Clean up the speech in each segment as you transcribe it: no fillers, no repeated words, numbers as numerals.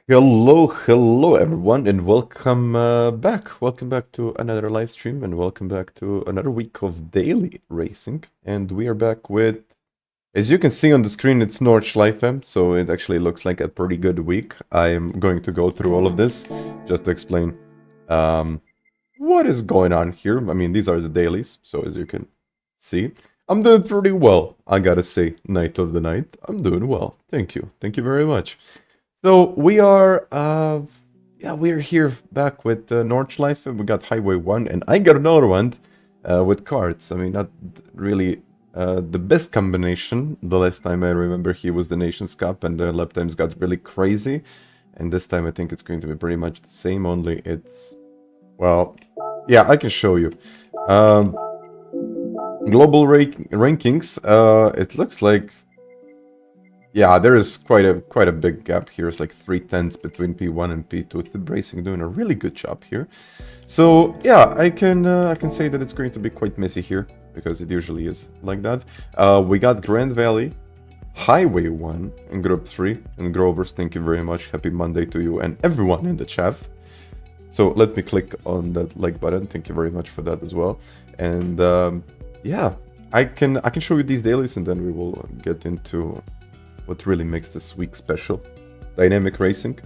Hello everyone, and welcome back. Welcome back to another live stream, and welcome back to another week of daily racing. And we are back with, as you can see on the screen, it's Nürburgring, so it actually looks like a pretty good week. I am going to go through all of this just to explain what is going on here. I mean, these are the dailies, so as you can see, I'm doing pretty well. I gotta say, night of the night, I'm doing well. Thank you very much. So we are, we are here back with Nordschleife. We got Highway 1, and I got another one with carts. I mean, not really the best combination. The last time I remember he was the Nations Cup, and the lap times got really crazy. And this time I think it's going to be pretty much the same, only it's, well, yeah, I can show you. Global rankings, it looks like, yeah, there is quite a big gap here. It's like 3/10 between P1 and P2. The Racing doing a really good job here. So yeah, I can say that it's going to be quite messy here because it usually is like that. We got Grand Valley, Highway 1 in Group 3, and Grovers. Thank you very much. Happy Monday to you and everyone in the chat. So let me click on that like button. Thank you very much for that as well. And yeah, I can show you these dailies, and then we will get into what really makes this week special. Dynamic racing,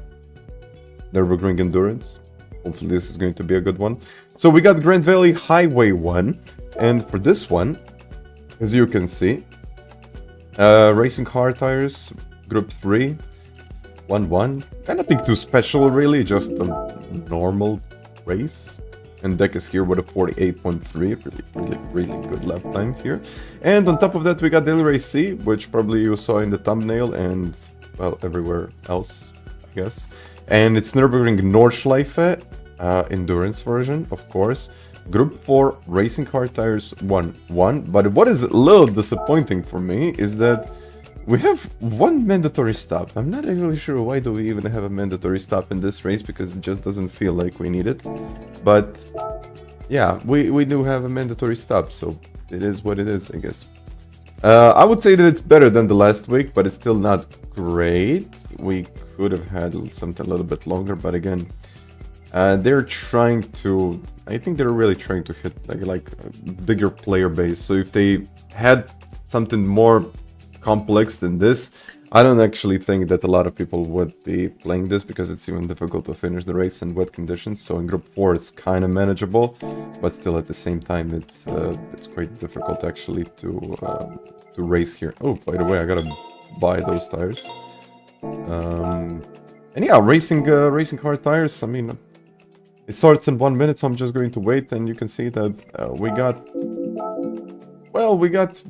Nürburgring endurance. Hopefully this is going to be a good one. So we got Grand Valley Highway 1, and for this one, as you can see, racing hard tires, Group 3, 1-1. Nothing too special really, just a normal race. And deck is here with a 48.3, really good lap time here. And on top of that, we got Daily Race C, which probably you saw in the thumbnail and, well, everywhere else, I guess. And it's Nürburgring Nordschleife, endurance version, of course. Group 4 Racing Hard Tires 1-1. But what is a little disappointing for me is that we have one mandatory stop. I'm not actually sure why do we even have a mandatory stop in this race, because it just doesn't feel like we need it. But yeah, we do have a mandatory stop, so it is what it is, I guess. I would say that it's better than the last week, but it's still not great. We could have had something a little bit longer, but again, they're trying to, I think they're really trying to hit like a bigger player base. So if they had something more complex than this, I don't actually think that a lot of people would be playing this, because it's even difficult to finish the race in wet conditions. So in Group 4 it's kind of manageable, but still at the same time it's quite difficult actually to race here. Oh, by the way, I gotta buy those tires. And yeah, racing hard tires, I mean, it starts in 1 minute, so I'm just going to wait, and you can see that we got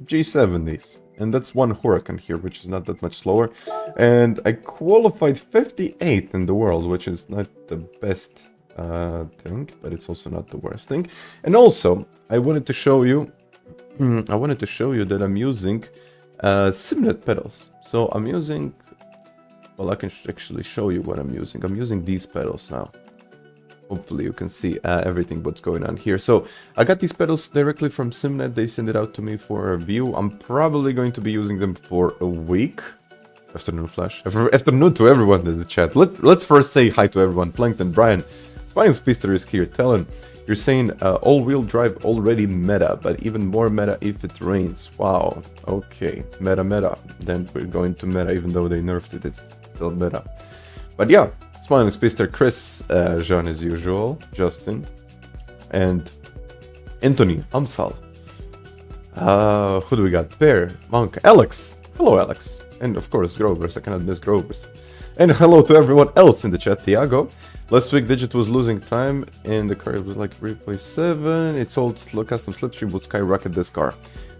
G70s. And that's one Huracan here, which is not that much slower. And I qualified 58th in the world, which is not the best thing, but it's also not the worst thing. And also, I wanted to show you that I'm using Simnet pedals. So I'm using, well, I can actually show you what I'm using. I'm using these pedals now. Hopefully you can see everything what's going on here. So I got these pedals directly from Simnet. They send it out to me for a review. I'm probably going to be using them for a week. Afternoon Flash. Afternoon to everyone in the chat. Let's first say hi to everyone. Plankton, Brian, Spinal Spister is here. Talon, you're saying all-wheel drive already meta, but even more meta if it rains. Wow. Okay. Meta. Then we're going to meta, even though they nerfed it. It's still meta. But yeah. Smiling Spister, Chris, Jean as usual, Justin, and Anthony, Amsal. Who do we got? Bear, Monk, Alex. Hello, Alex. And of course, Grovers. I cannot miss Grovers. And hello to everyone else in the chat. Tiago. Last week, Digit was losing time in the car. It was like 3.7. Its old custom slipstream would skyrocket this car.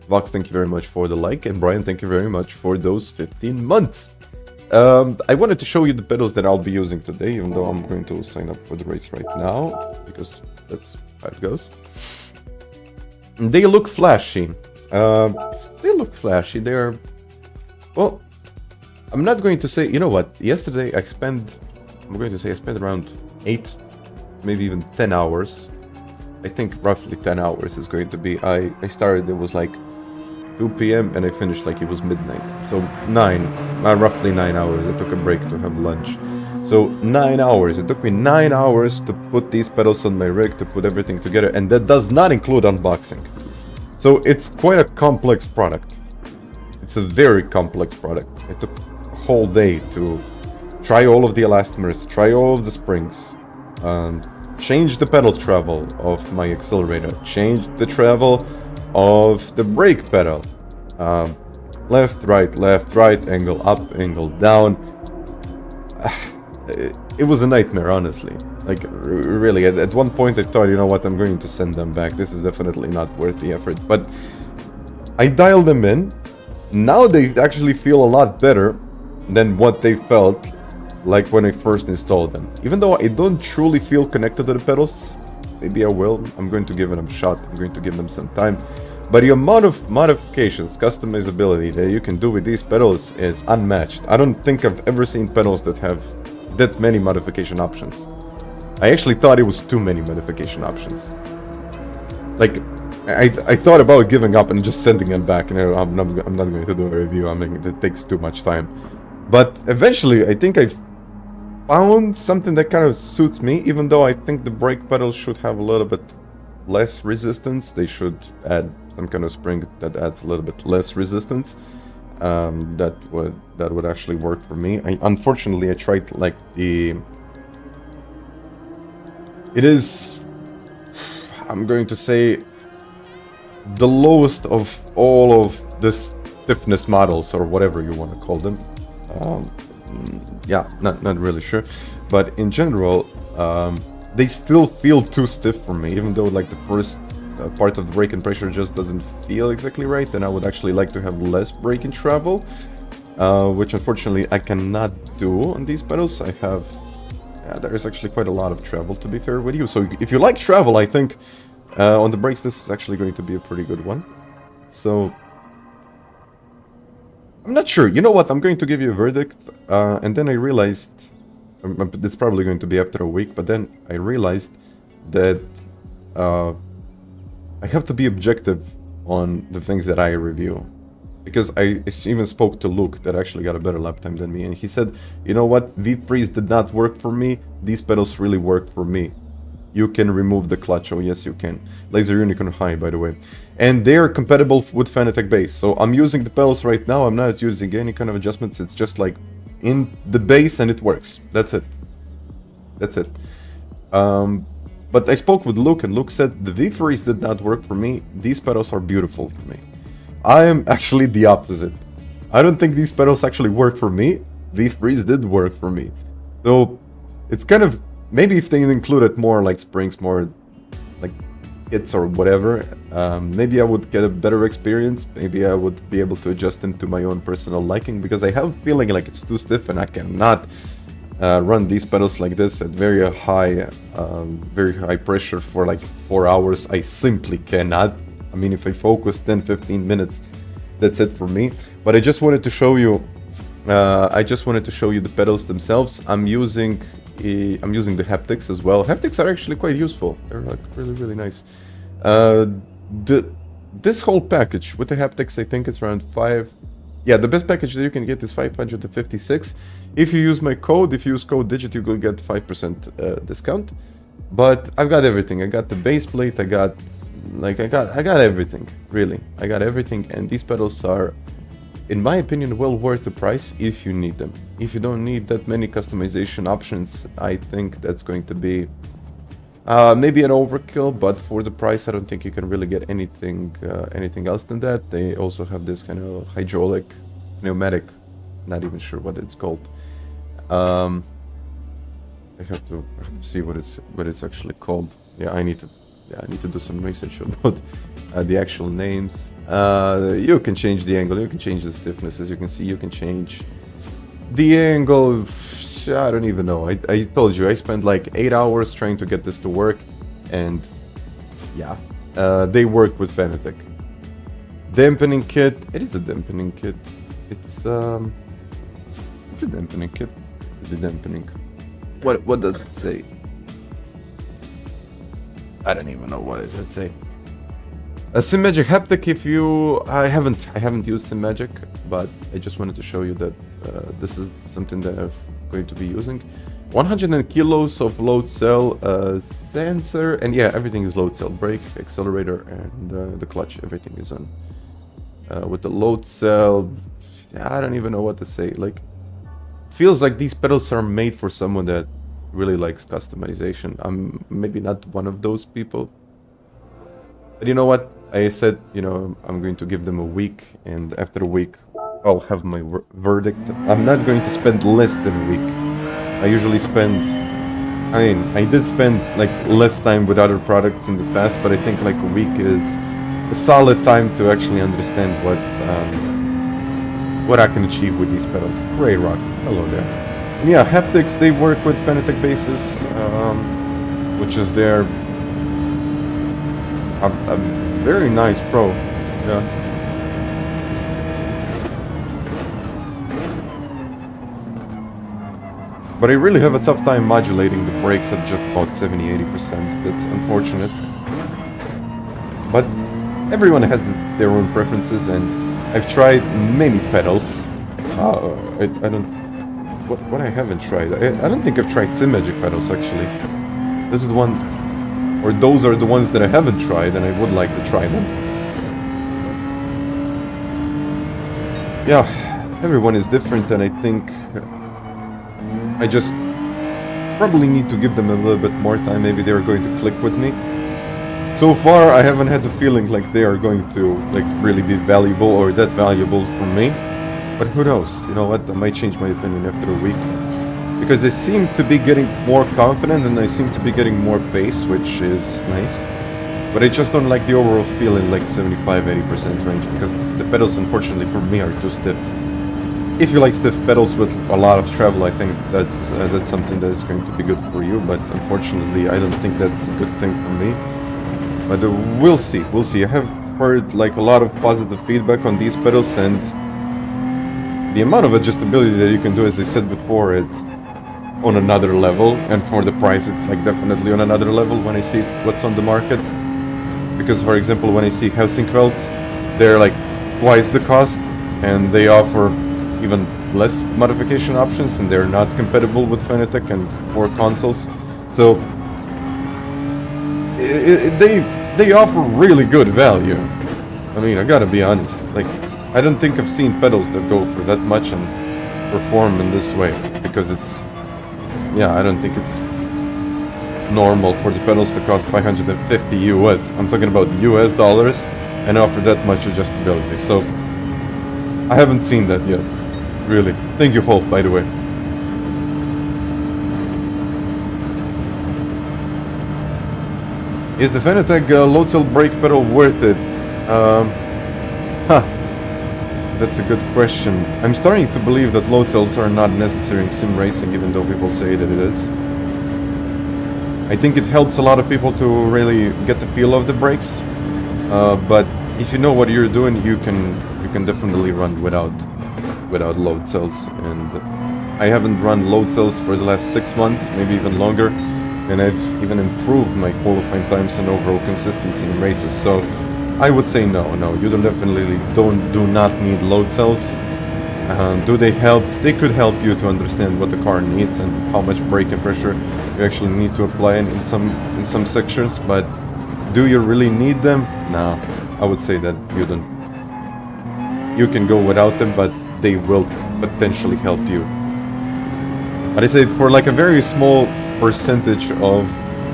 Vox, thank you very much for the like. And Brian, thank you very much for those 15 months. I wanted to show you the pedals that I'll be using today, even though I'm going to sign up for the race right now, because that's how it goes. They look flashy. They're, well, I'm not going to say, you know what, yesterday I spent around 8, maybe even 10 hours. I think roughly 10 hours is going to be. I started, it was like 2 p.m. and I finished like it was midnight. So roughly 9 hours. I took a break to have lunch. So 9 hours. It took me 9 hours to put these pedals on my rig, to put everything together, and that does not include unboxing. So it's quite a complex product. It's a very complex product. It took a whole day to try all of the elastomers, try all of the springs, change the pedal travel of my accelerator, change the travel of the brake pedal. Left, right, angle up, angle down. It was a nightmare, honestly. Like, really, at one point I thought, you know what, I'm going to send them back. This is definitely not worth the effort. But I dialed them in. Now they actually feel a lot better than what they felt like when I first installed them. Even though I don't truly feel connected to the pedals, maybe I will. I'm going to give them a shot. I'm going to give them some time. But the amount of modifications, customizability that you can do with these pedals is unmatched. I don't think I've ever seen pedals that have that many modification options. I actually thought it was too many modification options. Like, I thought about giving up and just sending them back. You know, I'm not going to do a review. I mean, it takes too much time. But eventually, I think I've found something that kind of suits me. Even though I think the brake pedals should have a little bit less resistance. They should add some kind of spring that adds a little bit less resistance. That would actually work for me. Unfortunately, I tried like it is, I'm going to say, the lowest of all of the stiffness models, or whatever you want to call them. Yeah, not really sure, but in general, they still feel too stiff for me. Even though like the first part of the braking pressure just doesn't feel exactly right, then I would actually like to have less braking travel, which unfortunately I cannot do on these pedals. I have, there is actually quite a lot of travel, to be fair with you. So if you like travel, I think on the brakes this is actually going to be a pretty good one. So I'm not sure. You know what? I'm going to give you a verdict, and then I realized it's probably going to be after a week, but then I realized that I have to be objective on the things that I review, because I even spoke to Luke that actually got a better lap time than me, and he said, you know what, V-freeze did not work for me, these pedals really work for me. You can remove the clutch. Oh yes, you can. Laser Unicorn High, by the way. And they're compatible with FANATEC base. So I'm using the pedals right now. I'm not using any kind of adjustments. It's just like in the base and it works. That's it. That's it. But I spoke with Luke, and Luke said the V-freeze did not work for me. These pedals are beautiful for me. I am actually the opposite. I don't think these pedals actually work for me. V-freeze did work for me. So it's kind of, maybe if they included more like springs, more like hits or whatever, maybe I would get a better experience. Maybe I would be able to adjust them to my own personal liking, because I have a feeling like it's too stiff and I cannot run these pedals like this at very high pressure for like 4 hours. I simply cannot. I mean, if I focus 10-15 minutes, that's it for me. But I just wanted to show you the pedals themselves. I'm using the haptics as well. Haptics are actually quite useful. They're like really nice. This whole package with the haptics, I think it's around 5. Yeah, the best package that you can get is 556. If you use my code, if you use code DIGIT, you will get 5% discount. But I've got everything. I got the base plate. I got everything. Really, I got everything. And these pedals are, in my opinion, well worth the price if you need them. If you don't need that many customization options, I think that's going to be maybe an overkill, but for the price I don't think you can really get anything else than that. They also have this kind of hydraulic, pneumatic, not even sure what it's called. I have to see what it's actually called. Yeah, I need to do some research about the actual names. You can change the angle, you can change the stiffness. As you can see, you can change the angle. I don't even know. I told you, I spent like 8 hours trying to get this to work, and yeah, they work with FANATEC. Dampening kit. It is a dampening kit. It's a dampening kit. The dampening. What does it say? I don't even know what it does say. SimMagic haptic. If you, I haven't used SimMagic, but I just wanted to show you that this is something that I'm going to be using. 100 kilos of load cell sensor, and yeah, everything is load cell. Brake, accelerator, and the clutch, everything is on. With the load cell, I don't even know what to say. Like, it feels like these pedals are made for someone that really likes customization. I'm maybe not one of those people. But you know what? I said, you know, I'm going to give them a week, and after a week, I'll have my verdict. I'm not going to spend less than a week. I usually spend... I mean, I did spend, like, less time with other products in the past, but I think, like, a week is a solid time to actually understand what I can achieve with these pedals. Great rock. Hello there. And yeah, haptics, they work with FANATEC bases, which is their... a very nice pro, yeah. But I really have a tough time modulating the brakes at just about 70-80%. That's unfortunate. But everyone has their own preferences, and I've tried many pedals. I don't... What I haven't tried? I don't think I've tried SimMagic pedals, actually. This is the one... Or those are the ones that I haven't tried, and I would like to try them. Yeah, everyone is different, and I think... I just probably need to give them a little bit more time. Maybe they're going to click with me. So far, I haven't had the feeling like they are going to like really be valuable or that valuable for me. But who knows? You know what? I might change my opinion after a week. Because I seem to be getting more confident and I seem to be getting more pace, which is nice. But I just don't like the overall feeling like 75-80% range, because the pedals, unfortunately, for me are too stiff. If you like stiff pedals with a lot of travel, I think that's something that is going to be good for you. But unfortunately, I don't think that's a good thing for me. But we'll see. We'll see. I have heard like a lot of positive feedback on these pedals, and the amount of adjustability that you can do, as I said before, it's on another level. And for the price, it's like definitely on another level when I see what's on the market. Because, for example, when I see housing belts, they're like twice the cost, and they offer even less modification options, and they're not compatible with FANATEC and or consoles. So they offer really good value. I mean, I gotta be honest. Like, I don't think I've seen pedals that go for that much and perform in this way, because it's, yeah, I don't think it's normal for the pedals to cost 550 US. I'm talking about US dollars, and offer that much adjustability. So I haven't seen that yet. Really. Thank you, Holt, by the way. Is the FANATEC load cell brake pedal worth it? That's a good question. I'm starting to believe that load cells are not necessary in sim racing, even though people say that it is. I think it helps a lot of people to really get the feel of the brakes. But if you know what you're doing, you can definitely run without load cells. And I haven't run load cells for the last 6 months, maybe even longer, and I've even improved my qualifying times and overall consistency in races. So I would say no, you do not need load cells. Do they help? They could help you to understand what the car needs and how much braking pressure you actually need to apply in some sections, but do you really need them? No, I would say that you don't. You can go without them, but they will potentially help you. But I say for like a very small percentage of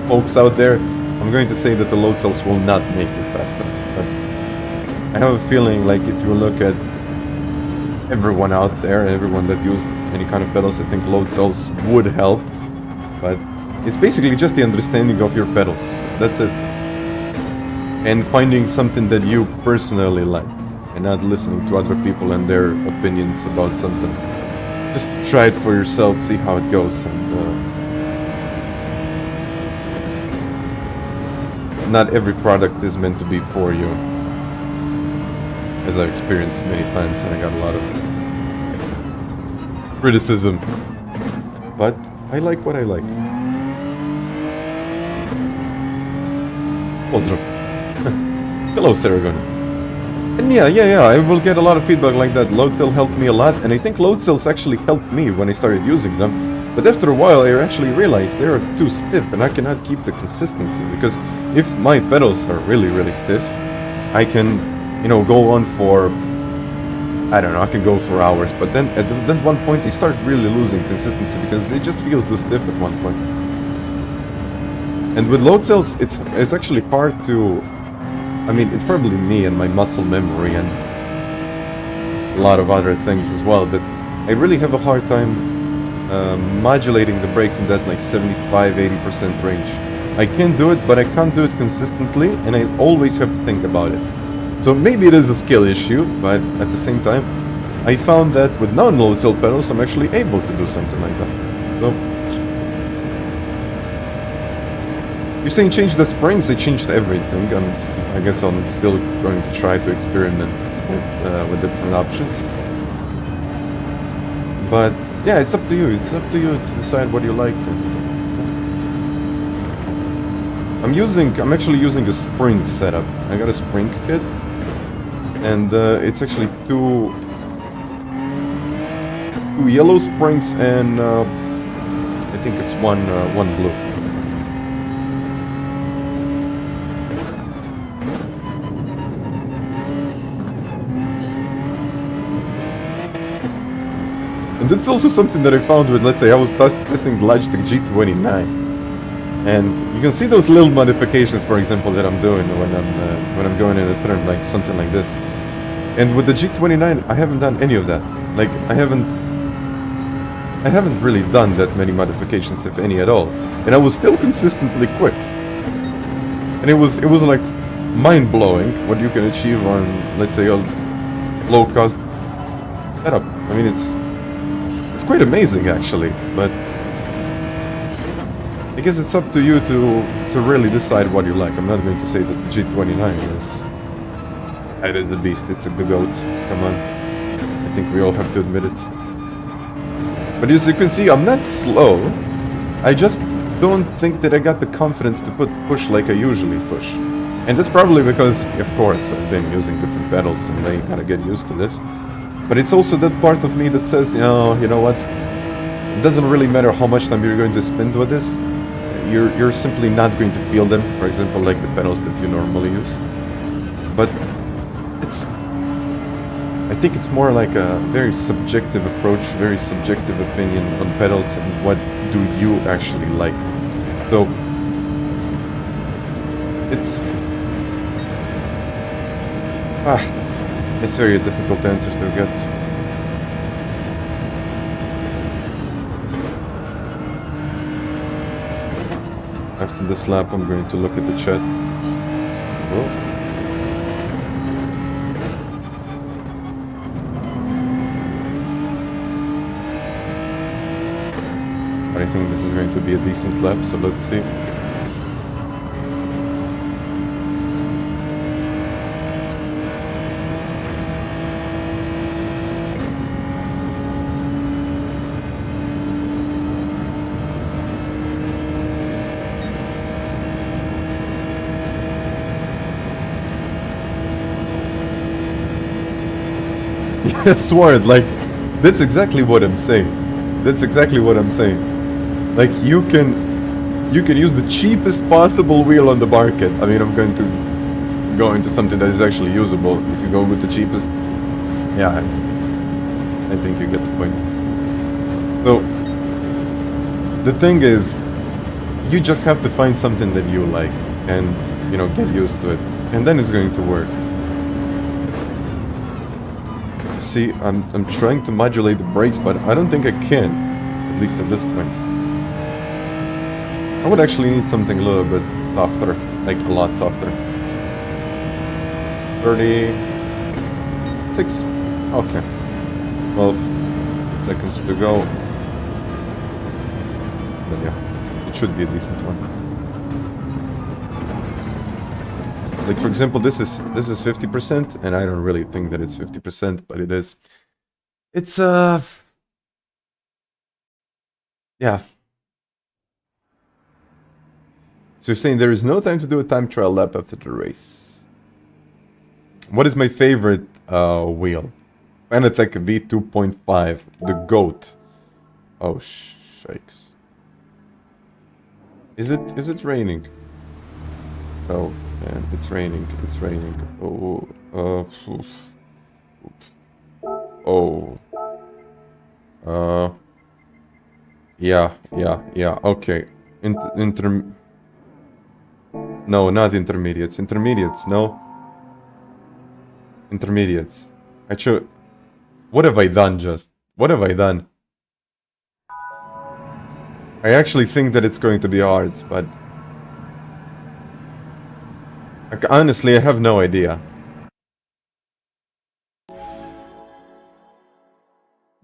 folks out there, I'm going to say that the load cells will not make you faster. But I have a feeling like if you look at everyone out there, everyone that used any kind of pedals, I think load cells would help. But it's basically just the understanding of your pedals. That's it. And finding something that you personally like, and not listening to other people and their opinions about something. Just try it for yourself, see how it goes, and not every product is meant to be for you, as I've experienced many times, and I got a lot of criticism. But I like what I like. Pozdrav. Hello, Sergio. And yeah, I will get a lot of feedback like that. Load cell helped me a lot, and I think load cells actually helped me when I started using them. But after a while, I actually realized they are too stiff, and I cannot keep the consistency, because if my pedals are really stiff, I can, you know, go on for, I don't know, I can go for hours, but then at one point they start really losing consistency because they just feel too stiff at one point. And with load cells, it's actually hard to, I mean, it's probably me and my muscle memory and a lot of other things as well, but I really have a hard time modulating the brakes in that like 75-80% range. I can do it, but I can't do it consistently, and I always have to think about it. So maybe it is a skill issue, but at the same time, I found that with non-load cell pedals, I'm actually able to do something like that. So, you're saying change the springs? I changed everything. I guess I'm still going to try to experiment with different options. But yeah, it's up to you. It's up to you to decide what you like. I'm actually using a spring setup. I got a spring kit. And it's actually two yellow springs and I think it's one blue. And that's also something that I found with, let's say, I was testing the Logitech G29. And you can see those little modifications, for example, that I'm doing when I'm going in a pattern like something like this. And with the G29, I haven't done any of that. Like I haven't really done that many modifications, if any at all. And I was still consistently quick. And it was like mind blowing what you can achieve on, let's say, a low cost setup. I mean, it's quite amazing actually, but I guess it's up to you to really decide what you like. I'm not going to say that the G29 is a beast. It's the GOAT. Come on. I think we all have to admit it. But as you can see, I'm not slow. I just don't think that I got the confidence to push like I usually push. And that's probably because, of course, I've been using different pedals and I gotta get used to this. But it's also that part of me that says, you know what? It doesn't really matter how much time you're going to spend with this. You're simply not going to feel them, for example, like the pedals that you normally use. But I think it's more like a very subjective approach, very subjective opinion on pedals and what do you actually like. So it's very difficult answer to get. After this lap, I'm going to look at the chat. Oh. I think this is going to be a decent lap, so let's see. Yes, word, like, that's exactly what I'm saying. That's exactly what I'm saying. Like, you can use the cheapest possible wheel on the market. I mean, I'm going to go into something that is actually usable. If you go with the cheapest, yeah, I think you get the point. So, the thing is, you just have to find something that you like and, you know, get used to it. And then it's going to work. See, I'm trying to modulate the brakes, but I don't think I can, at least at this point. I would actually need something a little bit softer, like a lot softer. 36, okay. 12 seconds to go. But yeah, it should be a decent one. Like, for example, this is 50%, and I don't really think that it's 50%, but it is. It's yeah. So you're saying there is no time to do a time trial lap after the race. What is my favorite wheel? FANATEC V2.5, the GOAT. Oh, shakes. Is it raining? Oh, man, it's raining. It's raining. Oh, oof. Oh. Yeah. Okay. No, not intermediates. Intermediates, no. Intermediates. What have I done just? What have I done? I actually think that it's going to be hards, but... honestly, I have no idea.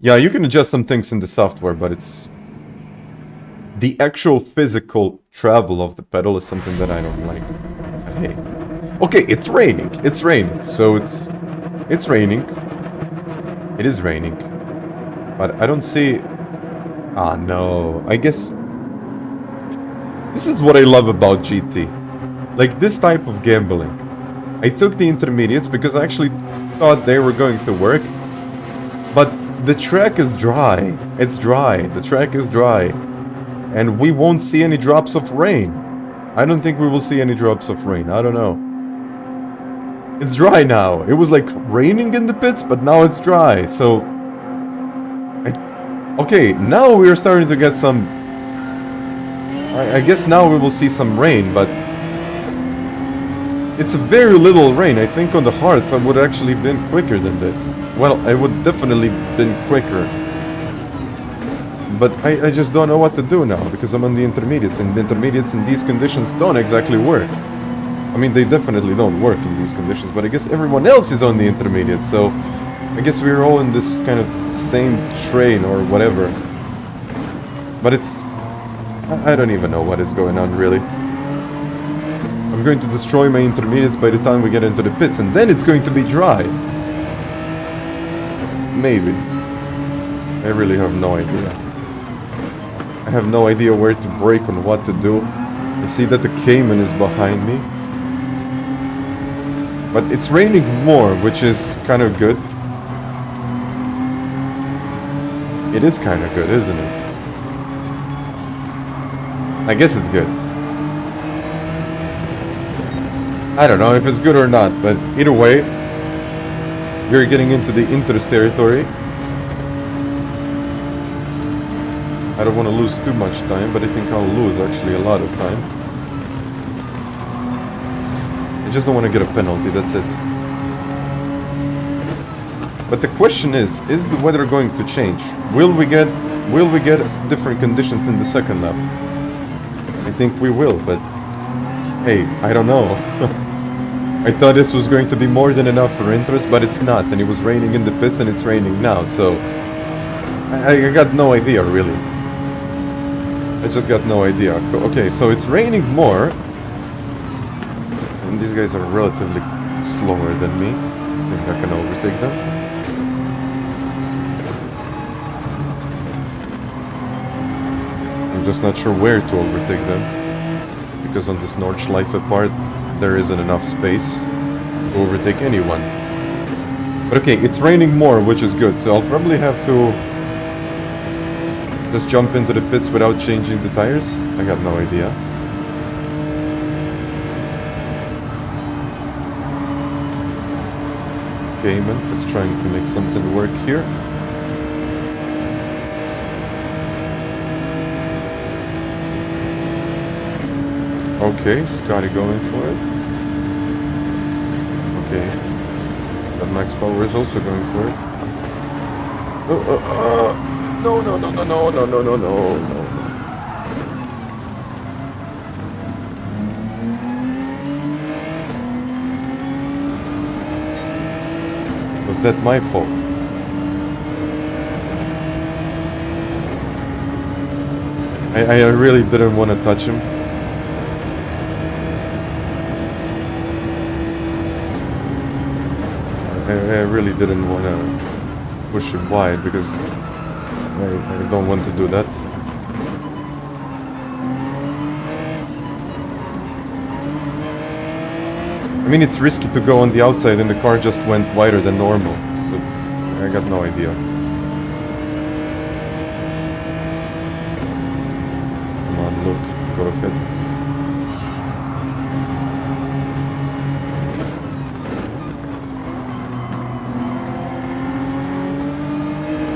Yeah, you can adjust some things in the software, but it's... the actual physical travel of the pedal is something that I don't like. But hey. Okay, it's raining. It's raining. So it's raining. It is raining. But I don't see... ah, no. I guess... this is what I love about GT. Like, this type of gambling. I took the intermediates because I actually thought they were going to work. But the track is dry. It's dry. The track is dry. And we won't see any drops of rain. I don't think we will see any drops of rain. I don't know. It's dry now. It was like raining in the pits, but now it's dry. So... okay, now we're starting to get some... I guess now we will see some rain, but... it's a very little rain. I think on the hards I would actually been quicker than this. Well, I would definitely been quicker. But I just don't know what to do now, because I'm on the intermediates, and the intermediates in these conditions don't exactly work. I mean, they definitely don't work in these conditions, but I guess everyone else is on the intermediates, so... I guess we're all in this kind of same train or whatever. But it's... I don't even know what is going on, really. I'm going to destroy my intermediates by the time we get into the pits, and then it's going to be dry. Maybe. I really have no idea. I have no idea where to brake on what to do. I see that the Cayman is behind me. But it's raining more, which is kind of good. It is kind of good, isn't it? I guess it's good. I don't know if it's good or not, but either way, we're getting into the interest territory. I don't want to lose too much time, but I think I'll lose actually a lot of time. I just don't want to get a penalty, that's it. But the question is the weather going to change? Will we get different conditions in the second lap? I think we will, but hey, I don't know. I thought this was going to be more than enough for interest, but it's not, and it was raining in the pits and it's raining now, so I got no idea really. I just got no idea. Okay, so it's raining more, and these guys are relatively slower than me. I think I can overtake them. I'm just not sure where to overtake them, because on this Nordschleife part there isn't enough space to overtake anyone. But okay, it's raining more, which is good, so I'll probably have to just jump into the pits without changing the tires. I got no idea. Cayman is trying to make something work here. Okay, Scotty going for it. Okay. But Max Power is also going for it. No. Was that my fault? I really didn't want to touch him. I really didn't want to push him wide because I don't want to do that. I mean, it's risky to go on the outside and the car just went wider than normal. But I got no idea. Come on, look. Go ahead.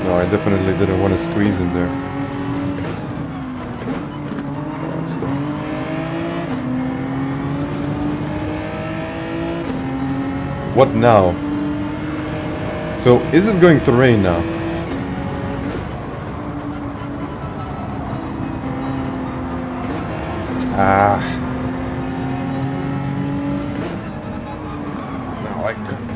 No, I definitely didn't want to squeeze in there. Stop. What now? So, is it going to rain now? Ah. No, I couldn't.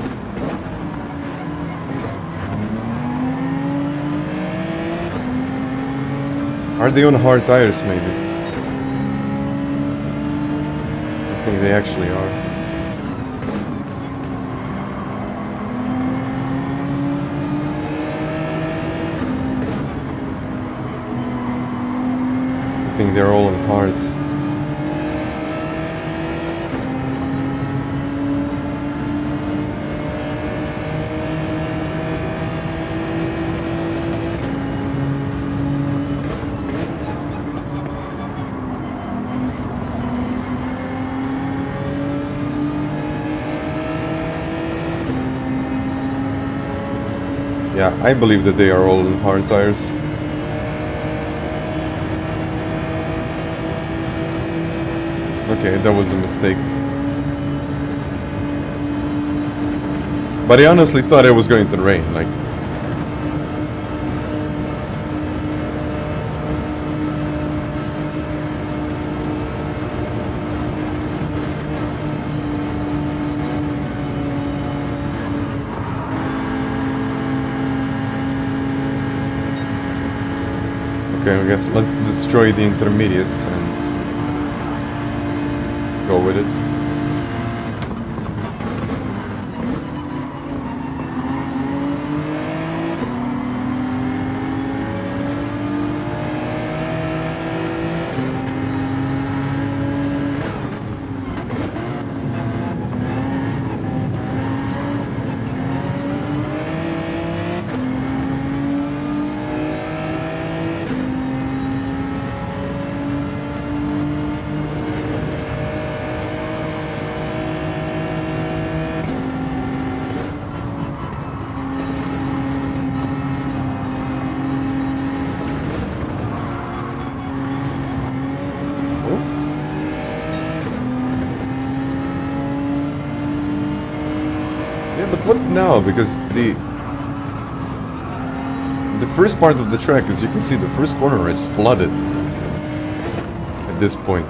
Are they on hard tires, maybe? I think they actually are. I think they're all on hards. Yeah, I believe that they are all on hard tires. Okay, that was a mistake. But I honestly thought it was going to rain, like... Okay, I guess let's destroy the intermediates and go with it. What now? Because the first part of the track, as you can see, the first corner is flooded at this point.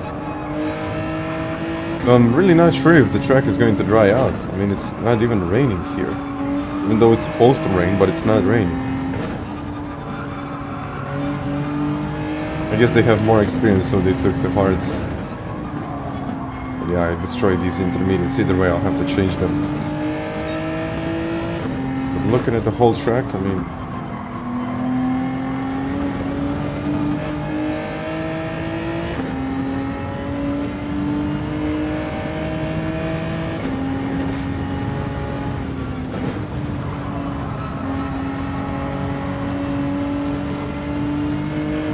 So I'm really not sure if the track is going to dry out. I mean, it's not even raining here. Even though it's supposed to rain, but it's not raining. I guess they have more experience, so they took the hards. But yeah, I destroyed these intermediates. Either way, I'll have to change them. Looking at the whole track, I mean...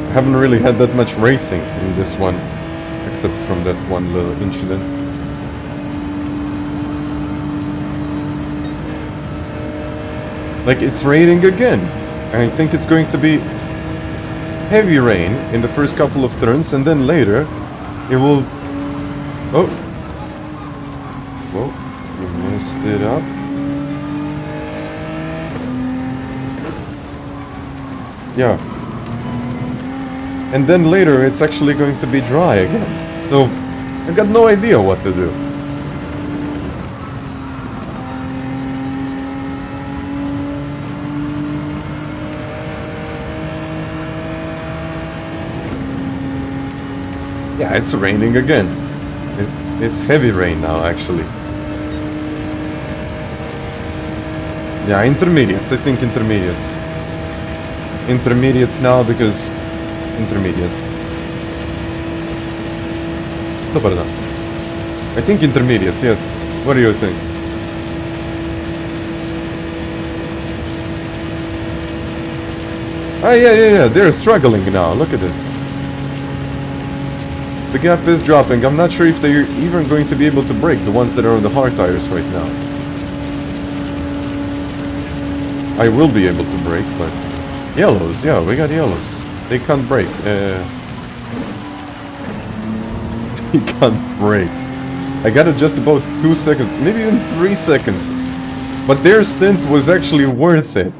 I haven't really had that much racing in this one, except from that one little incident. Like, it's raining again. I think it's going to be heavy rain in the first couple of turns, and then later it will... Oh! Whoa, you messed it up. Yeah. And then later it's actually going to be dry again. So, I've got no idea what to do. Yeah, it's raining again. It's heavy rain now, actually. Yeah, intermediates. I think intermediates. Intermediates now because... Intermediates. I think intermediates, yes. What do you think? Ah, yeah, they're struggling now. Look at this. The gap is dropping. I'm not sure if they're even going to be able to break the ones that are on the hard tires right now. I will be able to break, but... Yellows, yeah, we got yellows. They can't break. They can't break. I got it just about 2 seconds, maybe even 3 seconds. But their stint was actually worth it.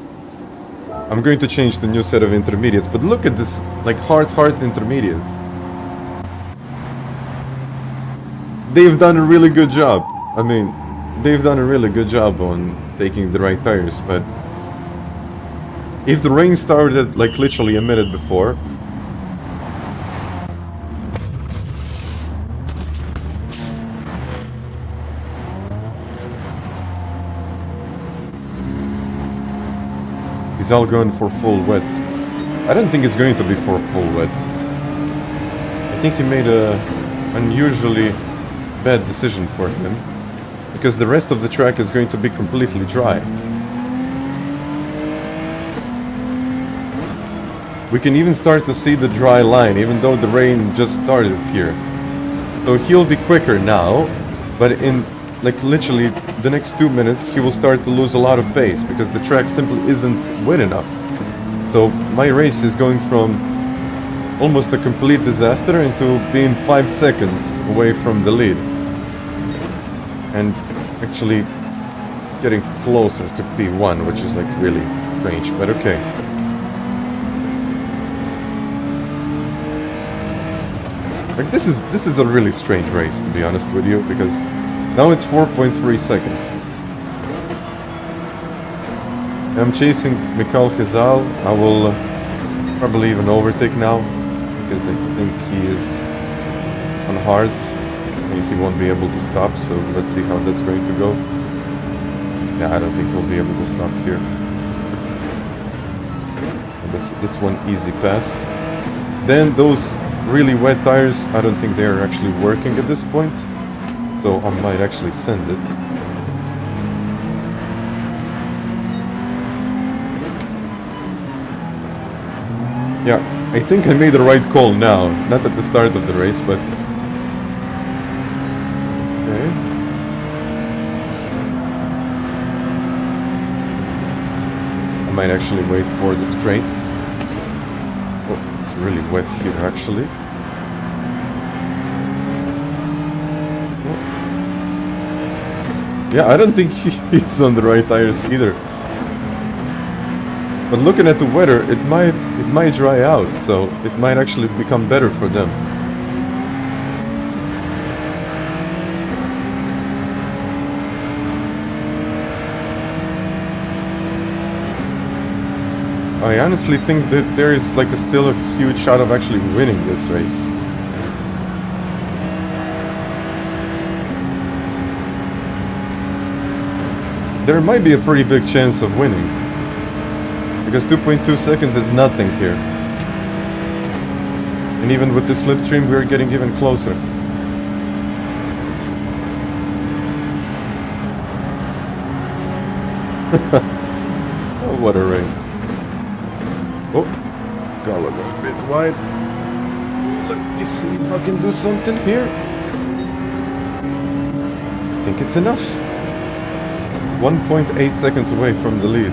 I'm going to change the new set of intermediates, but look at this, like hard intermediates. They've done a really good job. I mean, they've done a really good job on taking the right tires, but if the rain started like literally a minute before, he's all going for full wet. I don't think it's going to be for full wet. I think he made a unusually bad decision for him, because the rest of the track is going to be completely dry. We can even start to see the dry line, even though the rain just started here. So he'll be quicker now, but in like literally the next 2 minutes he will start to lose a lot of pace, because the track simply isn't wet enough. So my race is going from almost a complete disaster into being 5 seconds away from the lead. And actually getting closer to P1, which is like really strange, but okay. Like this is a really strange race, to be honest with you, because now it's 4.3 seconds. I'm chasing Mikhail Khizal. I will probably even overtake now, because I think he is on hards and he won't be able to stop, so let's see how that's going to go. Yeah, I don't think he'll be able to stop here. That's one easy pass. Then those really wet tires, I don't think they're actually working at this point, so I might actually send it. Yeah, I think I made the right call now, not at the start of the race, but... Okay. I might actually wait for the straight. Oh, it's really wet here, actually. Oh. Yeah, I don't think he's on the right tires either. But looking at the weather, it might dry out, so it might actually become better for them. I honestly think that there is like still a huge shot of actually winning this race. There might be a pretty big chance of winning, because 2.2 seconds is nothing here. And even with the slipstream, we're getting even closer. Oh, what a race. Oh, got a little bit wide. Let me see if I can do something here. I think it's enough. 1.8 seconds away from the lead.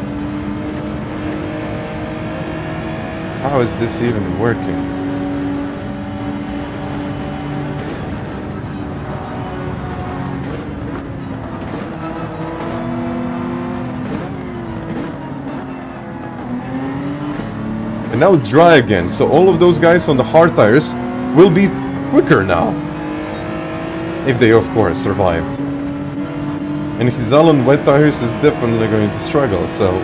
How is this even working? And now it's dry again, so all of those guys on the hard tires will be quicker now. If they, of course, survived. And Khizal on wet tires is definitely going to struggle, so...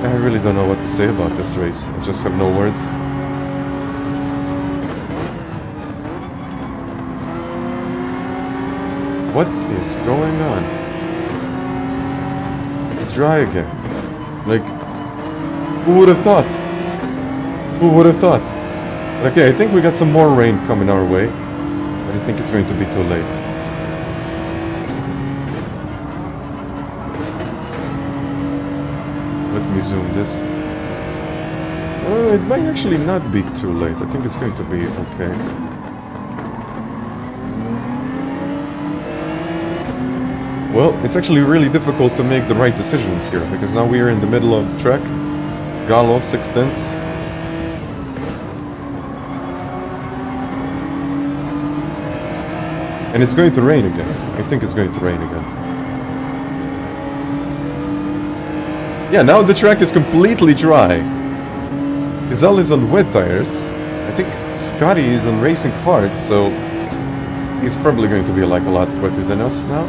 I really don't know what to say about this race. I just have no words. What is going on? It's dry again. Like, who would have thought? Who would have thought? Okay, I think we got some more rain coming our way. But I think it's going to be too late. resume this. It might actually not be too late. I think it's going to be okay. Well, it's actually really difficult to make the right decision here, because now we are in the middle of the track. Gallo, 6/10. And it's going to rain again. I think it's going to rain again. Yeah, now the track is completely dry. Izal is on wet tires. I think Scotty is on racing hard, so he's probably going to be like a lot quicker than us now.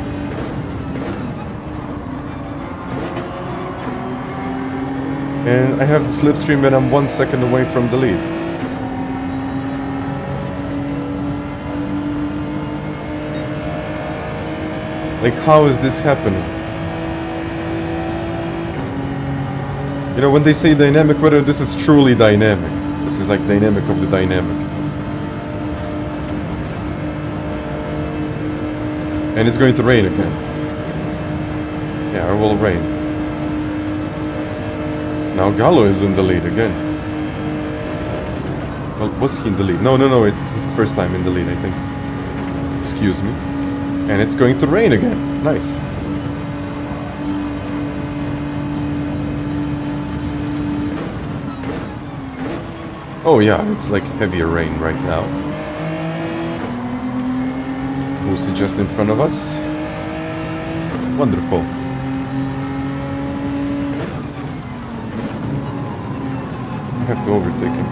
And I have the slipstream and I'm 1 second away from the lead. Like, how is this happening? You know, when they say dynamic weather, this is truly dynamic. This is like dynamic of the dynamic. And it's going to rain again. Yeah, it will rain. Now Gallo is in the lead again. Well, was he in the lead? No, it's his first time in the lead, I think. Excuse me. And it's going to rain again. Nice. Oh yeah, it's like heavier rain right now. Vujičić just in front of us. Wonderful. I have to overtake him.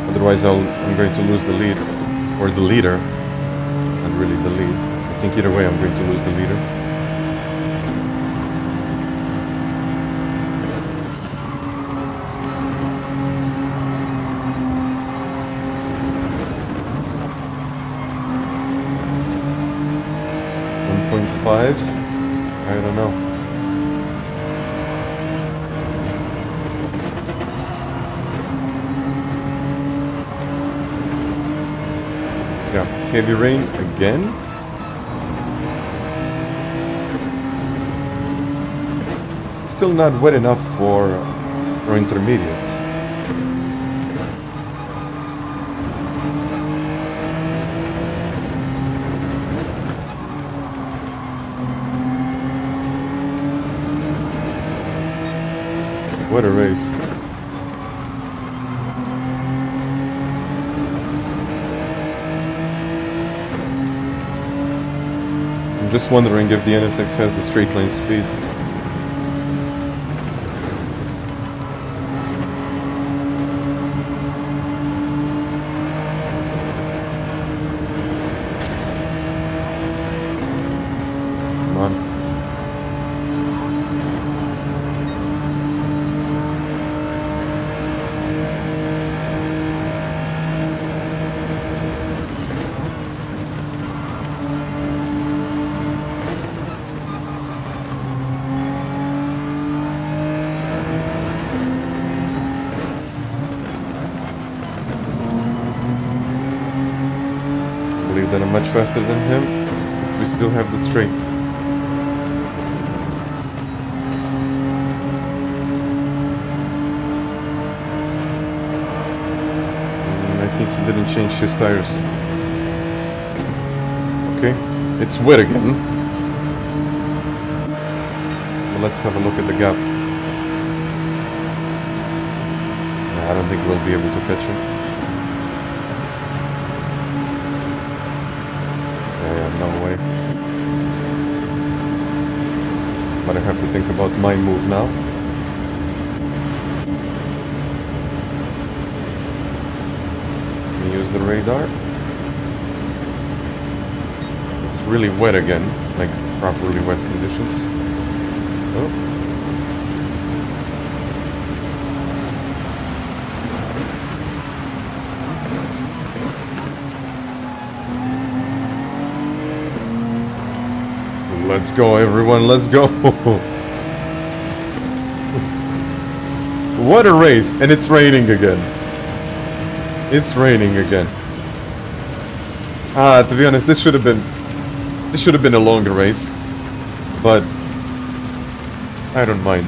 Otherwise I'm going to lose the lead. Or the leader. Not really the lead. I think either way I'm going to lose the leader. I don't know. Yeah, heavy rain again. Still not wet enough for intermediates. What a race. I'm just wondering if the NSX has the straight line speed. Come on. That I'm much faster than him, but we still have the straight. I think he didn't change his tires. Okay, it's wet again. Well, let's have a look at the gap. I don't think we'll be able to catch him. No way. But I have to think about my move now. Can you use the radar? It's really wet again, like properly wet conditions. Oh. Let's go, everyone, let's go. What a race, and it's raining again. It's raining again. To be honest, this should have been a longer race. but I don't mind.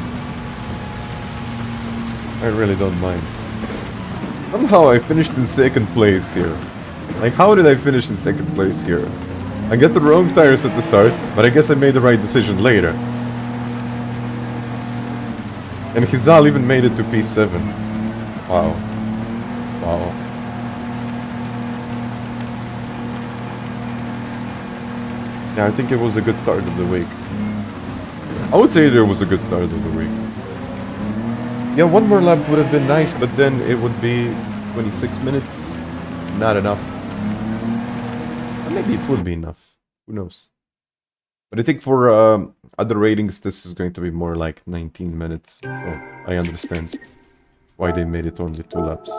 I really don't mind. Somehow I finished in second place here. Like, how did I finish in second place here? I got the wrong tires at the start, but I guess I made the right decision later. And Hizal even made it to P7. Wow. Wow. Yeah, I think it was a good start of the week. I would say there was a good start of the week. Yeah, one more lap would have been nice, but then it would be 26 minutes. Not enough. Or maybe it would be enough. Who knows? But I think for other ratings, this is going to be more like 19 minutes. So I understand why they made it only 2 laps.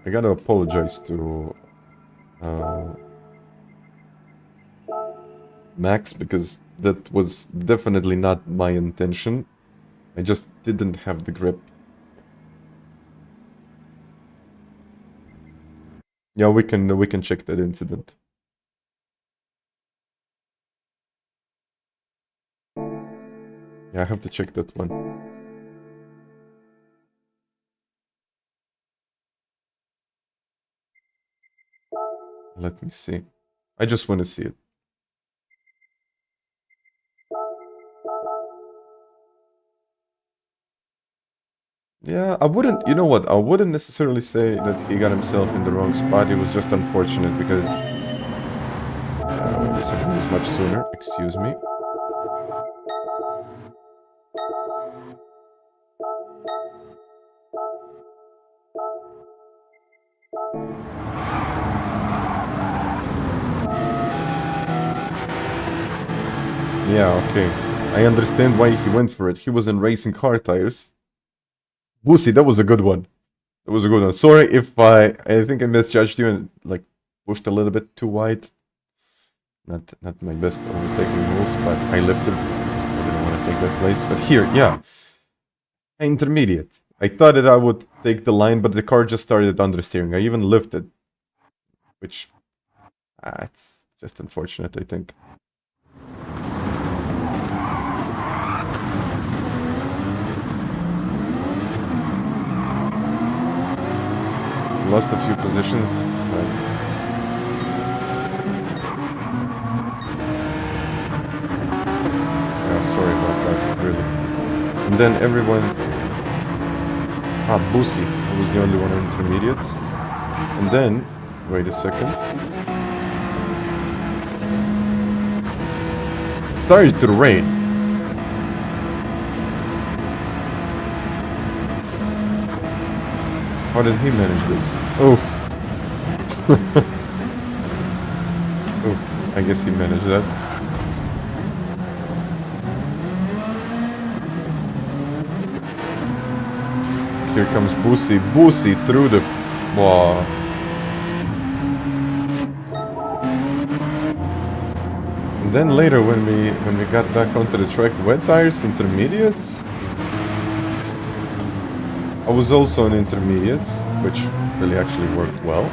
I gotta apologize to Max, because that was definitely not my intention. I just didn't have the grip. Yeah, we can check that incident. Yeah, I have to check that one. Let me see. I just want to see it. Yeah, I wouldn't, you know what, I wouldn't necessarily say that he got himself in the wrong spot. It was just unfortunate because this was much sooner, excuse me. Yeah, okay. I understand why he went for it. He was in racing car tires. Wussy, that was a good one. That was a good one. Sorry if I think I misjudged you and like pushed a little bit too wide. Not my best overtaking moves, but I lifted. I didn't want to take that place. But here, yeah. Intermediate. I thought that I would take the line, but the car just started understeering. I even lifted. Which it's just unfortunate, I think. Lost a few positions. Yeah, sorry about that, really. And then everyone... Busi, who was the only one in intermediates. And then, wait a second. It started to rain. How did he manage this? Oof. Oof. I guess he managed that. Here comes Busi. Busi through the... Wow. And then later when we got back onto the track, wet tires, intermediates. I was also in intermediates, which really actually worked well.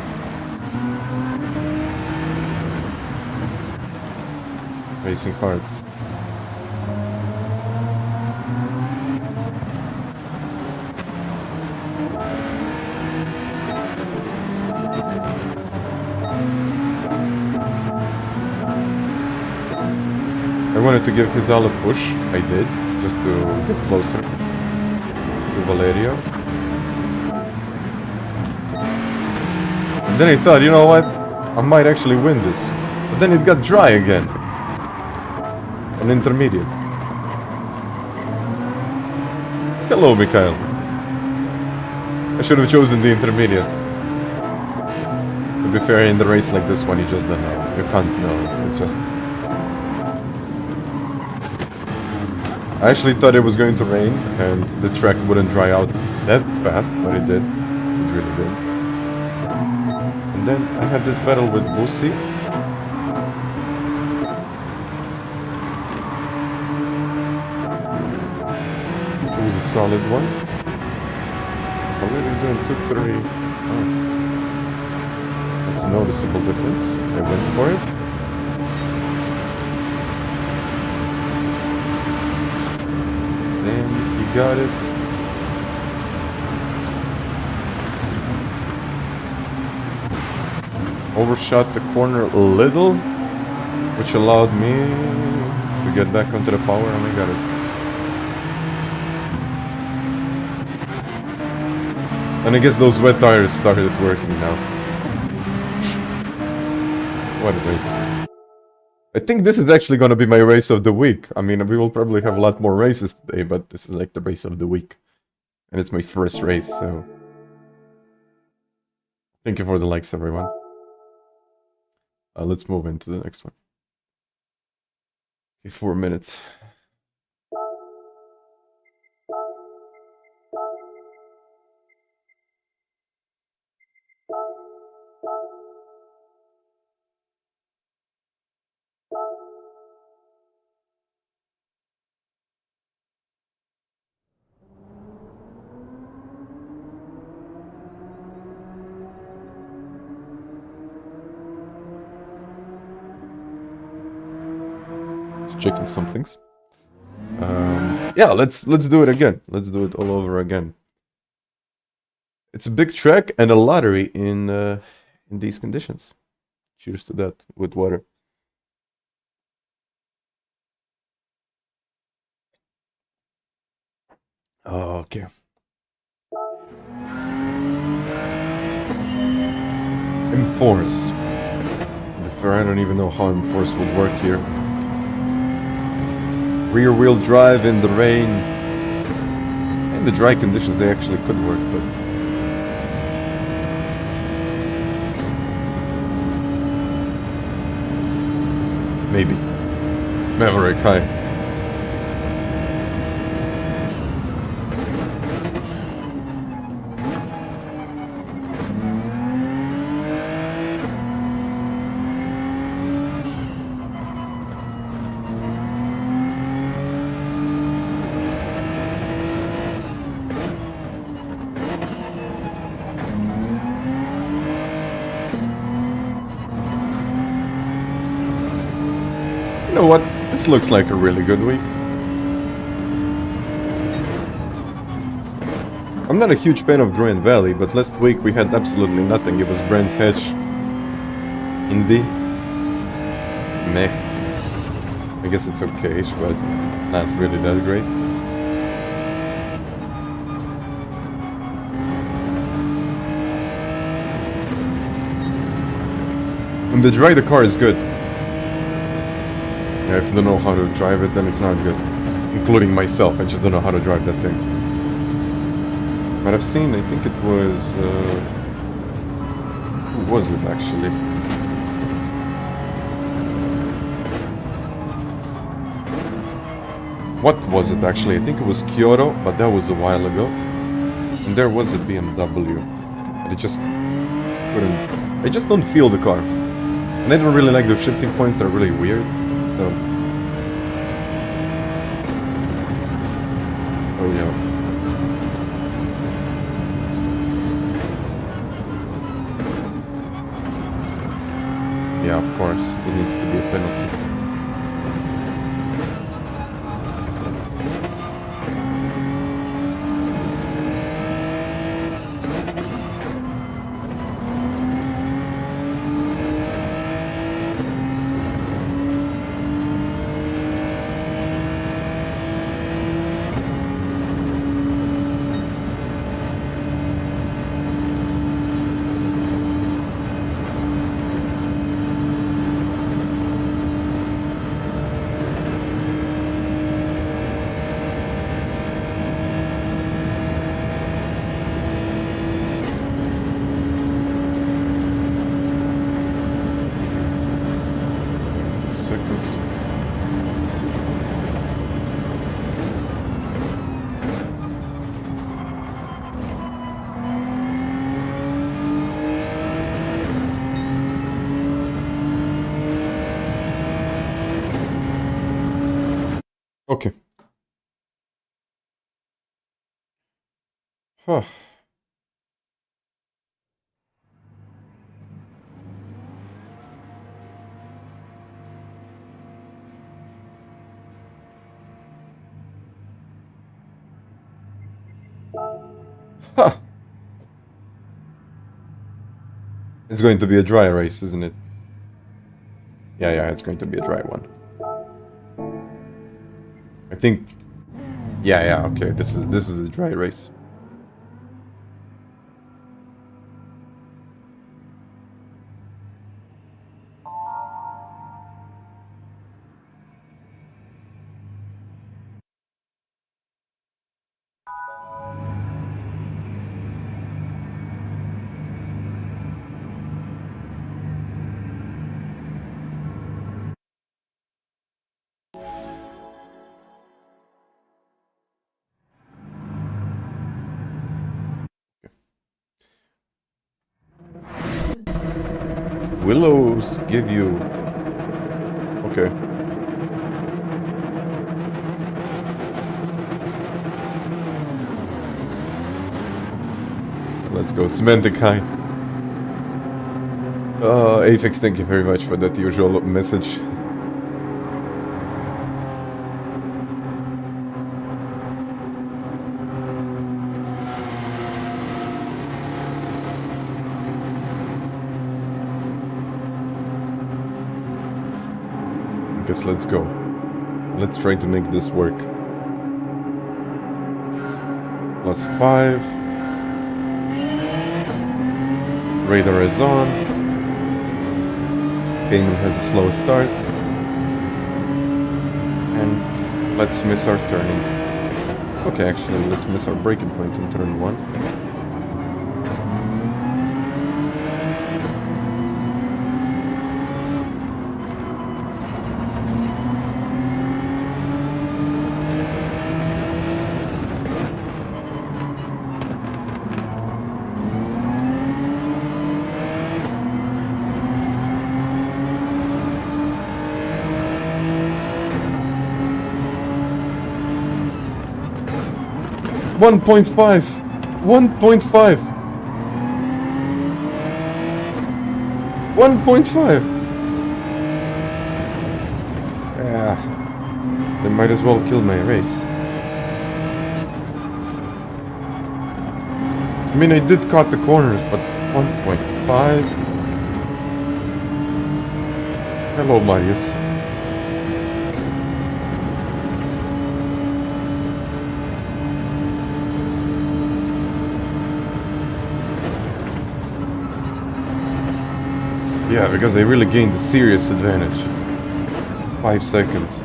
Racing hards. I wanted to give Hizal a push. I did, just to get closer to Valerio. And then I thought, you know what? I might actually win this. But then it got dry again. On intermediates. Hello, Mikhail. I should have chosen the intermediates. To be fair, in the race like this one, you just don't know. You can't know. It just... I actually thought it was going to rain and the track wouldn't dry out that fast, but it did. It really did. And then I had this battle with Busi. It was a solid one. How are we doing? 2-3. Oh. That's a noticeable difference. I went for it. got it. Overshot the corner a little, which allowed me to get back onto the power, and I got it. And I guess those wet tires started working now. What a race. I think this is actually going to be my race of the week. I mean, we will probably have a lot more races today, but this is like the race of the week. And it's my first race, so... Thank you for the likes, everyone. Let's move into the next one. Okay, 4 minutes. Just checking some things. Yeah, let's do it again. Let's do it all over again. It's a big track and a lottery in these conditions. Cheers to that with water. Okay. M4s. I don't even know how M4s would work here. Rear wheel drive in the rain. In the dry conditions they actually could work, but... Maybe. Maverick, hi. You know what? This looks like a really good week. I'm not a huge fan of Grand Valley, but last week we had absolutely nothing. It was Brent's Hedge. Indy. Meh. I guess it's okay-ish, but not really that great. When the dry, the car is good. Yeah, if you don't know how to drive it, then it's not good. Including myself, I just don't know how to drive that thing. But I've seen, I think it was... who was it actually? What was it actually? I think it was Kyoto, but that was a while ago. And there was a BMW. But it just couldn't... I just don't feel the car. And I don't really like the shifting points, they're really weird. So... Oh yeah. Yeah, of course. It needs to be a penalty. Okay. Huh. Ha! It's going to be a dry race, isn't it? Yeah, it's going to be a dry one. I think... Yeah, okay, this is a dry race. Willows give you... Okay. Let's go, Cementicine. Afix, thank you very much for that usual message. I guess let's go. Let's try to make this work. +5. Radar is on. Game has a slow start. And let's miss our turning. Okay, actually, let's miss our braking point in turn 1. One point five. 1.5. 1.5. Yeah. They might as well kill my race. I mean, I did cut the corners, but 1.5. Hello, Marius. Yeah, because they really gained a serious advantage. 5 seconds.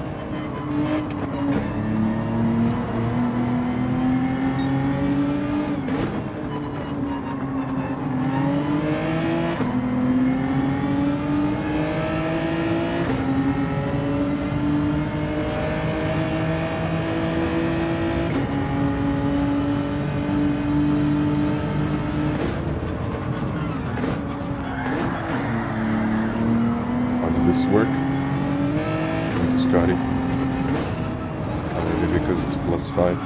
Work. Thank you, Scotty. Maybe because it's +5.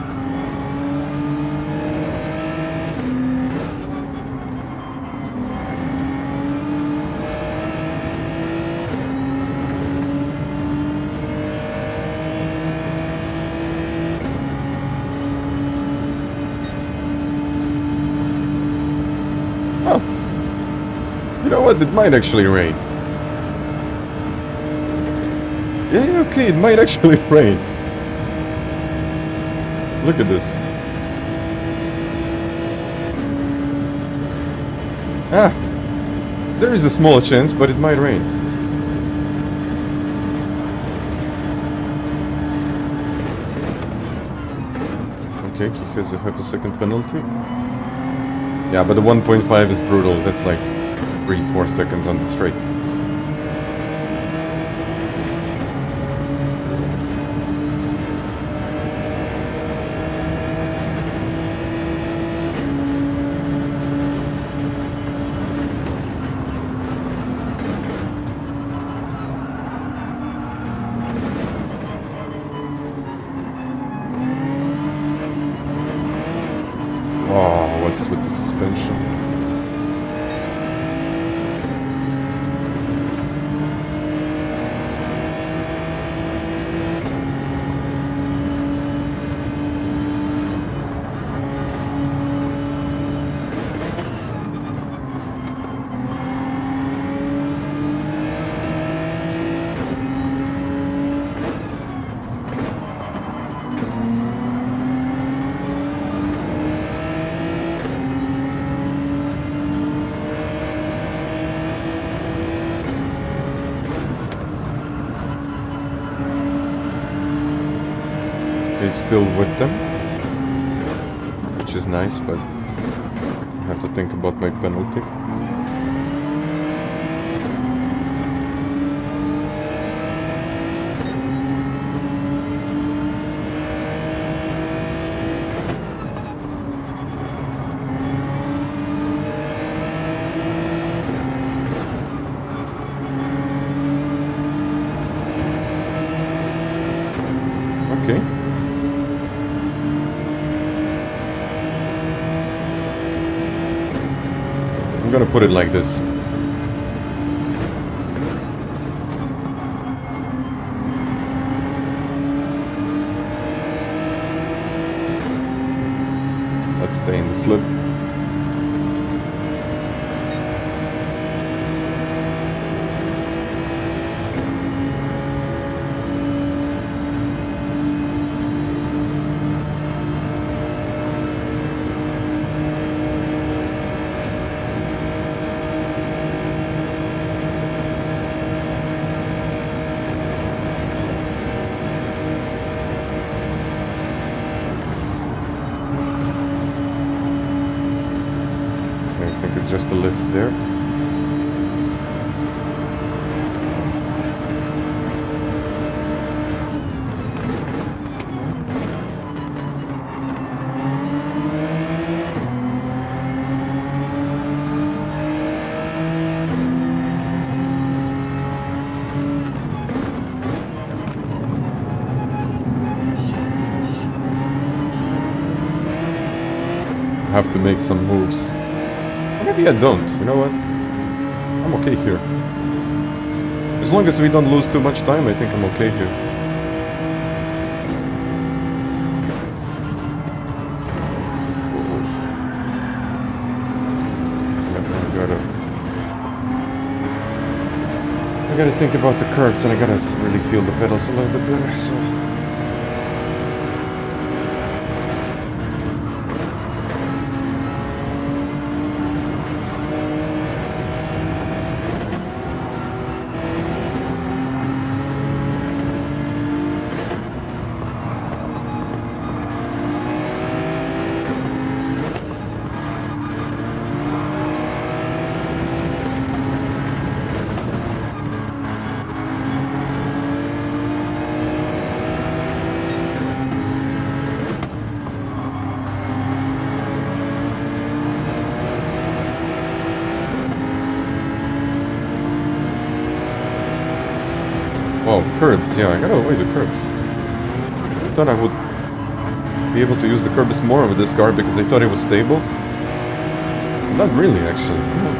Oh, you know what? It might actually rain. Yeah, okay, it might actually rain. Look at this. Ah, there is a small chance, but it might rain. Okay, he has a half a second penalty. Yeah, but the 1.5 is brutal. That's like 3-4 seconds on the straight. With the suspension. still with them, which is nice, but I have to think about my penalty. Okay. I'm gonna put it like this. Let's stay in the slip. Just a lift there. I have to make some moves. Maybe I don't, you know what? I'm okay here. As long as we don't lose too much time, I think I'm okay here. I gotta think about the curves and I gotta really feel the pedals a little bit better, so... Oh, curbs, yeah, I gotta avoid the curbs. I thought I would be able to use the curbs more with this car because I thought it was stable. Not really, actually. No.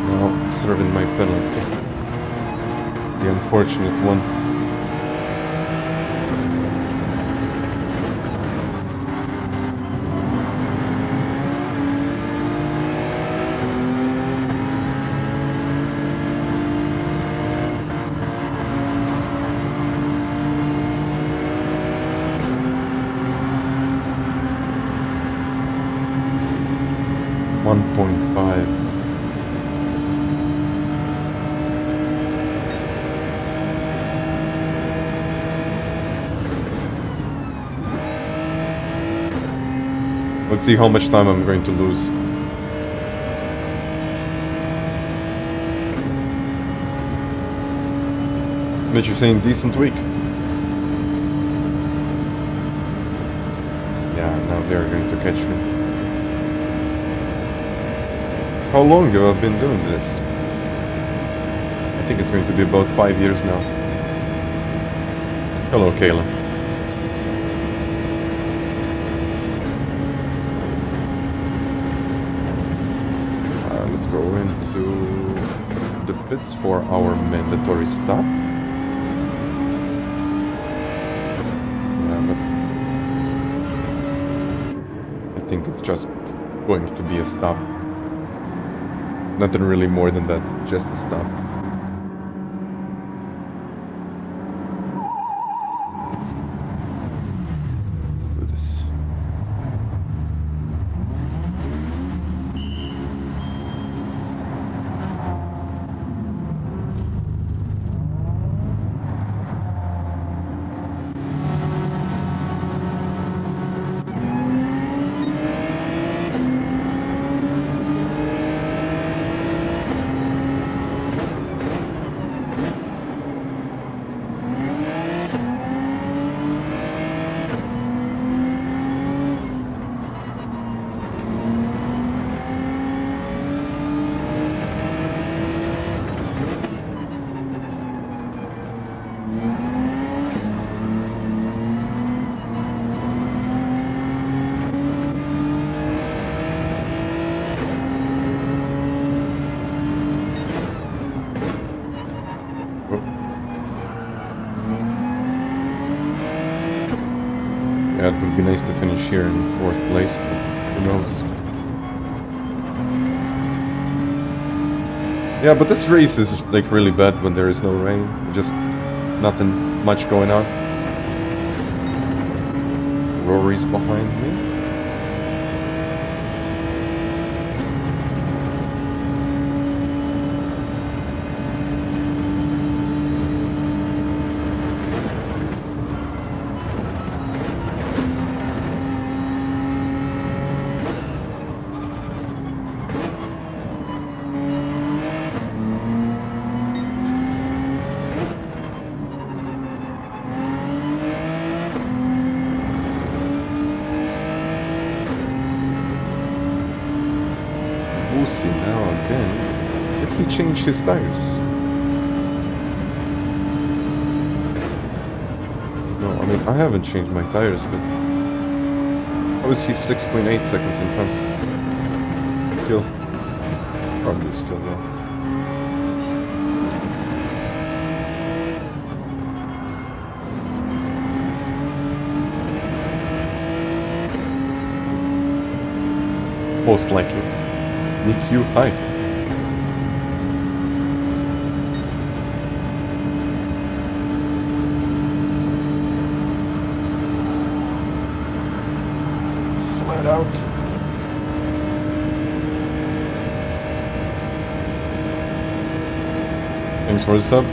Now, serving my penalty. The unfortunate one. Let's see how much time I'm going to lose. Mitch, you're saying decent week? Yeah, now they're going to catch me. How long have I been doing this? I think it's going to be about 5 years now. Hello, Kayla. Let's go into the pits for our mandatory stop. Yeah, but I think it's just going to be a stop. Nothing really more than that, just a stop. Yeah, it would be nice to finish here in 4th place, but who knows. Yeah, but this race is like really bad when there is no rain. Just nothing much going on. Rory's behind me. Now again. Did he change his tires? No, I mean, I haven't changed my tires, but... How is he 6.8 seconds in front? Still. Probably still, yeah. Most likely. Nick you, hi. Flat out. Thanks for the sub.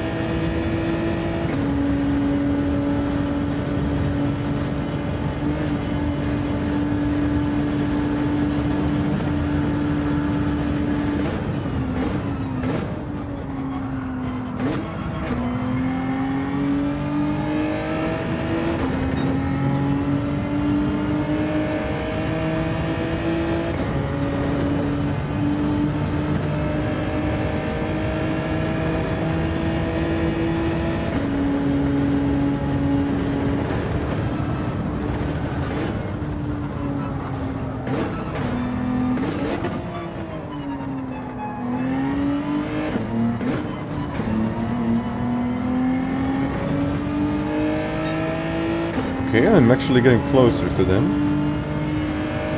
Okay, I'm actually getting closer to them.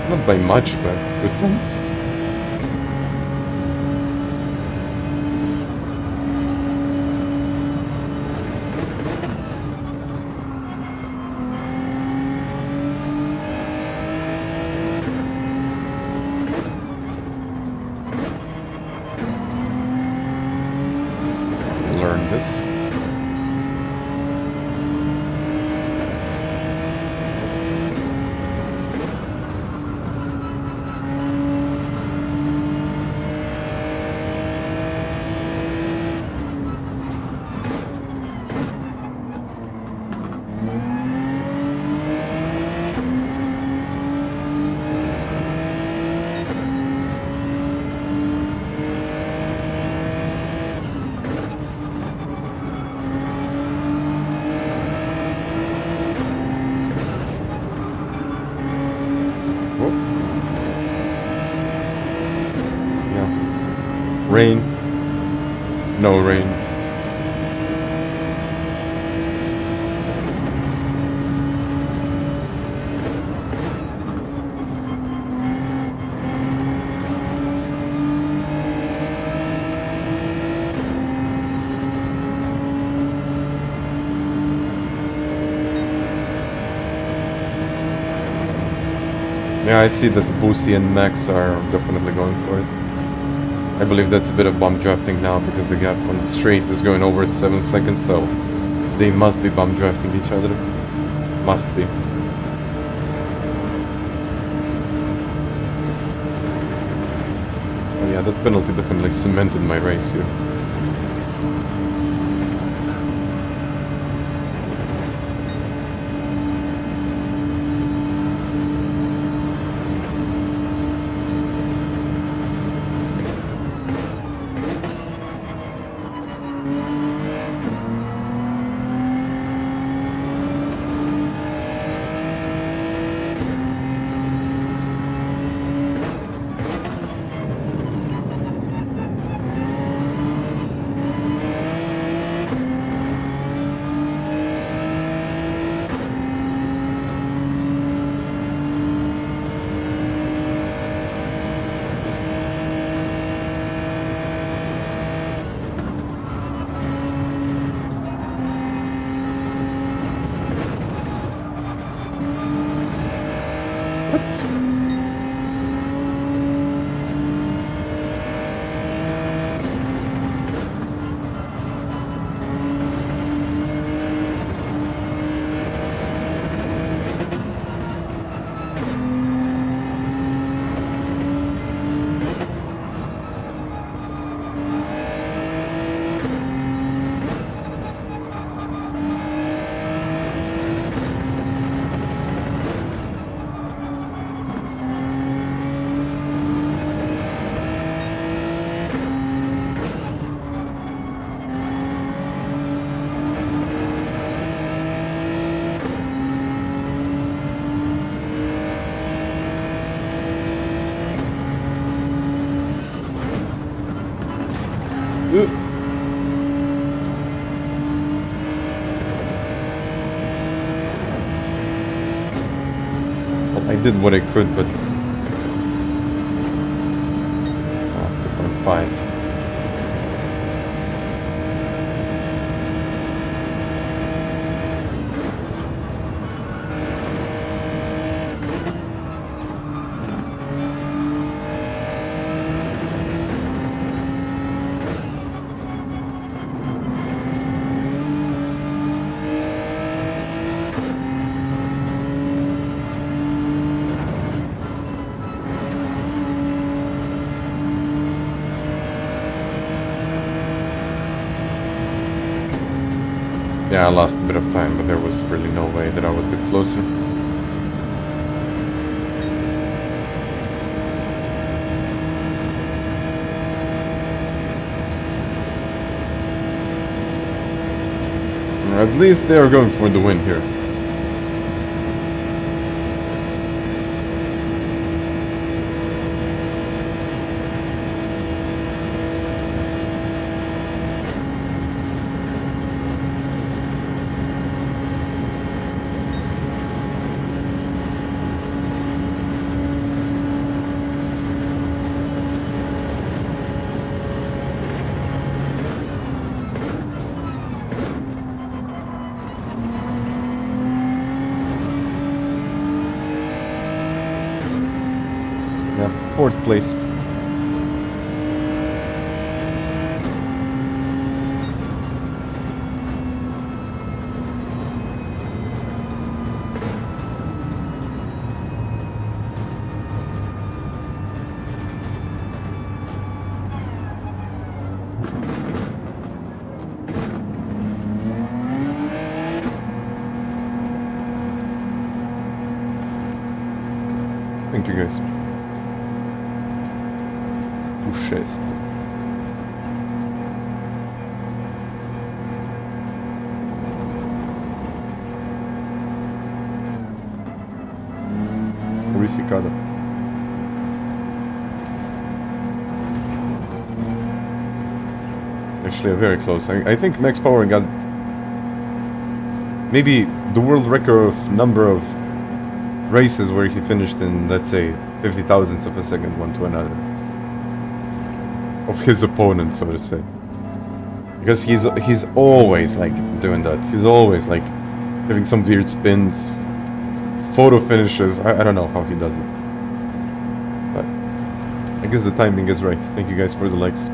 Not by much, but good things. Learn this. Rain. No rain. Yeah, I see that the Boosie and Max are definitely going for it. I believe that's a bit of bump drafting now because the gap on the straight is going over at 7 seconds, so they must be bump drafting each other. Must be. Oh yeah, that penalty definitely cemented my race here. Well, I did what I could, but... Oh, 2.5. Yeah, I lost a bit of time, but there was really no way that I would get closer. At least they are going for the win here. Fourth place. Thank you guys. Risicada. Actually, very close. I think Max Power got maybe the world record of number of races where he finished in, let's say, 50 thousandths of a second one to another. Of his opponent, so to say. Because he's always like doing that. He's always like having some weird spins, photo finishes. I don't know how he does it. But I guess the timing is right. Thank you guys for the likes.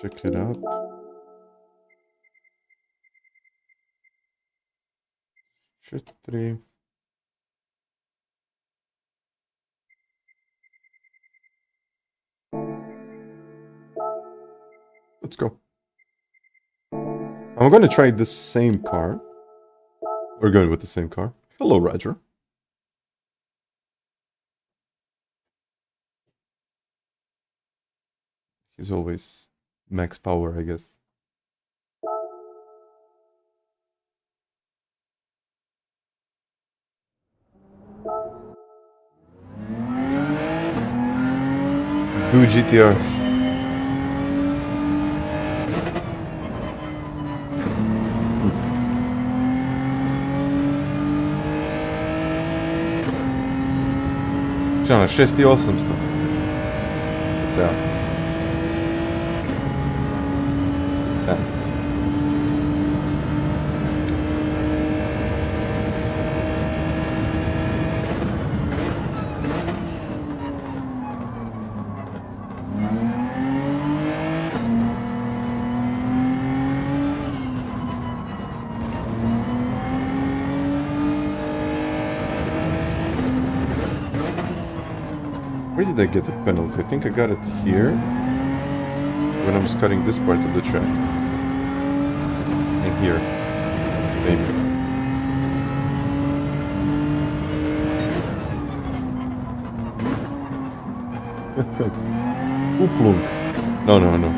Check it out. Shit, 3. Let's go. I'm gonna try the same car. We're going with the same car. Hello, Roger. He's always max power, I guess. Do GTR. Na 6800. Co? Fast. Where did I get the penalty? I think I got it here. when I'm just cutting this part of the track. And here. Maybe. Ooplook. No, no, no.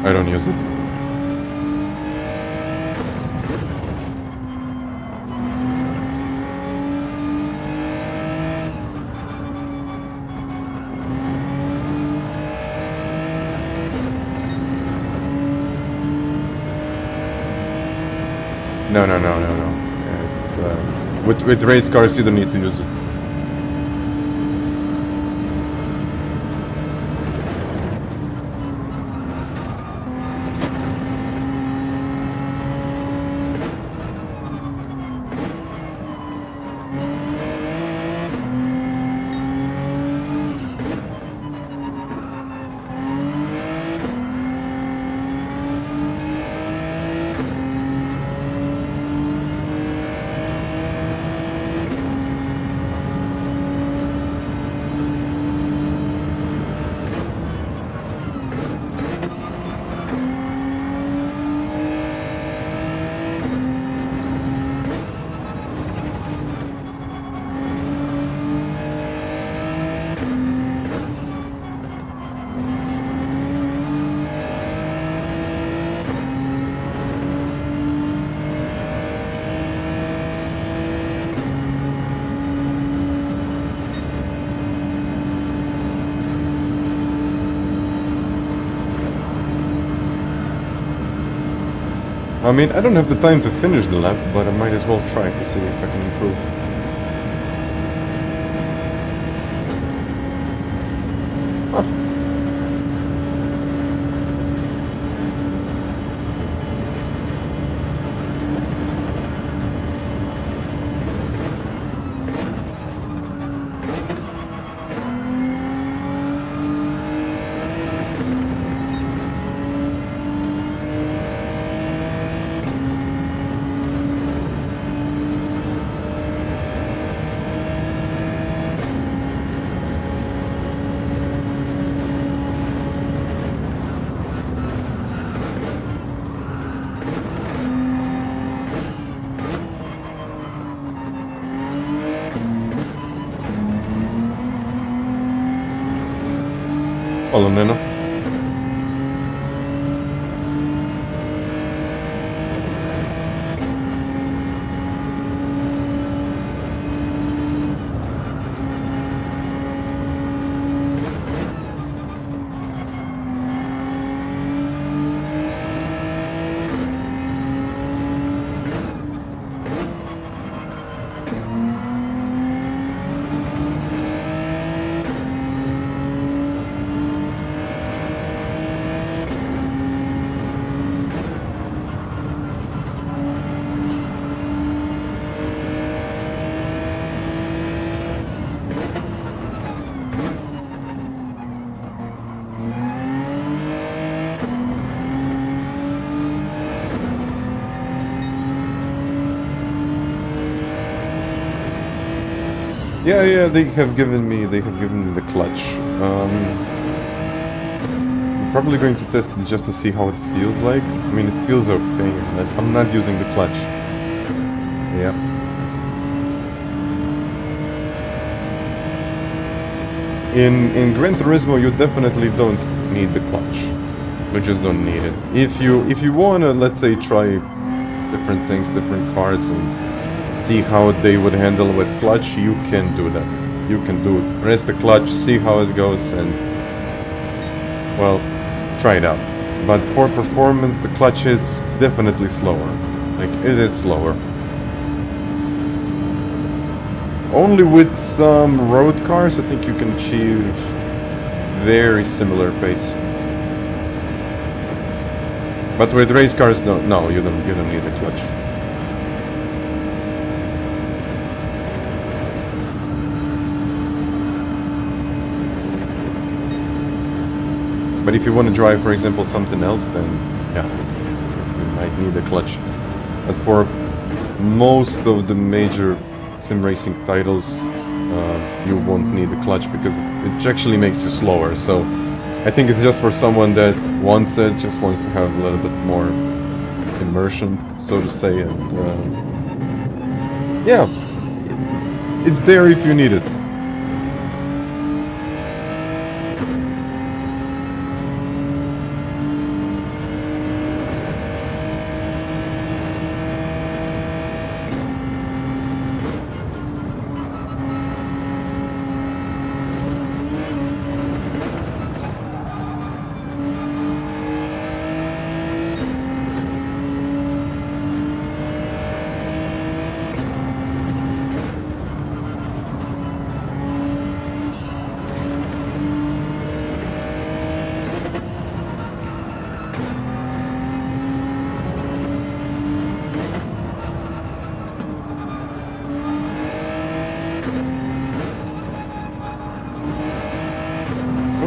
I don't use it. No, no, no, no, no. Yeah, it's, with race cars, you don't need to use it. I mean, I don't have the time to finish the lap, but I might as well try to see if I can improve. Follow Neno. Yeah, they have given me the clutch. I'm probably going to test it just to see how it feels like. I mean, it feels okay. I'm not using the clutch. Yeah. In Gran Turismo, you definitely don't need the clutch. You just don't need it. If you wanna, let's say, try different things, different cars, and see how they would handle with clutch, you can do that. You can do it. Press the clutch, see how it goes, and well, try it out. But for performance, the clutch is definitely slower. Like, it is slower. Only with some road cars, I think you can achieve very similar pace. But with race cars, no, you don't need a clutch. But if you want to drive, for example, something else, then yeah, you might need a clutch. But for most of the major sim racing titles, you won't need a clutch because it actually makes you slower. So I think it's just for someone that wants it, just wants to have a little bit more immersion, so to say, and yeah, it's there if you need it.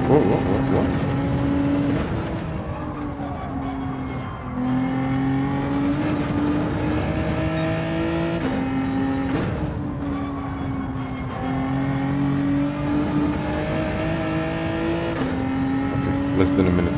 What? Okay, less than a minute.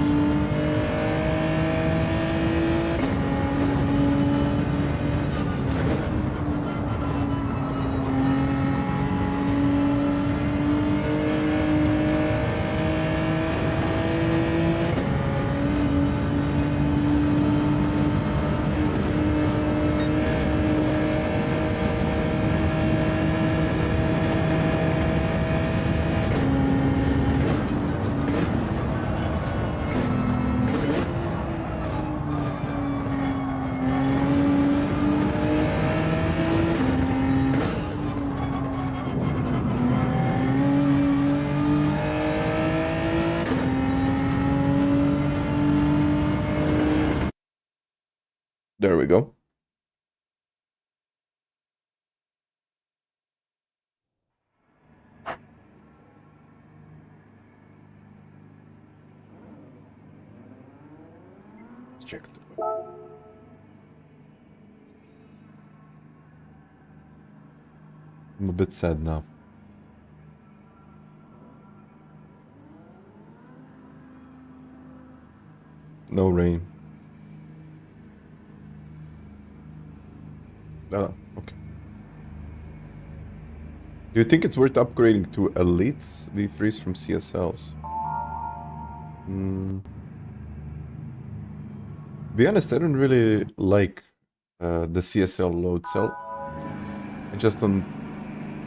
There we go. Let's check the book. I'm a bit sad now. No rain. Oh, okay. Do you think it's worth upgrading to Elites V3s from CSLs? To be honest, I don't really like the CSL load cell. I just don't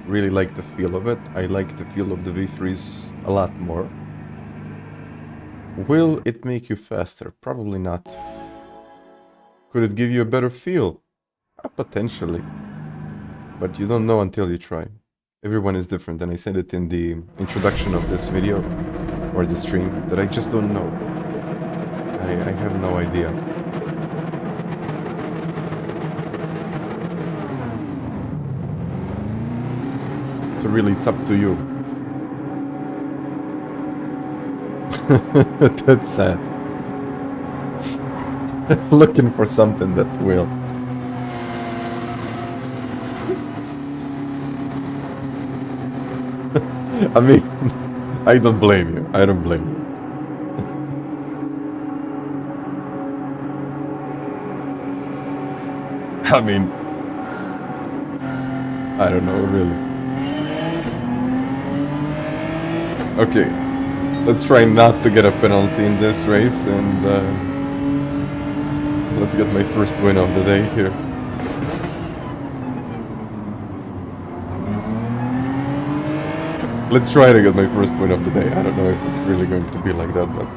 really like the feel of it. I like the feel of the V3s a lot more. Will it make you faster? Probably not. Could it give you a better feel? Potentially. But you don't know until you try. Everyone is different, and I said it in the introduction of this video, or the stream, that I just don't know. I have no idea. So really, it's up to you. That's sad. Looking for something that will. I mean, I don't blame you. I don't blame you. I mean, I don't know, really. Okay, let's try not to get a penalty in this race, and let's get my first win of the day here. Let's try to get my first win of the day. I don't know if it's really going to be like that, but...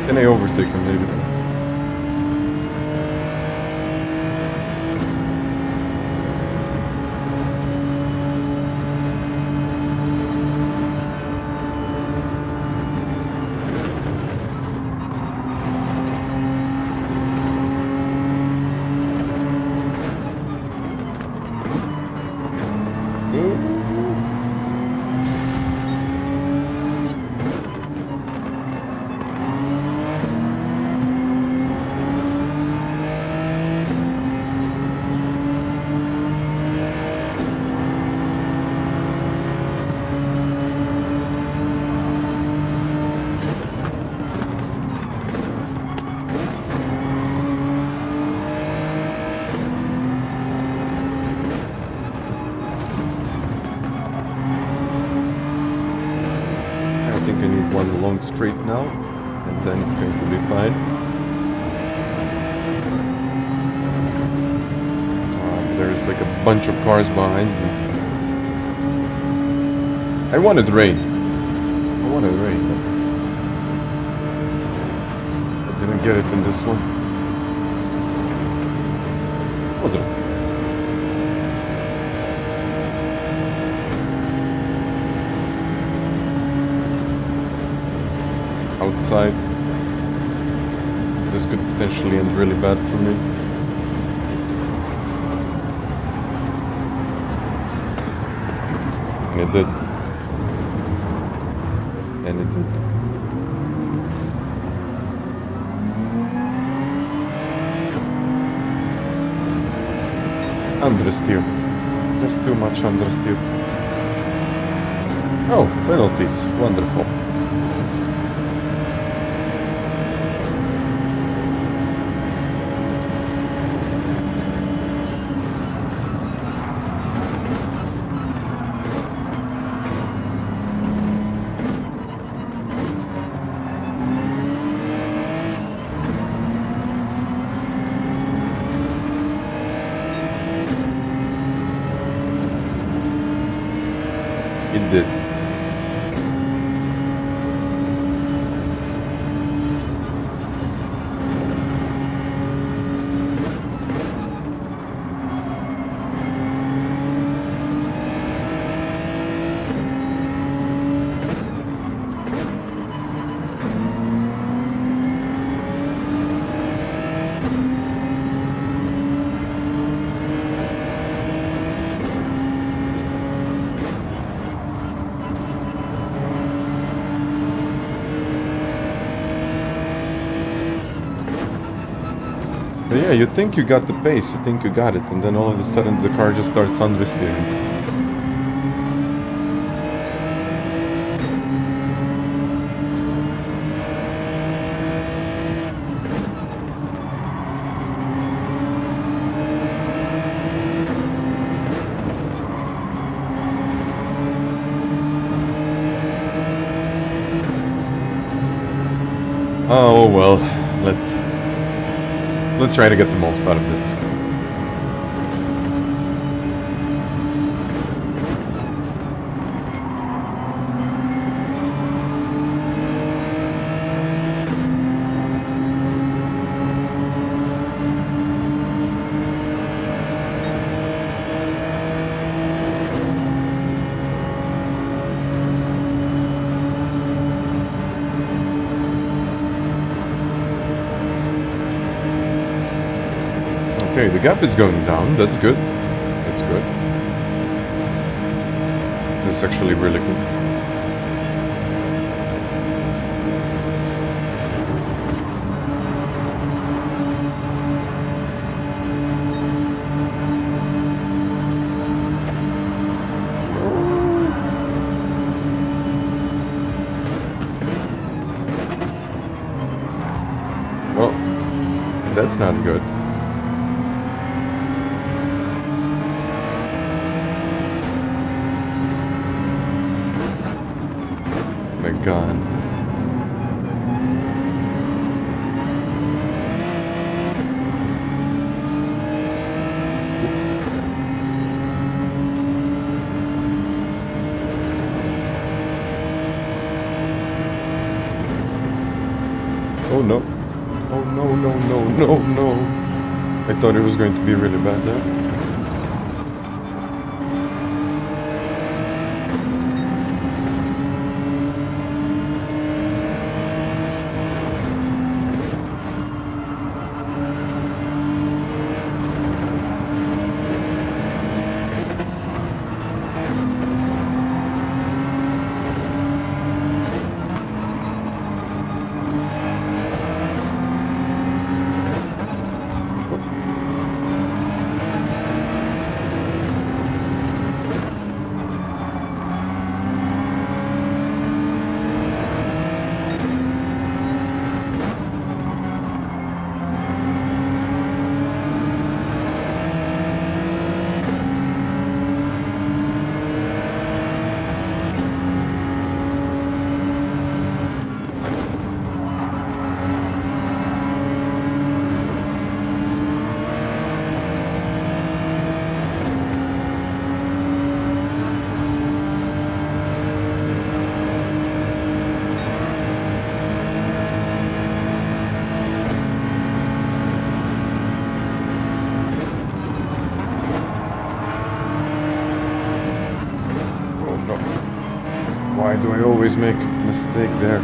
Can I overtake him maybe? straight now, and then it's going to be fine. There's like a bunch of cars behind me. I wanted rain. I wanted rain, but I didn't get it in this one. Was it? Outside. This could potentially end really bad for me. And it did. And it did. Understeer. Just too much understeer. Oh, penalties. Wonderful. It did. But yeah, you think you got the pace, you think you got it, and then all of a sudden the car just starts understeering. Oh well, let's try to get the most out of this. Okay, the gap is going down. That's good. That's good. This is actually really good. Well, that's not good. Gone. Oh no. Oh no, no, no, no, no. I thought it was going to be really bad there. do I always make a mistake there?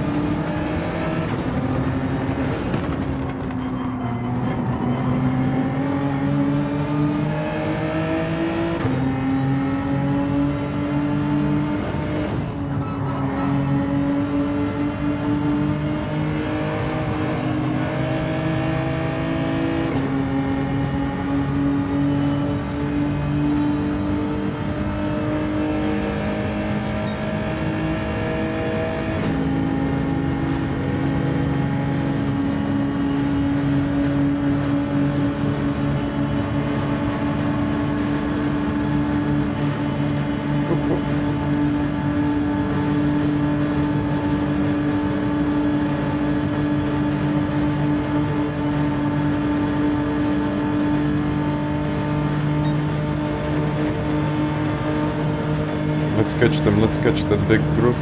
Let's catch them, let's catch that big group.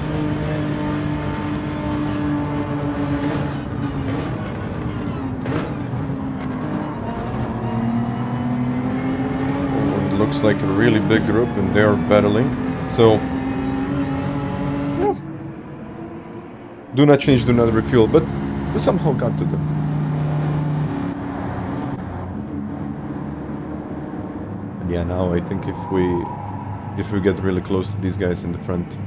Oh, it looks like a really big group and they are battling. So, no. Do not change, do not refuel, but we somehow got to them. Yeah, now I think if we get really close to these guys in the front.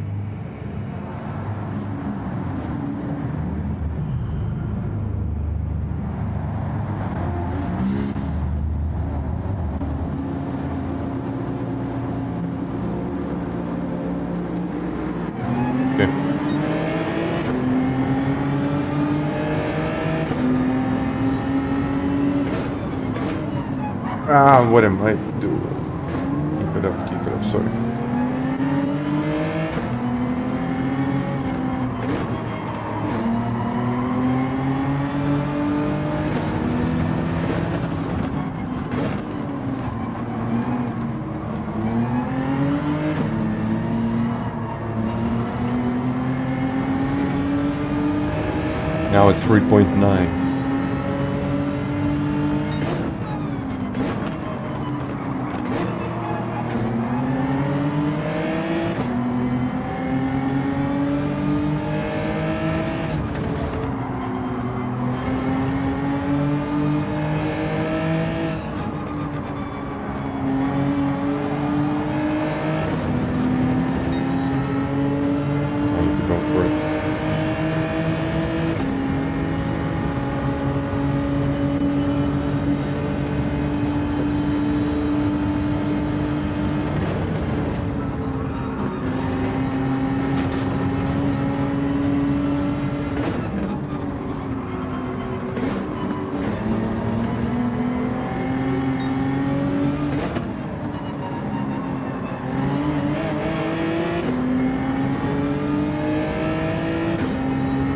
Okay. Ah, what am I doing? Keep it up, sorry. Now it's 3.9.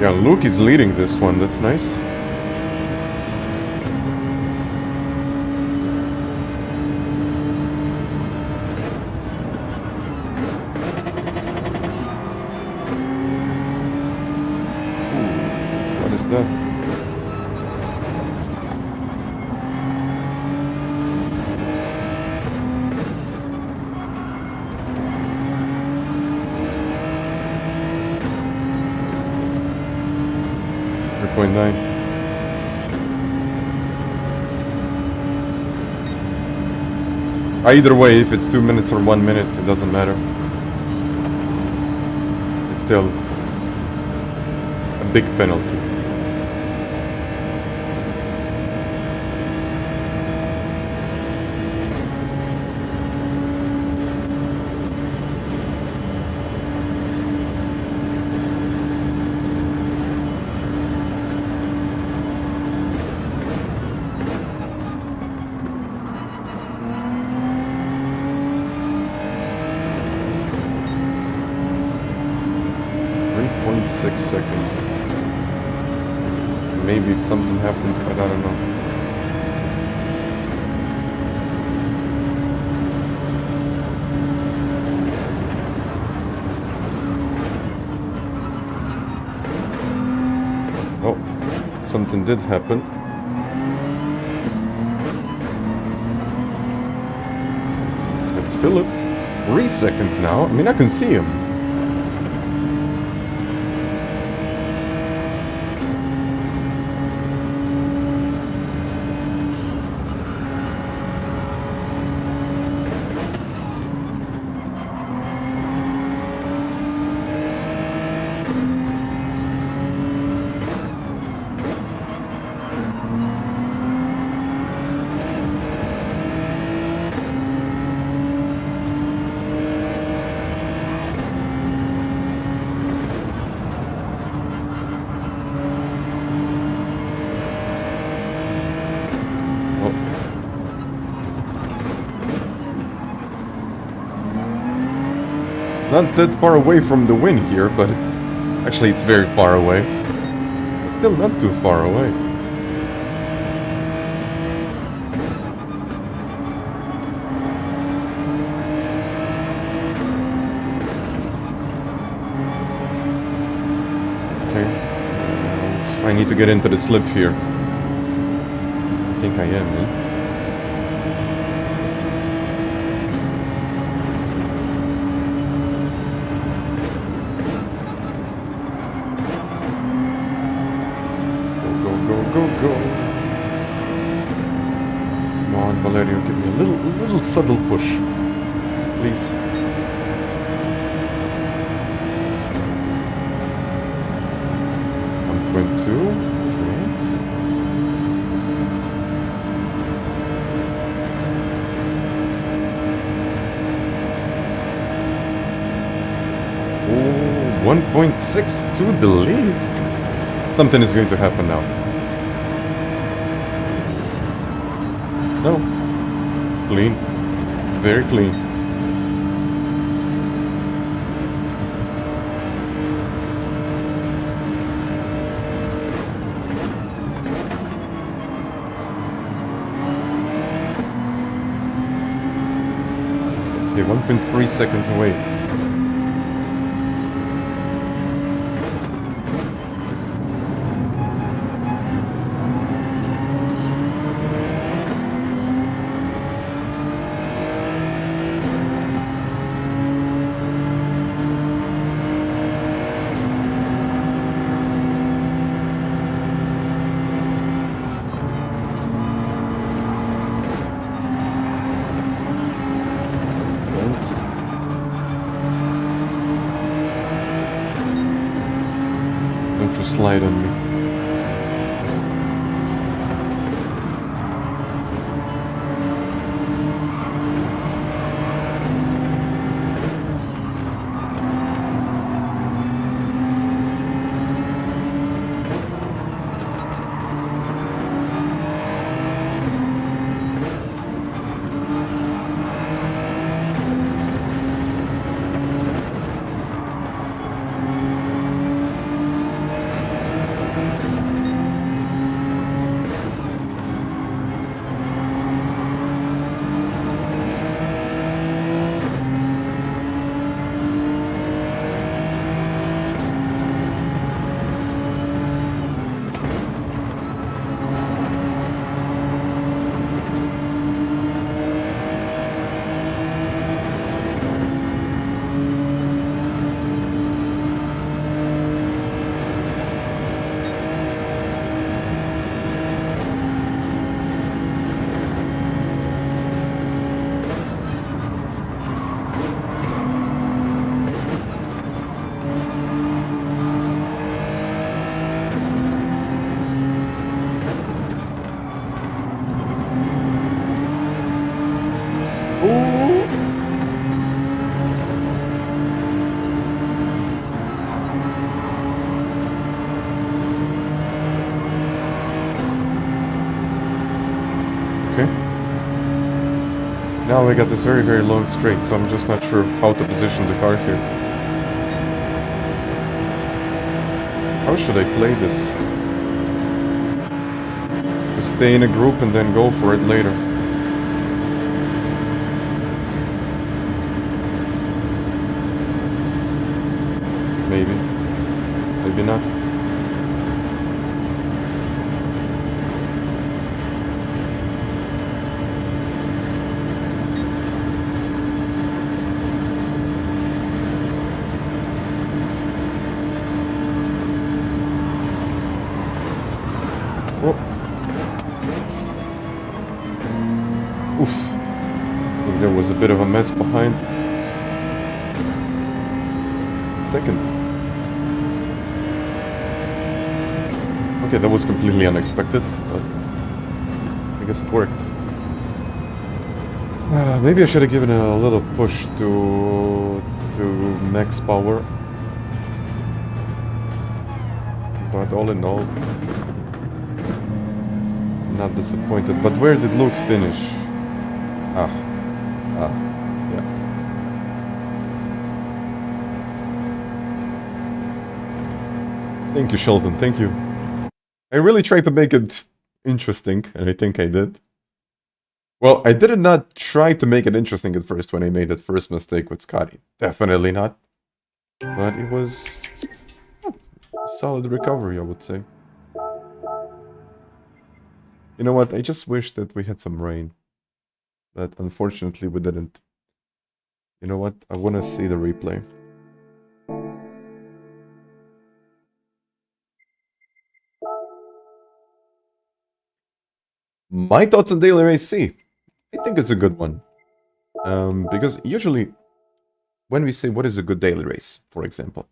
Yeah, Luke is leading this one, that's nice. Ooh, what is that? Either way, if it's 2 minutes or 1 minute, it doesn't matter. It's still a big penalty. Seconds. Maybe if something happens, but I don't know. Oh, something did happen. It's Philip. 3 seconds now. I mean, I can see him. Not that far away from the win here, but it's... Actually, it's very far away. It's still not too far away. I need to get into the slip here. I think I am, man. Go. Come on, Valerio, give me a little subtle push. Please. 1.2, okay. Oh, 1.6 to the lead. Something is going to happen now. No. Clean. Very clean. Okay, 1.3 seconds away. Slide on me. Now we got this very, very long straight, so I'm just not sure how to position the car here. How should I play this? Just stay in a group and then go for it later. Maybe. Maybe not. There was a bit of a mess behind. Second. Okay, that was completely unexpected, but I guess it worked. Maybe I should have given a little push to max power. But all in all, not disappointed. But where did Luke finish? Yeah. Thank you, Sheldon. Thank you. I really tried to make it interesting, and I think I did. Well, I did not try to make it interesting at first when I made that first mistake with Scotty. Definitely not. But it was a solid recovery, I would say. You know what? I just wish that we had some rain. But unfortunately, we didn't. You know what? I want to see the replay. My thoughts on Daily Race C. I think it's a good one. Because usually, when we say what is a good daily race, for example,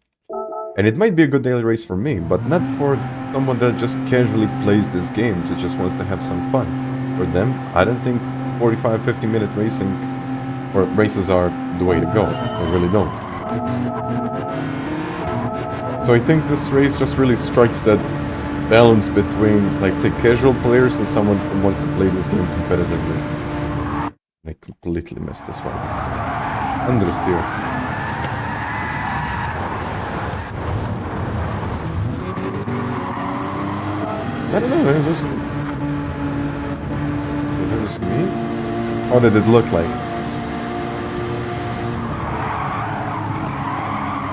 and it might be a good daily race for me, but not for someone that just casually plays this game, that just wants to have some fun. For them, I don't think 45, 50-minute racing or races are the way to go. I really don't. So I think this race just really strikes that balance between, like, say, casual players and someone who wants to play this game competitively. I completely missed this one. Understeer. I don't know, it was me? How did it look like?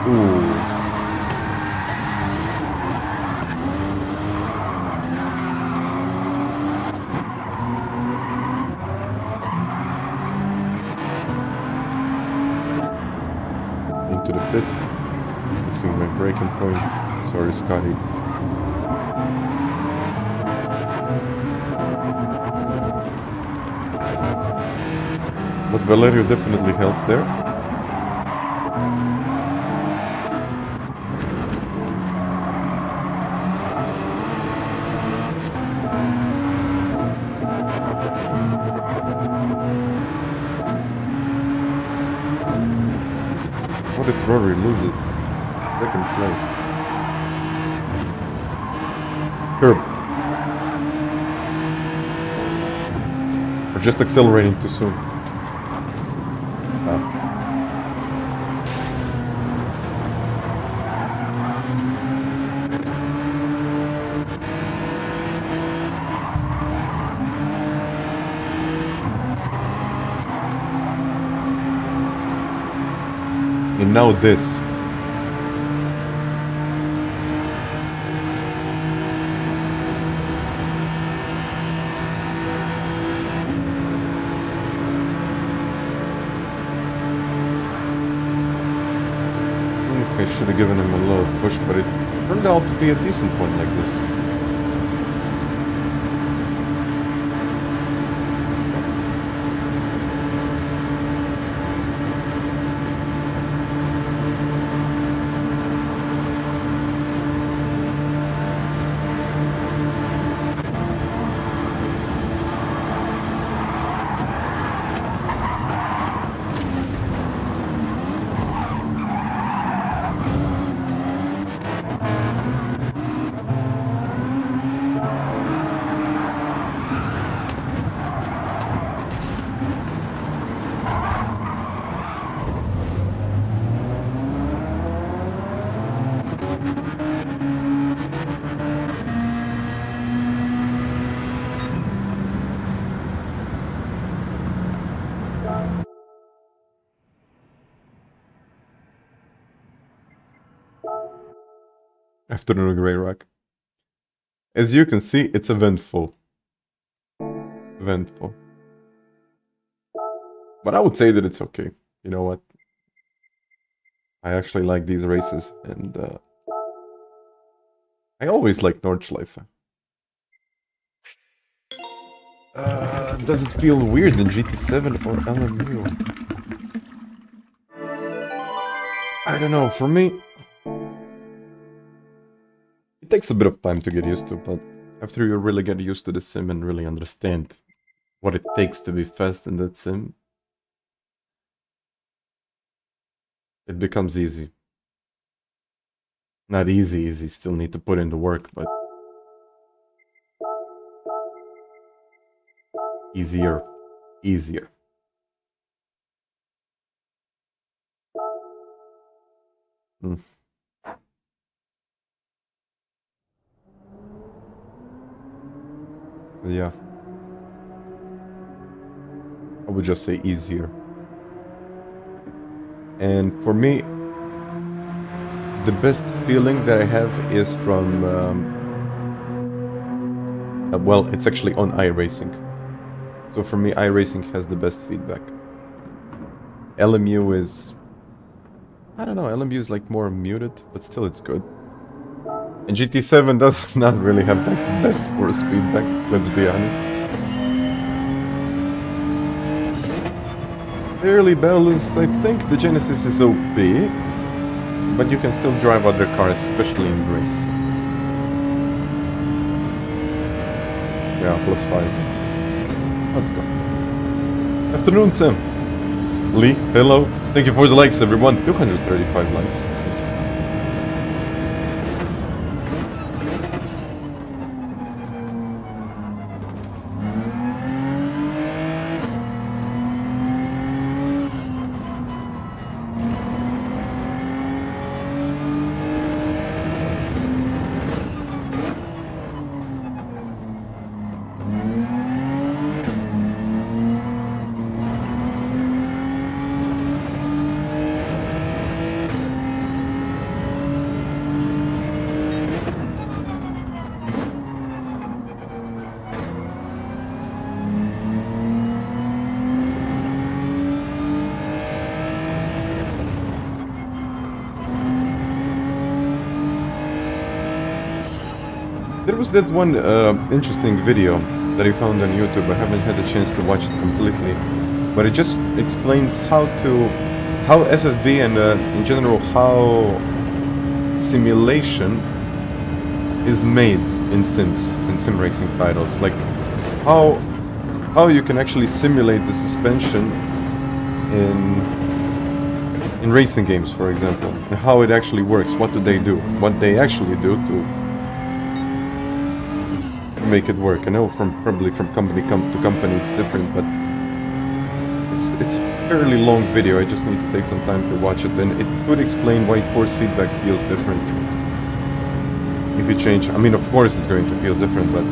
Ooh. Into the pits. Missing my braking point. Sorry, Scotty. But Valerio definitely helped there. What did Rory lose it? Second place. Curb. We're just accelerating too soon. And now this. I should have given him a little push, but it turned out to be a decent one like this. Afternoon, Grey Rock. As you can see, it's eventful. Eventful. But I would say that it's okay. You know what? I actually like these races, and I always like Nordschleife. Does it feel weird in GT7 or LMU? I don't know, for me, it takes a bit of time to get used to, but after you really get used to the sim and really understand what it takes to be fast in that sim, it becomes easy. Not easy, still need to put in the work, but easier. Yeah. I would just say easier. And for me, the best feeling that I have is from... well, it's actually on iRacing. So for me, iRacing has the best feedback. LMU is... I don't know, LMU is like more muted, but still it's good. And GT7 does not really have like the best force feedback, let's be honest. Fairly balanced, I think the Genesis is OP, but you can still drive other cars, especially in the race. Yeah, +5. Let's go. Afternoon, Sam. Lee, hello. Thank you for the likes, everyone. 235 likes. There was that one interesting video that I found on YouTube. I haven't had a chance to watch it completely, but it just explains how FFB and in general how simulation is made in sims, in sim racing titles. Like how you can actually simulate the suspension in racing games, for example, and how it actually works. What do they do? What they actually do to make it work. I know probably from company to company it's different, but it's a fairly long video. I just need to take some time to watch it, and it could explain why force feedback feels different if you change. I mean, of course it's going to feel different, but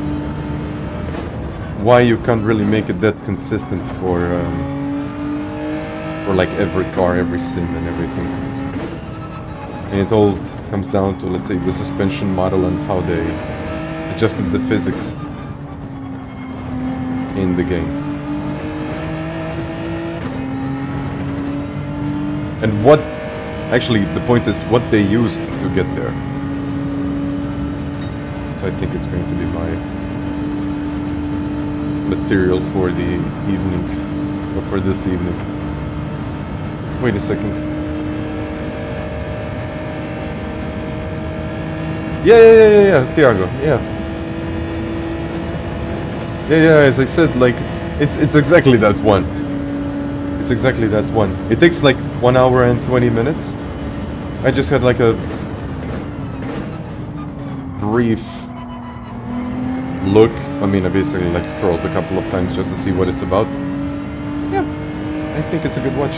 why you can't really make it that consistent for like every car, every sim, and everything. And it all comes down to, let's say, the suspension model and how they adjusted the physics in the game. And what, actually, the point is what they used to get there. So I think it's going to be my material for the evening, or for this evening. Wait a second. Yeah, Tiago, yeah. Yeah, as I said, like, it's exactly that one. It's exactly that one. It takes like 1 hour and 20 minutes. I just had like a brief look. I mean, I basically like scrolled a couple of times just to see what it's about. Yeah, I think it's a good watch.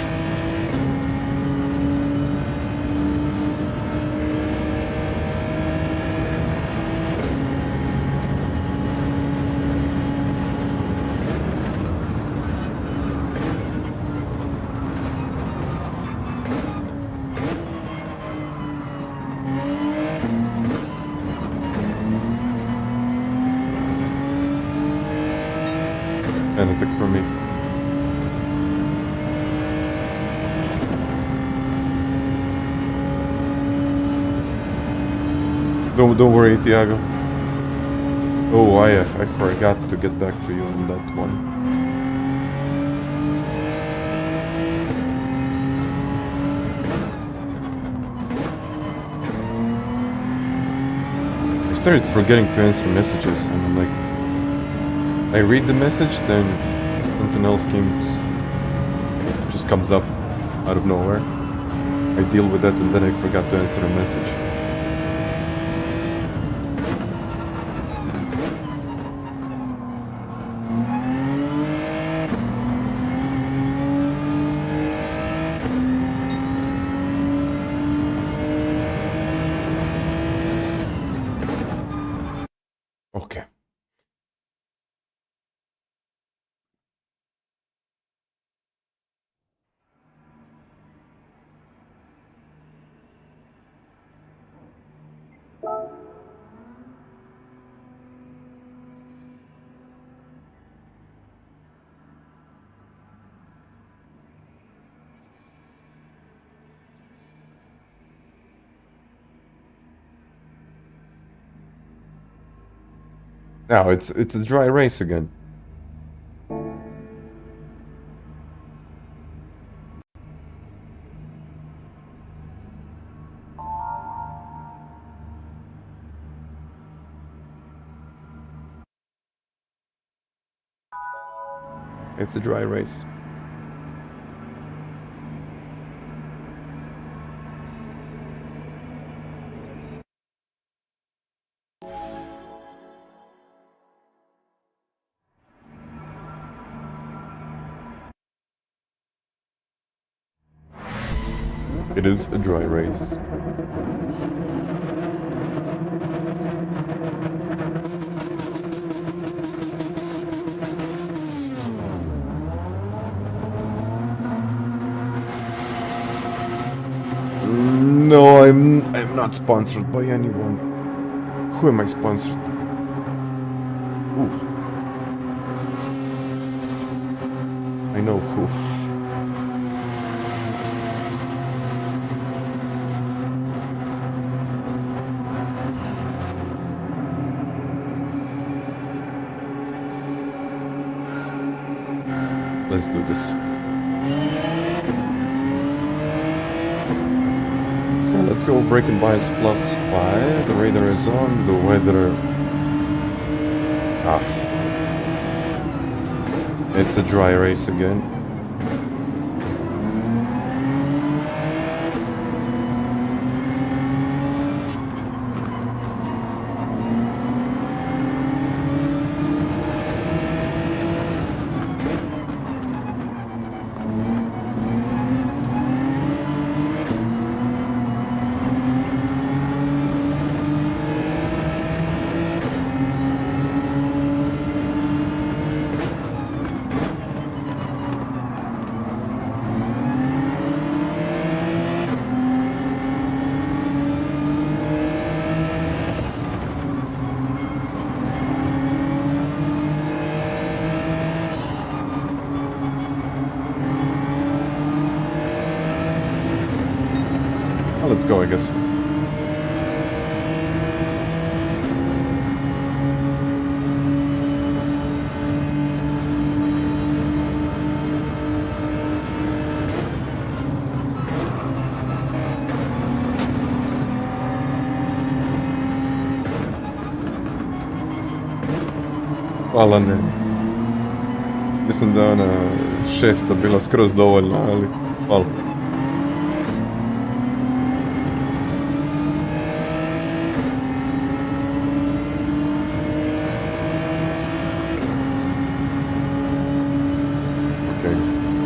FANATEC for me. Don't worry, Tiago. Oh, I forgot to get back to you on that one. I started forgetting to answer messages, and I'm like, I read the message, then something else just comes up out of nowhere. I deal with that, and then I forgot to answer a message. Okay. Now it's a dry race again. It's a dry race. It is a dry race. No, I'm not sponsored by anyone. Who am I sponsored? Ooh. I know who. Let's do this. Okay, let's go. Braking bias +5. The radar is on. The weather. Ah. It's a dry race again. Let's go, I guess. Hvala, ne. Mislim da ona šesta bila skroz dovoljna, ali hvala.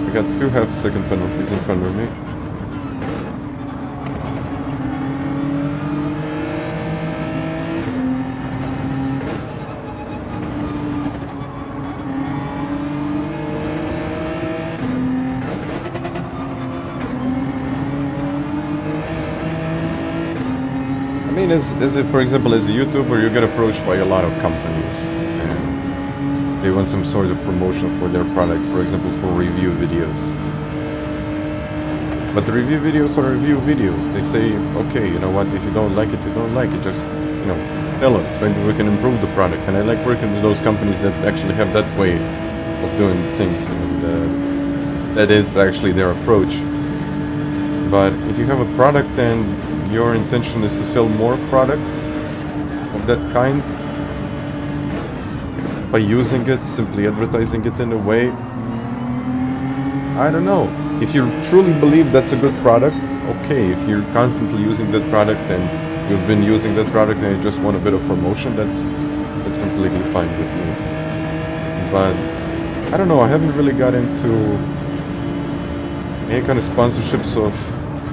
I got 2 half-second penalties in front of me. I mean, as if, for example, as a YouTuber, you get approached by a lot of companies. They want some sort of promotion for their products, for example, for review videos. But the review videos are review videos. They say, okay, you know what, if you don't like it, you don't like it. Just, you know, tell us, maybe we can improve the product. And I like working with those companies that actually have that way of doing things. And that is actually their approach. But if you have a product and your intention is to sell more products of that kind, by using it, simply advertising it in a way, I don't know. If you truly believe that's a good product, okay. If you're constantly using that product and you've been using that product and you just want a bit of promotion, that's completely fine with me. But I don't know, I haven't really got into any kind of sponsorships of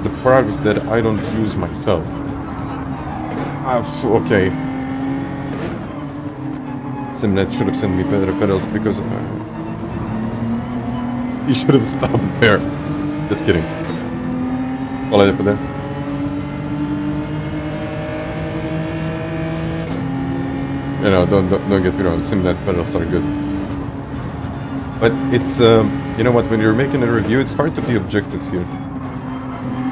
the products that I don't use myself. Okay. Simnet should have sent me better pedals because he should have stopped there. Just kidding. Hvala lijepo, Dan. You know, don't get me wrong. Simnet pedals are good, but it's you know what? When you're making a review, it's hard to be objective here.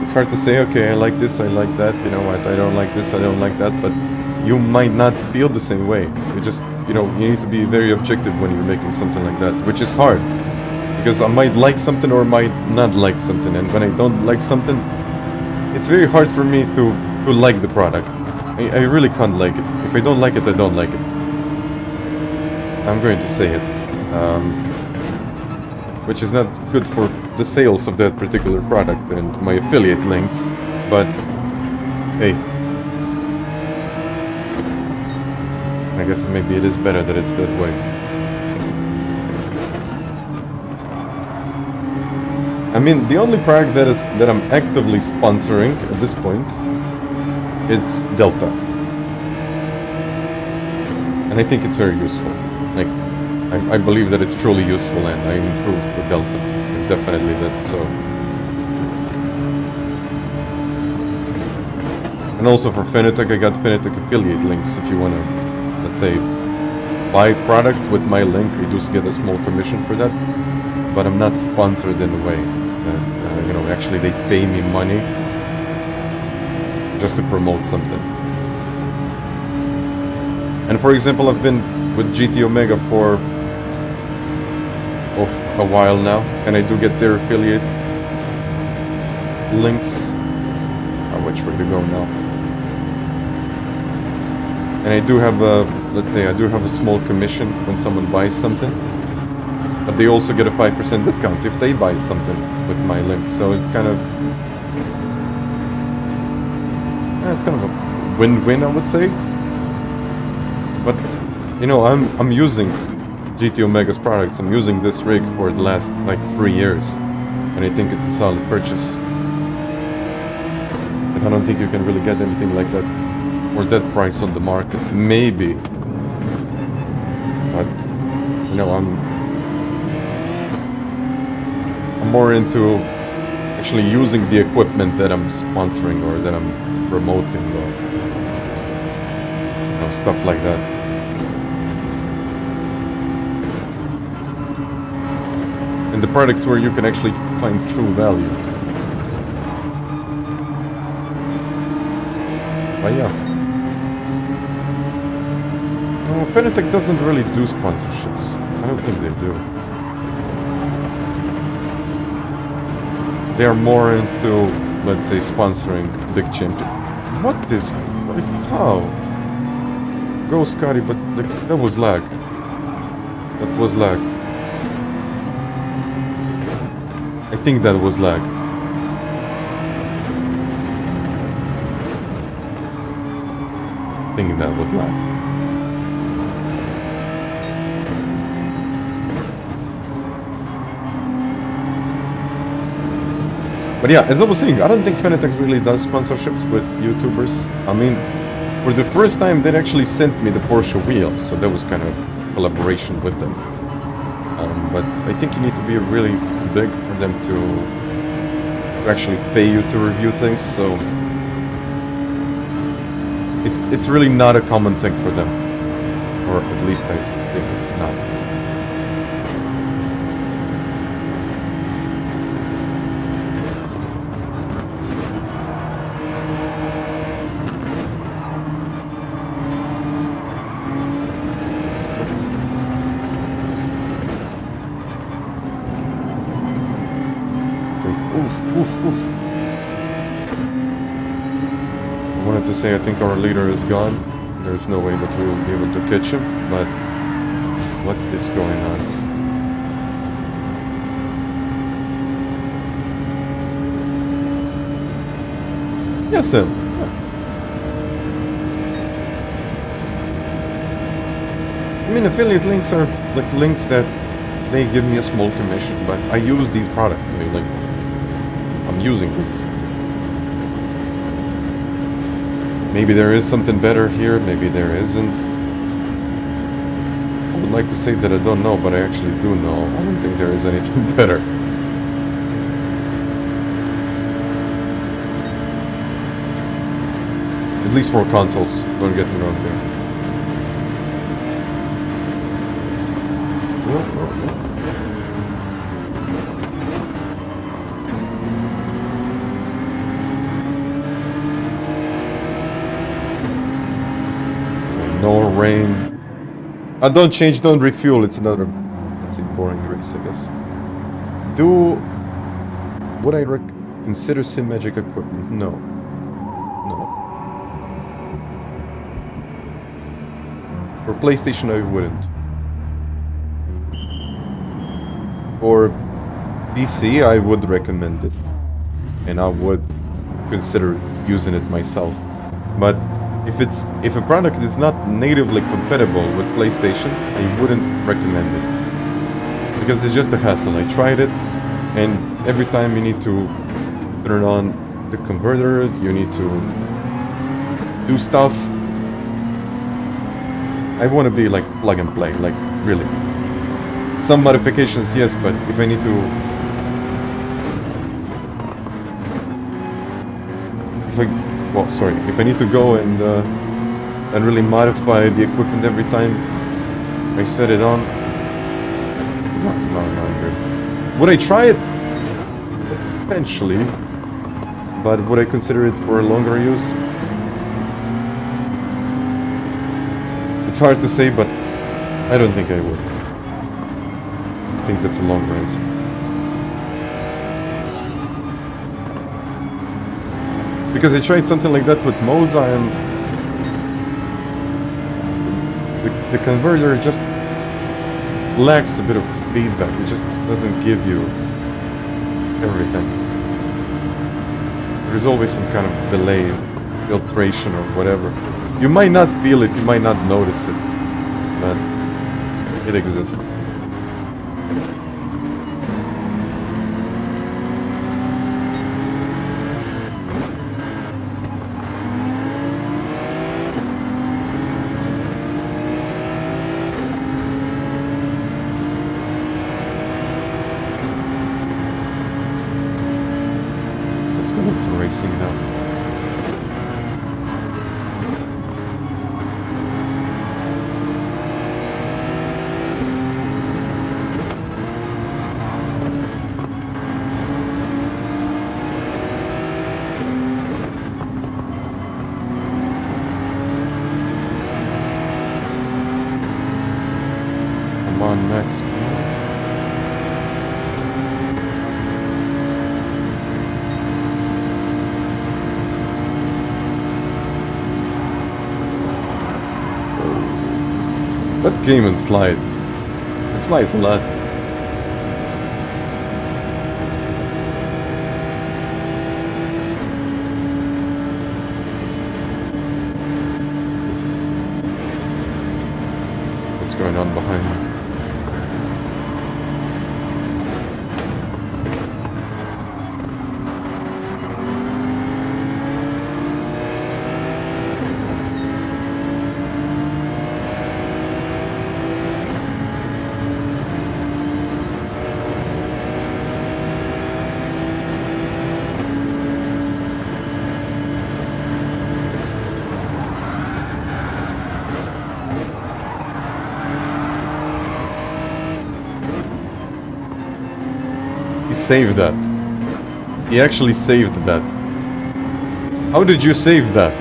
It's hard to say, okay, I like this, I like that. You know what? I don't like this, I don't like that. But you might not feel the same way. You just you know, you need to be very objective when you're making something like that, which is hard. Because I might like something or might not like something, and when I don't like something, it's very hard for me to like the product. I really can't like it. If I don't like it, I don't like it. I'm going to say it. Which is not good for the sales of that particular product and my affiliate links, but hey. I guess maybe it is better that it's that way. I mean, the only product that I'm actively sponsoring at this point, it's Delta. And I think it's very useful. Like, I believe that it's truly useful, and I improved with Delta. And definitely that, so. And also for FANATEC, I got FANATEC affiliate links if you wanna, let's say, buy product with my link. I do get a small commission for that, but I'm not sponsored in a way that, you know, actually they pay me money just to promote something. And for example, I've been with GT Omega for a while now, and I do get their affiliate links. Which way to go now? And I do have a, let's say, I do have a small commission when someone buys something, but they also get a 5% discount if they buy something with my link. So it's kind of, yeah, it's kind of a win-win, I would say. But you know, I'm using GT Omega's products. I'm using this rig for the last like 3 years, and I think it's a solid purchase. And I don't think you can really get anything like that or that price on the market. Maybe, but you know, I'm more into actually using the equipment that I'm sponsoring or that I'm promoting, or you know, stuff like that. And the products where you can actually find true value. But yeah. Well, FANATEC doesn't really do sponsorships. I don't think they do. They are more into, let's say, sponsoring big champion. What is... Like, how? Go, Scotty, but like, that was lag. That was lag. I think that was lag. I think that was lag. But yeah, as I was saying, I don't think FANATEC really does sponsorships with YouTubers. I mean, for the first time, they actually sent me the Porsche wheel, so that was kind of collaboration with them. But I think you need to be really big for them to actually pay you to review things, so it's really not a common thing for them, or at least I think it's not. I wanted to say I think our leader is gone. There's no way that we will be able to catch him, but what is going on? Yes, Sam. I mean, affiliate links are like links that they give me a small commission, but I use these products. I mean, like, I'm using this. Maybe there is something better here, maybe there isn't. I would like to say that I don't know, but I actually do know. I don't think there is anything better. At least for consoles, don't get me wrong there. No rain. Don't change, don't refuel. It's another, let's say, boring race, I guess. Would I consider Sim Magic equipment? No. No. For PlayStation, I wouldn't. For PC, I would recommend it. And I would consider using it myself. But if a product is not natively compatible with PlayStation, I wouldn't recommend it. Because it's just a hassle. I tried it, and every time you need to turn on the converter, you need to do stuff. I want to be like plug and play, like really. Some modifications, yes, but if I need to... If I need to go and really modify the equipment every time I set it on... No. Would I try it? Potentially. But would I consider it for longer use? It's hard to say, but I don't think I would. I think that's a longer answer. Because I tried something like that with Moza, and the converter just lacks a bit of feedback. It just doesn't give you everything. There's always some kind of delay, filtration or whatever. You might not feel it, you might not notice it, but it exists. That game and slides. It slides a lot. What's going on behind me? Saved that. He actually saved that. How did you save that?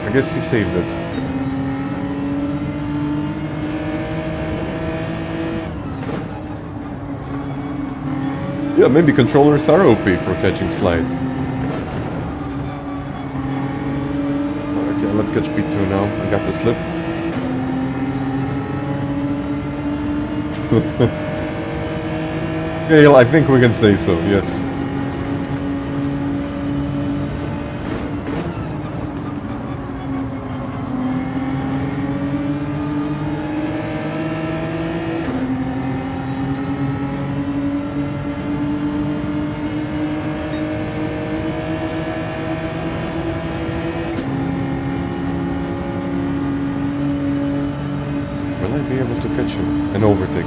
I guess he saved it. Yeah, maybe controllers are OP for catching slides. Okay, let's catch P2 now. I got the slip. Yeah, I think we can say so, yes. be able to catch him and overtake.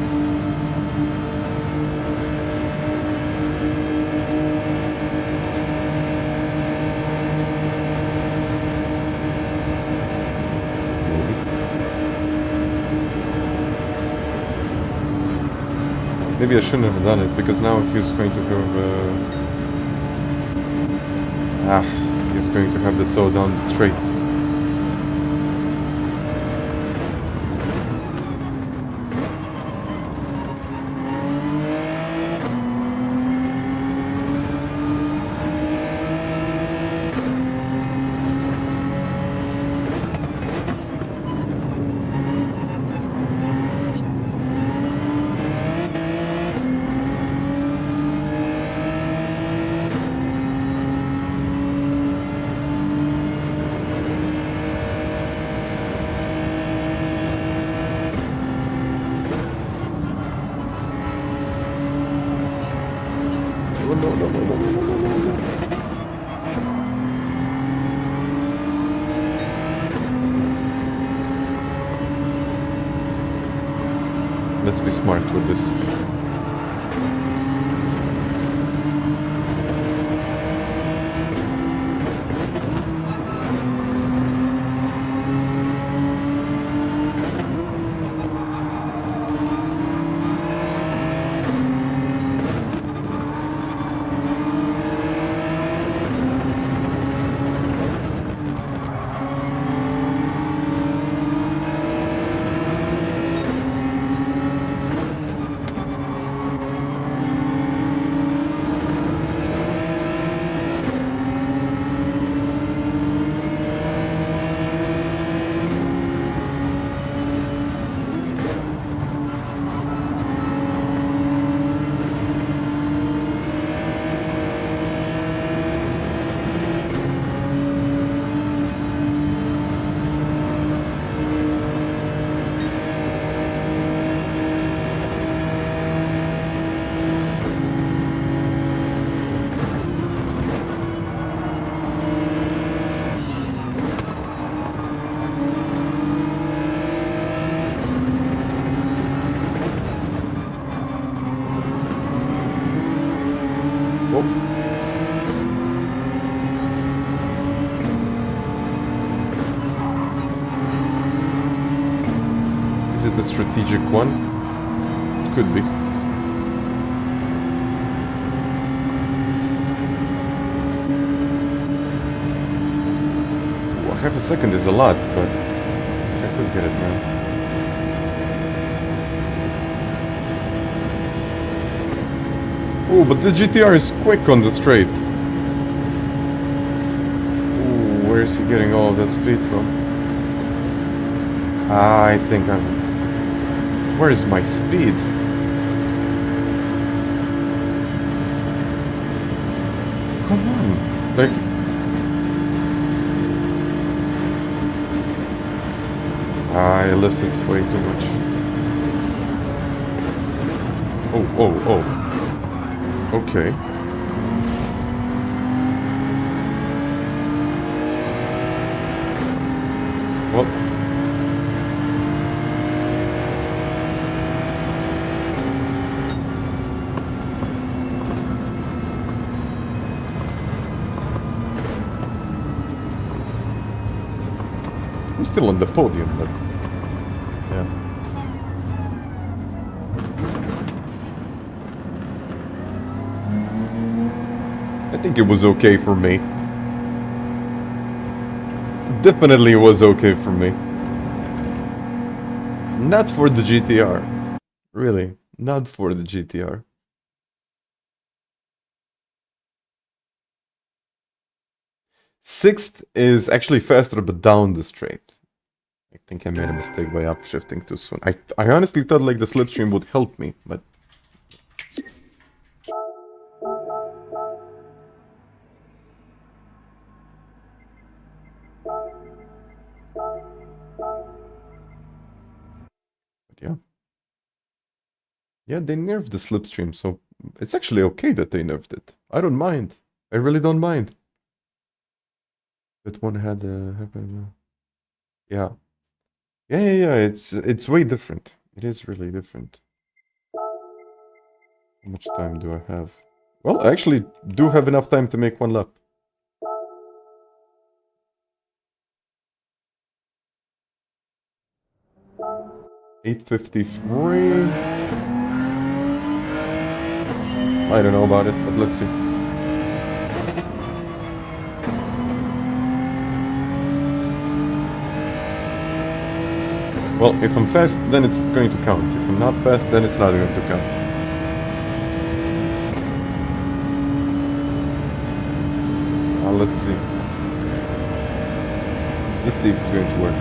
Maybe I shouldn't have done it, because now he's going to have... he's going to have the toe down the straight. Let's be smart with this. Is it a strategic one? It could be. Well, half a second is a lot, but I could get it now. Oh, but the GTR is quick on the straight. Ooh, where is he getting all of that speed from? I think I'm... Where is my speed? Come on. Like... I lifted way too much. Oh. Okay. Well. I'm still on the podium, but... yeah. I think it was okay for me. Definitely was okay for me. Not for the GTR. Really, not for the GTR. Sixth is actually faster, but down the straight. I think I made a mistake by upshifting too soon. I honestly thought like the slipstream would help me, but... yeah. Yeah, they nerfed the slipstream, so it's actually okay that they nerfed it. I don't mind. I really don't mind. That one had happened. Yeah. Yeah. It's way different. It is really different. How much time do I have? Well, I actually do have enough time to make one lap. $8.53. I don't know about it, but let's see. Well, if I'm fast, then it's going to count. If I'm not fast, then it's not going to count. Let's see. Let's see if it's going to work.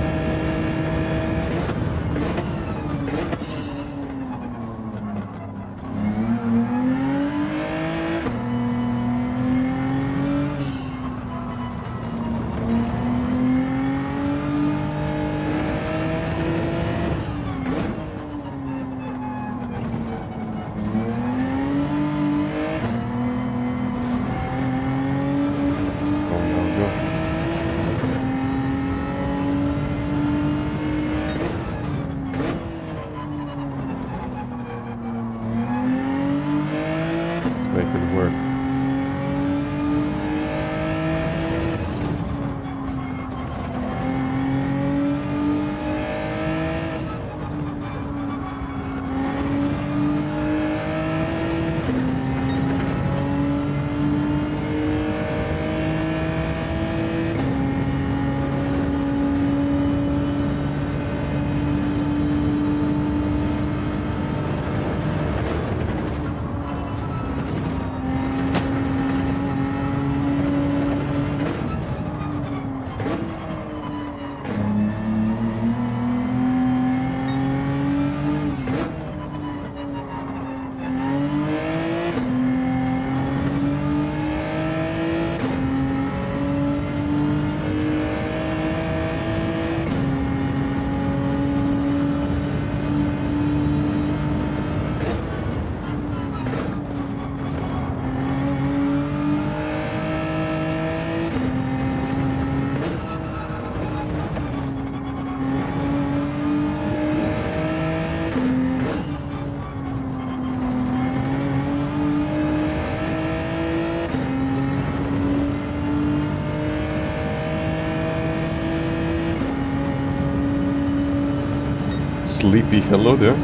Sleepy hello there.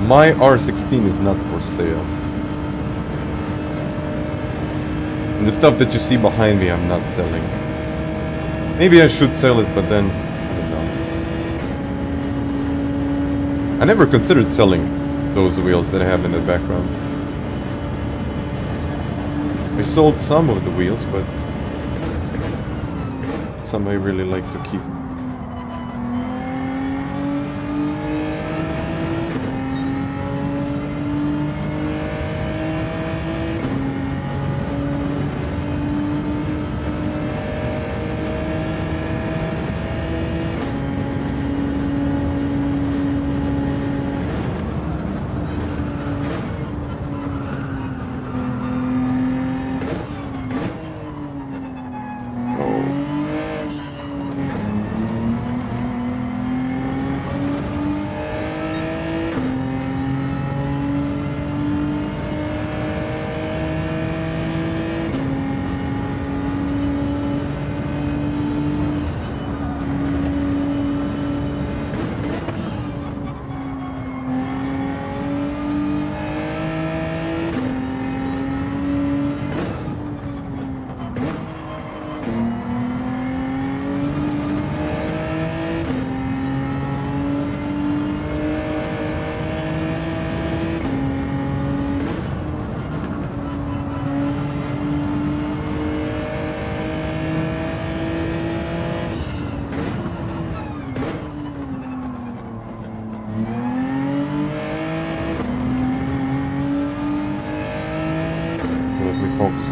My R16 is not for sale. And the stuff that you see behind me I'm not selling. Maybe I should sell it, but then I don't know. I never considered selling those wheels that I have in the background. I sold some of the wheels, but some I really like to keep.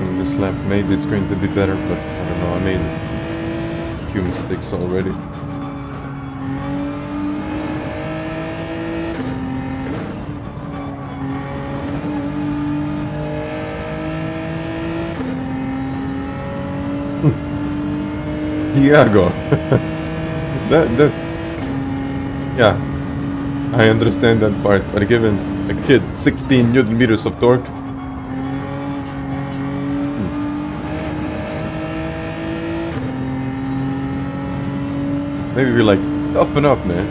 In this lap, maybe it's going to be better, but I don't know, I made a few mistakes already. Tiago. that yeah, I understand that part, but given a kid 16 Newton meters of torque, maybe we're like, toughen up, man.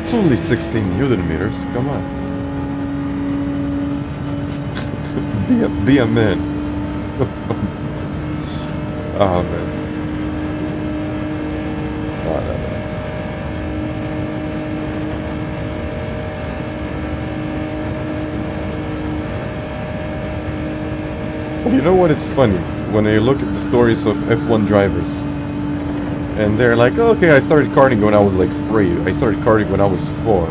It's only 16 Newton meters, come on. be a man. Oh man. Oh, no. You know what? It's funny when I look at the stories of F1 drivers, and they're like, okay, I started karting when I was like 3. I started karting when I was 4.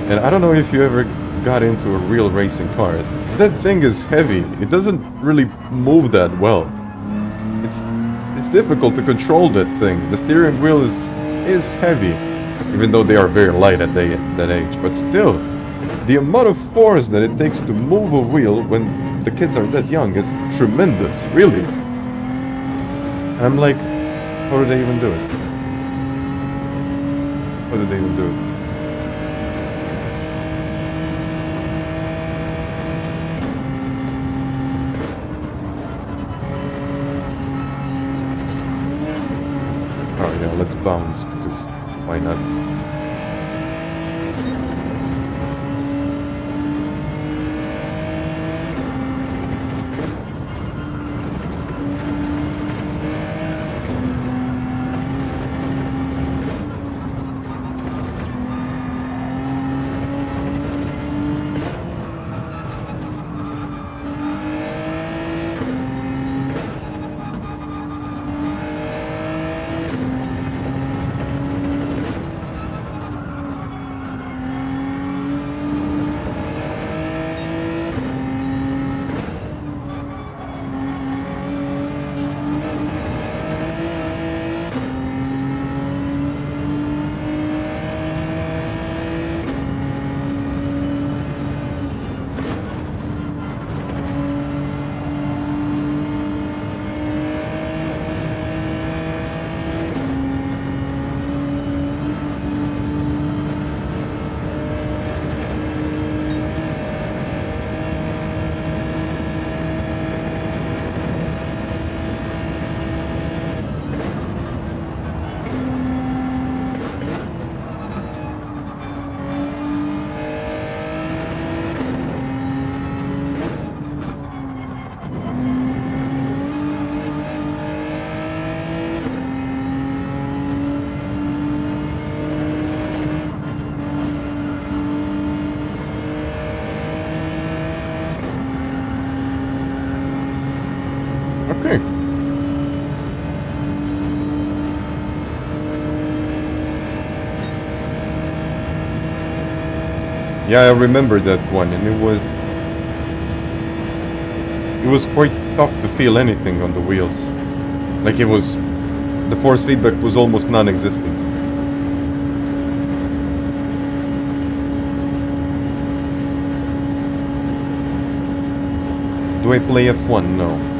And I don't know if you ever got into a real racing car. That thing is heavy. It doesn't really move that well. It's difficult to control that thing. The steering wheel is heavy, even though they are very light at that age. But still, the amount of force that it takes to move a wheel when the kids are that young is tremendous, really. I'm like, how do they even do it? How do they even do it? Oh yeah, let's bounce, because why not? Okay. Yeah, I remember that one, and it was quite tough to feel anything on the wheels. Like the force feedback was almost non-existent. Do I play F1? No.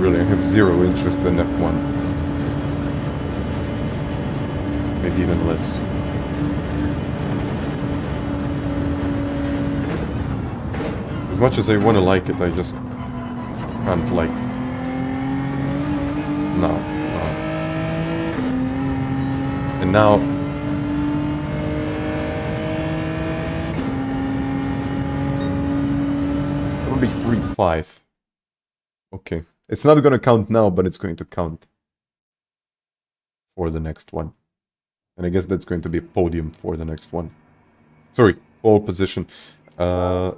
I have zero interest in F1. Maybe even less. As much as I want to like it, I just can't like. No. And now it'll be 3-5. Okay. It's not going to count now, but it's going to count for the next one. And I guess that's going to be a podium for the next one. Sorry, pole position. Why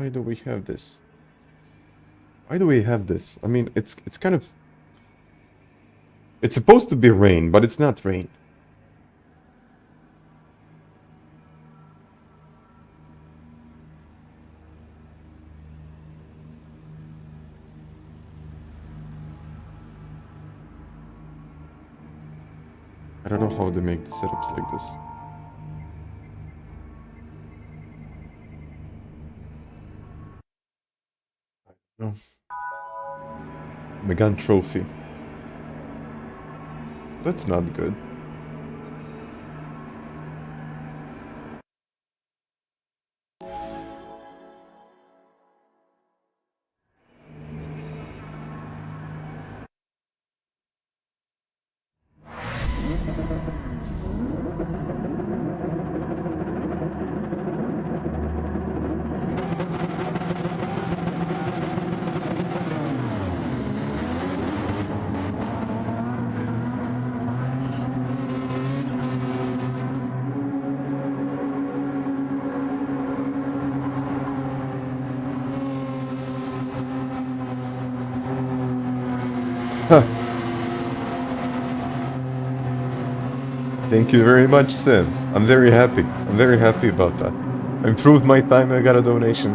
do we have this? Why do we have this? I mean, it's kind of... It's supposed to be rain, but it's not rain. I don't know how they make the setups like this. No. Megane trophy. That's not good. Thank you very much, Sim. I'm very happy. I'm very happy about that. I improved my time, I got a donation.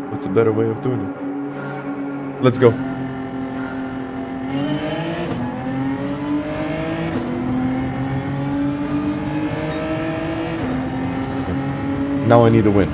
What's a better way of doing it? Let's go. Now I need a win.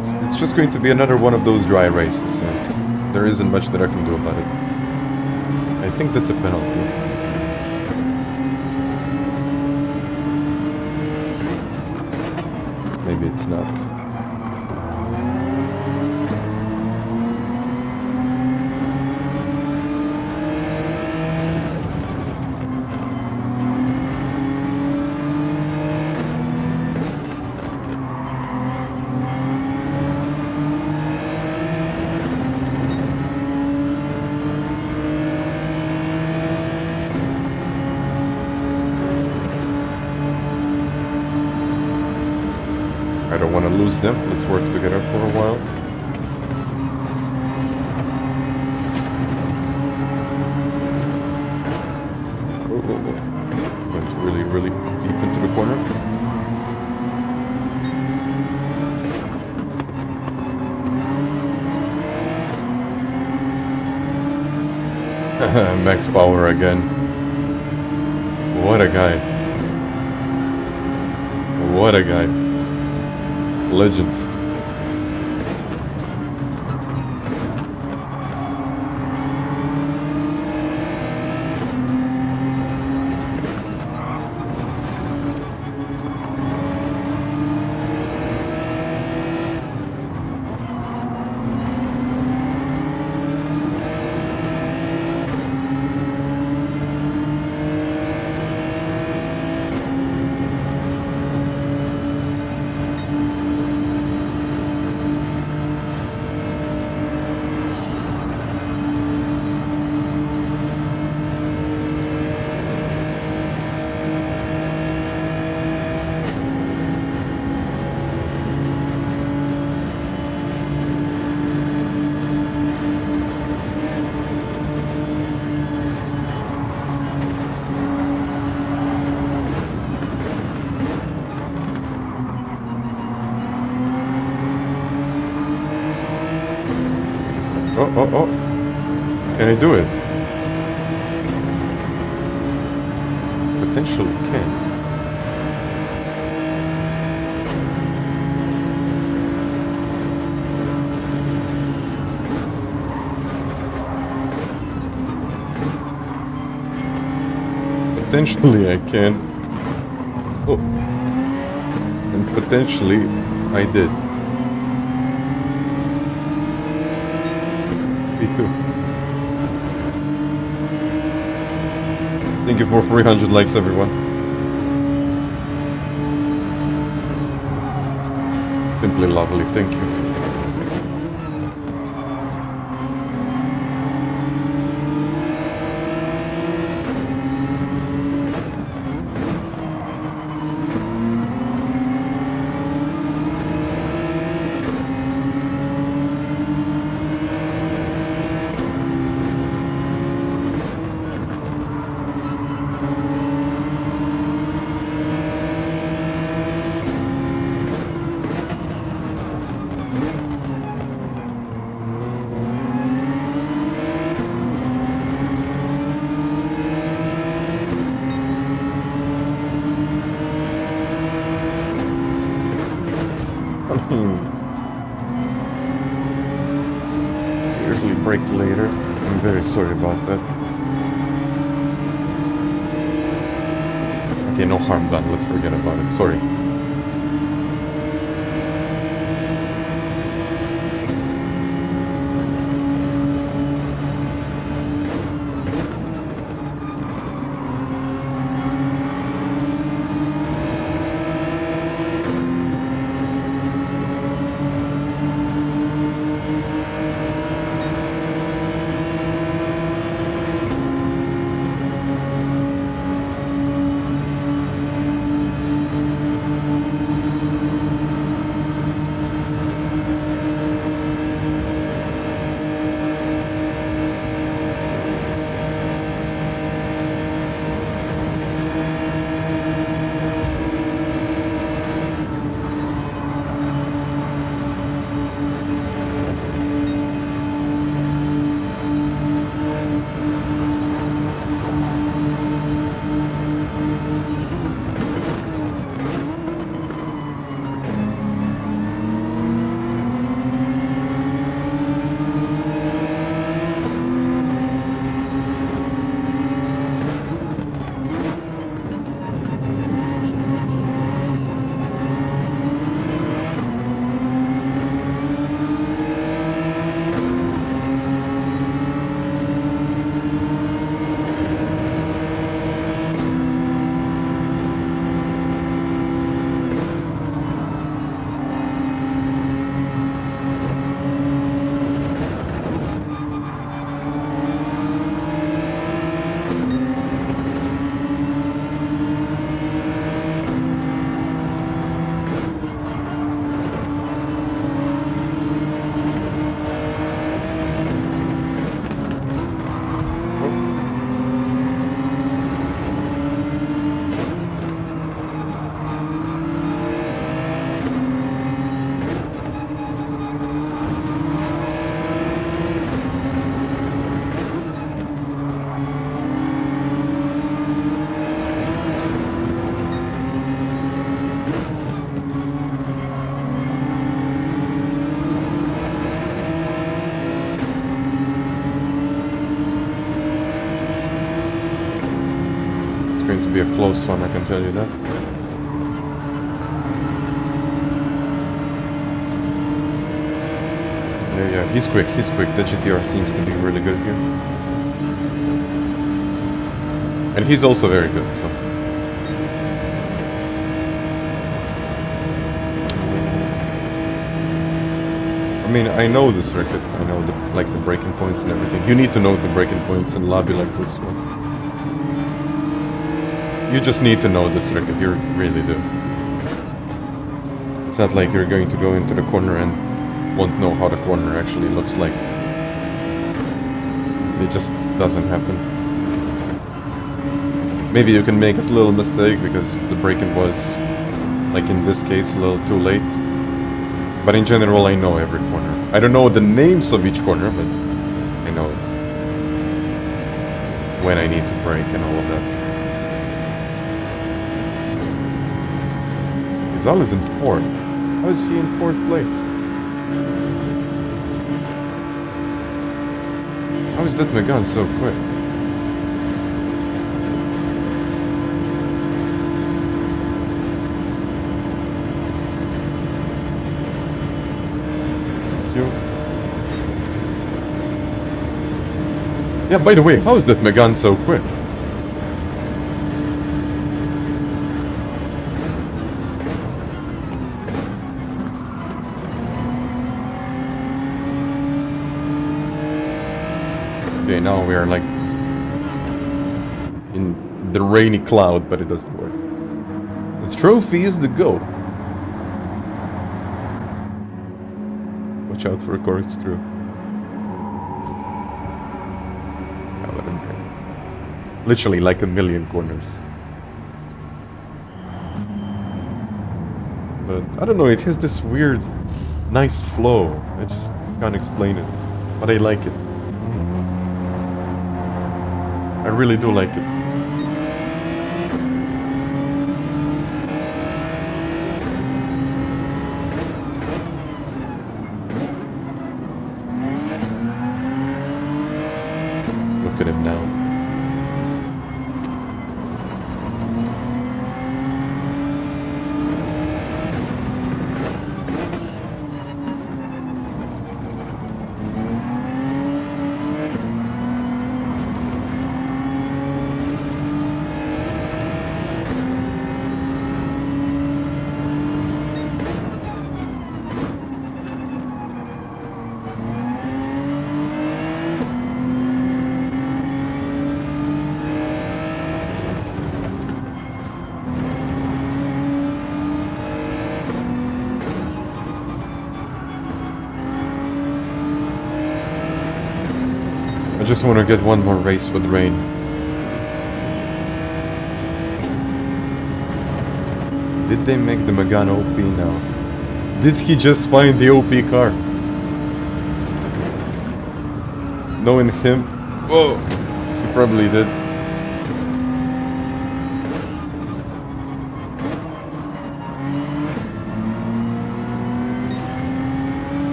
It's just going to be another one of those dry races, and there isn't much that I can do about it. I think that's a penalty. Maybe it's not. I don't want to lose them. Let's work together for a while. Oh. Went really, really deep into the corner. Max power again. What a guy. What a guy. Legend. Oh. Can I do it? Potentially can. Potentially I can. Oh. And potentially I did. Thank you for 300 likes, everyone. Simply lovely, thank you. Usually brake later. I'm very sorry about that. Okay, no harm done. Let's forget about it. Sorry. Going to be a close one, I can tell you that. Yeah, he's quick, The GTR seems to be really good here. And he's also very good, so. I mean, I know the circuit, I know the braking points and everything. You need to know the braking points in a lobby like this one. You just need to know the circuit, you really do. It's not like you're going to go into the corner and won't know how the corner actually looks like. It just doesn't happen. Maybe you can make a little mistake because the braking was, like in this case, a little too late. But in general, I know every corner. I don't know the names of each corner, but I know when I need to brake and all of that. Zal is in 4th. How is he in 4th place? How is that Megane so quick? Thank you. Yeah, by the way, how is that Megane so quick? Okay, now we are like in the rainy cloud, but it doesn't work. The trophy is the GOAT. Watch out for a corkscrew. Literally like a million corners. But I don't know, it has this weird, nice flow. I just can't explain it. But I like it. I really do like it. just want to get one more race with rain. Did they make the Megane OP now? Did he just find the OP car? Knowing him, whoa, he probably did.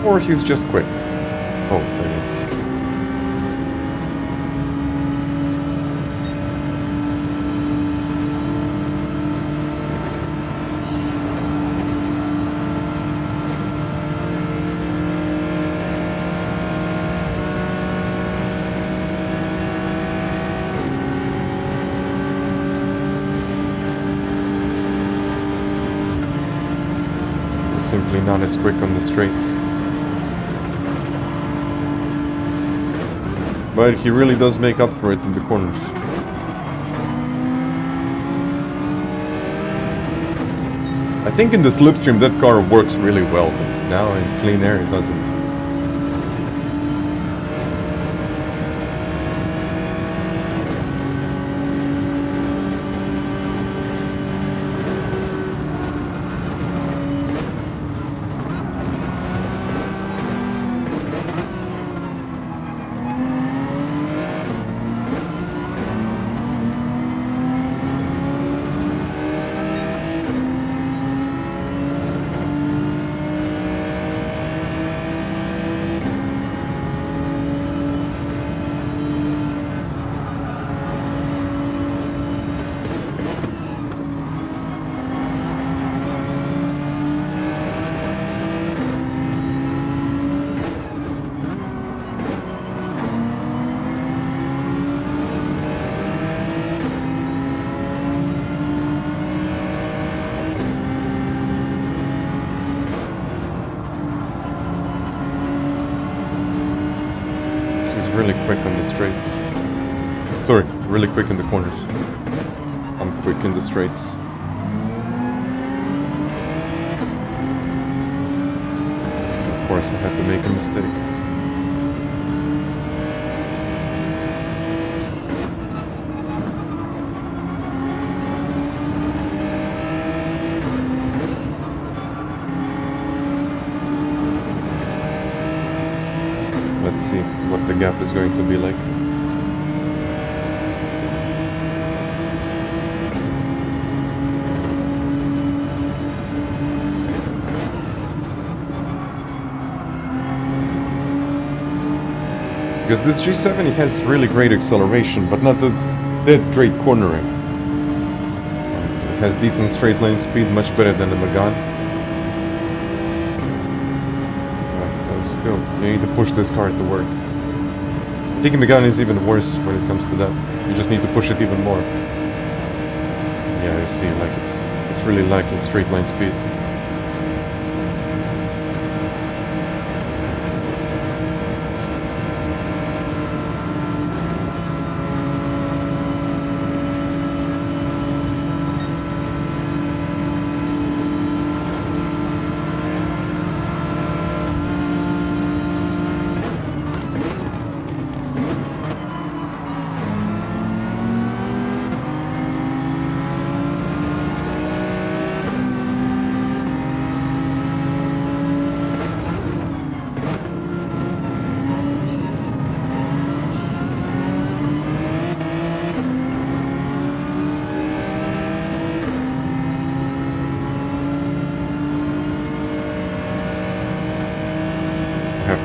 Or he's just quick. Oh, there it is. He's simply not as quick on the straights. But he really does make up for it in the corners. I think in the slipstream that car works really well, but now in clean air it doesn't. Really quick on the straights. Sorry, really quick in the corners. I'm quick in the straights. Of course, I had to make a mistake. Let's see what the gap is going to be like. Because this G7, it has really great acceleration, but not that great cornering. It has decent straight line speed, much better than the Megane. Still, you need to push this car to work. I think Megane is even worse when it comes to that. You just need to push it even more. Yeah, you see, like it's really lacking straight line speed.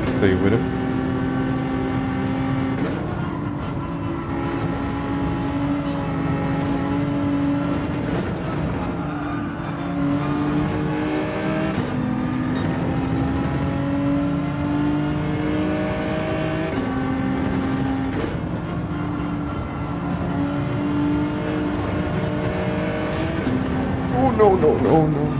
Stay with him. no, no, no, no, no.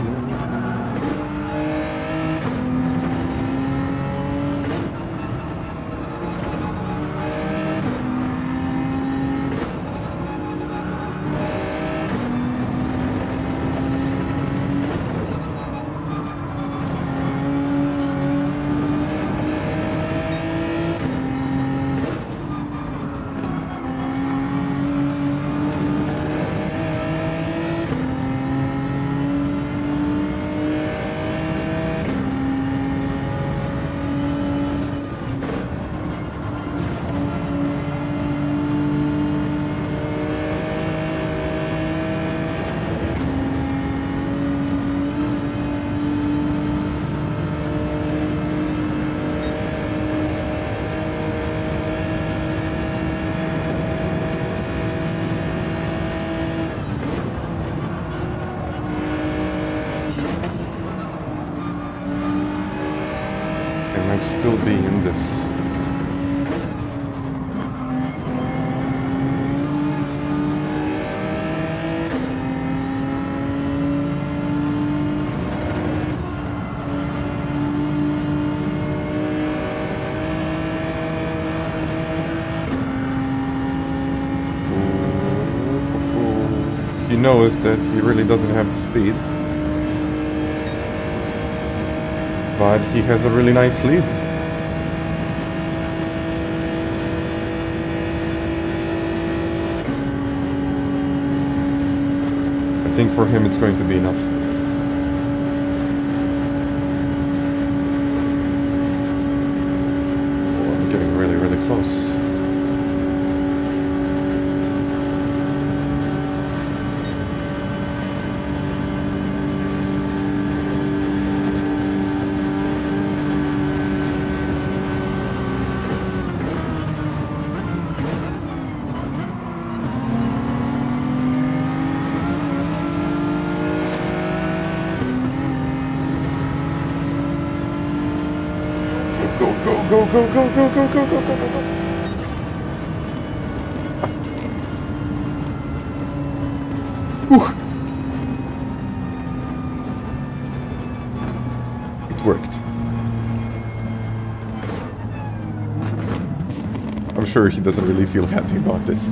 Still be in this. He knows that he really doesn't have the speed, but he has a really nice lead. I think for him it's going to be enough. Oh, I'm getting really, really close. Go, go, go, go, go, go, go, go, go, go. It worked. I'm sure he doesn't really feel happy about this.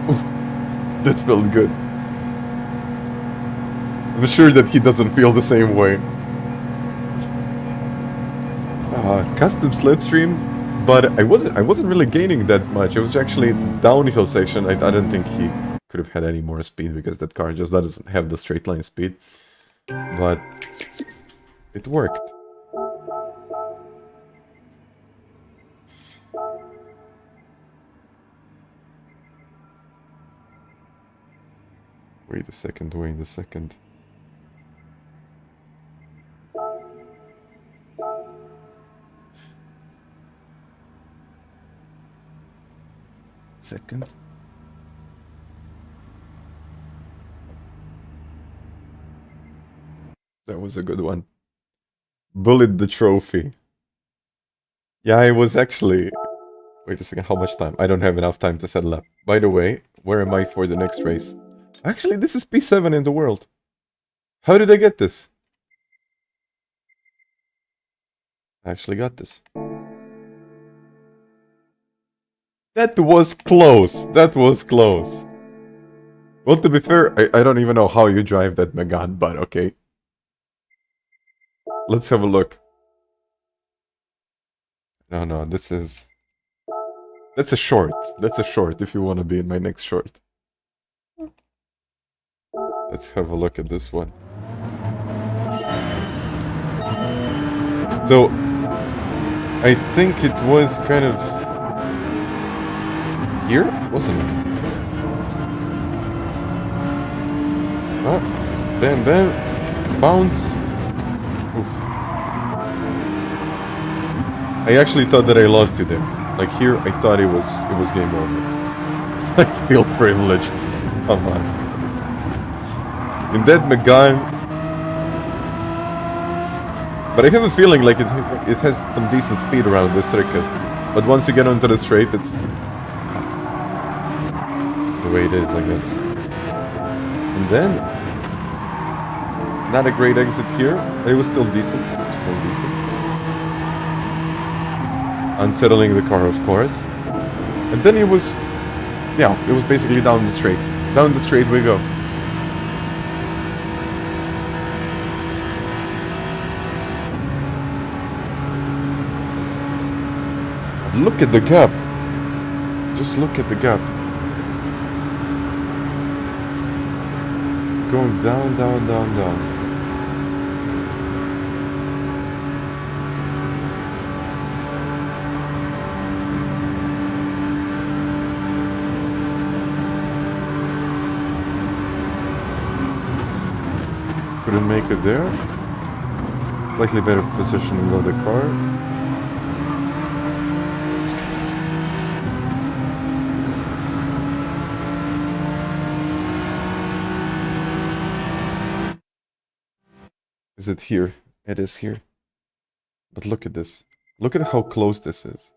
Oof. That felt good. I'm sure that he doesn't feel the same way. Custom slipstream, but I wasn't really gaining that much. It was actually downhill section. I don't think he could have had any more speed because that car just doesn't have the straight line speed. But it worked. Wait a second, wait a second. Second. That was a good one. Bullet the trophy. Yeah, I was actually... Wait a second, how much time? I don't have enough time to settle up. By the way, where am I for the next race? Actually, this is P7 in the world. How did I get this? I actually got this. That was close. That was close. Well, to be fair, I don't even know how you drive that Megane, but okay. Let's have a look. No, this is... That's a short. That's a short if you want to be in my next short. Let's have a look at this one. So, I think it was kind of... Here? Wasn't it? Ah, bam, bam. Bounce. Oof. I actually thought that I lost you there. Like here, I thought it was game over. I feel privileged. Come on. In that Megane. But I have a feeling like it has some decent speed around this circuit. But once you get onto the straight, it's the way it is, I guess. And then, not a great exit here. It was still decent. Unsettling the car, of course. And then it was, yeah, it was basically down the straight. Down the straight we go. Look at the gap. Just look at the gap. Going down, down, down, down. Couldn't make it there. Slightly better positioning of the car. Is it here? It is here. But look at this. Look at how close this is.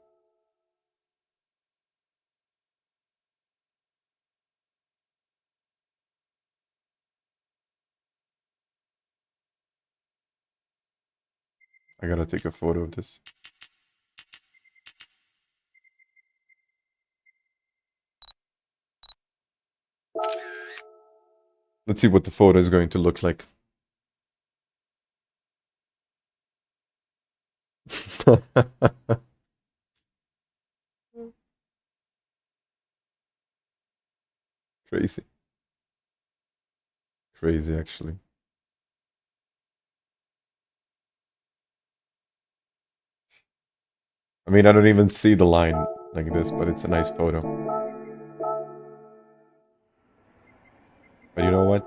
I gotta take a photo of this. Let's see what the photo is going to look like. Crazy. Crazy, actually. I mean, I don't even see the line like this, but it's a nice photo. But you know what?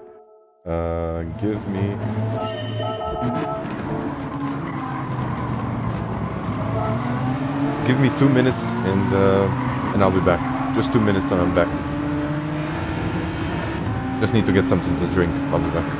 Give me 2 minutes and I'll be back. Just 2 minutes and I'm back. Just need to get something to drink. I'll be back.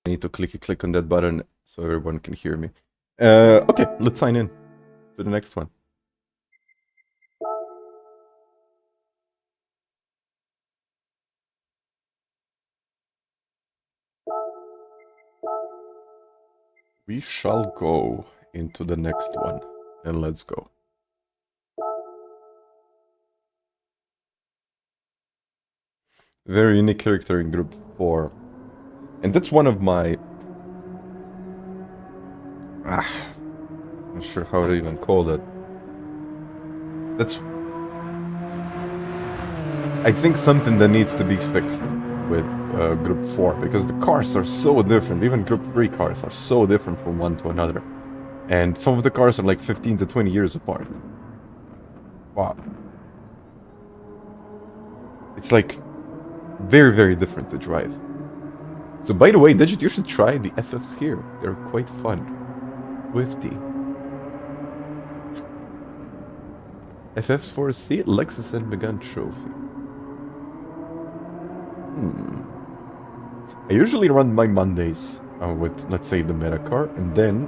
I need to click on that button so everyone can hear me. Okay, let's sign in to the next one. We shall go into the next one, and let's go. Very unique character in Group 4. And that's one of my... not sure how to even call that. That's... I think something that needs to be fixed with Group 4, because the cars are so different. Even Group 3 cars are so different from one to another. And some of the cars are like 15 to 20 years apart. Wow. It's like very, very different to drive. So by the way, Digit, you should try the FFs here. They're quite fun. Swifty. FFs for a seat, Lexus and Megane Trophy. I usually run my Mondays with, let's say, the meta car, and then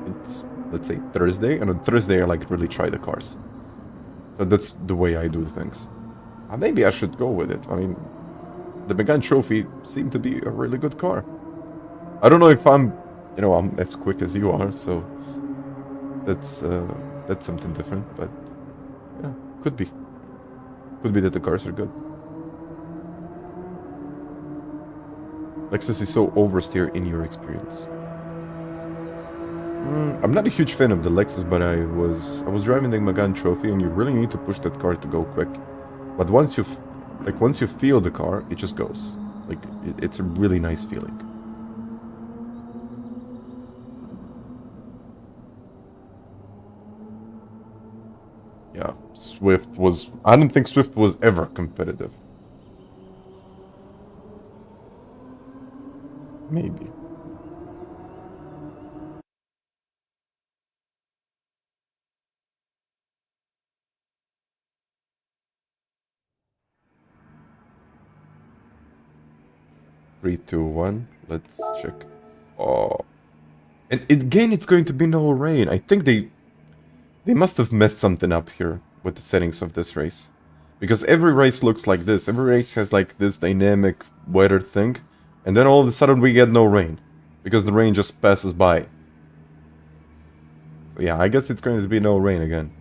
it's, let's say, Thursday, and on Thursday I like really try the cars. So that's the way I do things. Maybe I should go with it. I mean, the Megane Trophy seemed to be a really good car. I don't know if I'm as quick as you are, so that's something different, but yeah, could be. Could be that the cars are good. Lexus is so oversteer in your experience. I'm not a huge fan of the Lexus, but I was driving the Megane Trophy, and you really need to push that car to go quick. But once you feel the car, it just goes. Like it's a really nice feeling. Yeah, Swift was... I don't think Swift was ever competitive. Maybe. Three, two, one. Let's check. Oh. And again, it's going to be no rain. I think they must have messed something up here with the settings of this race. Because every race looks like this. Every race has like this dynamic weather thing. And then all of a sudden we get no rain. Because the rain just passes by. So yeah, I guess it's going to be no rain again.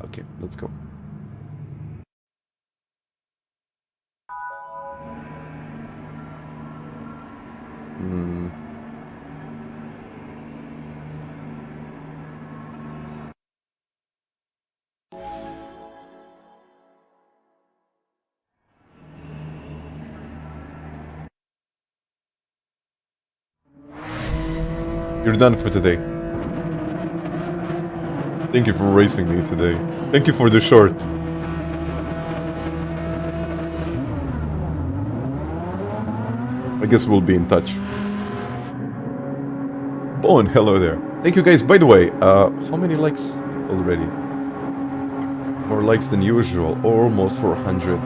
Okay, let's go. You're done for today. Thank you for racing me today. Thank you for the short. I guess we'll be in touch. Bone, hello there. Thank you guys. By the way, how many likes already? More likes than usual. Almost 400.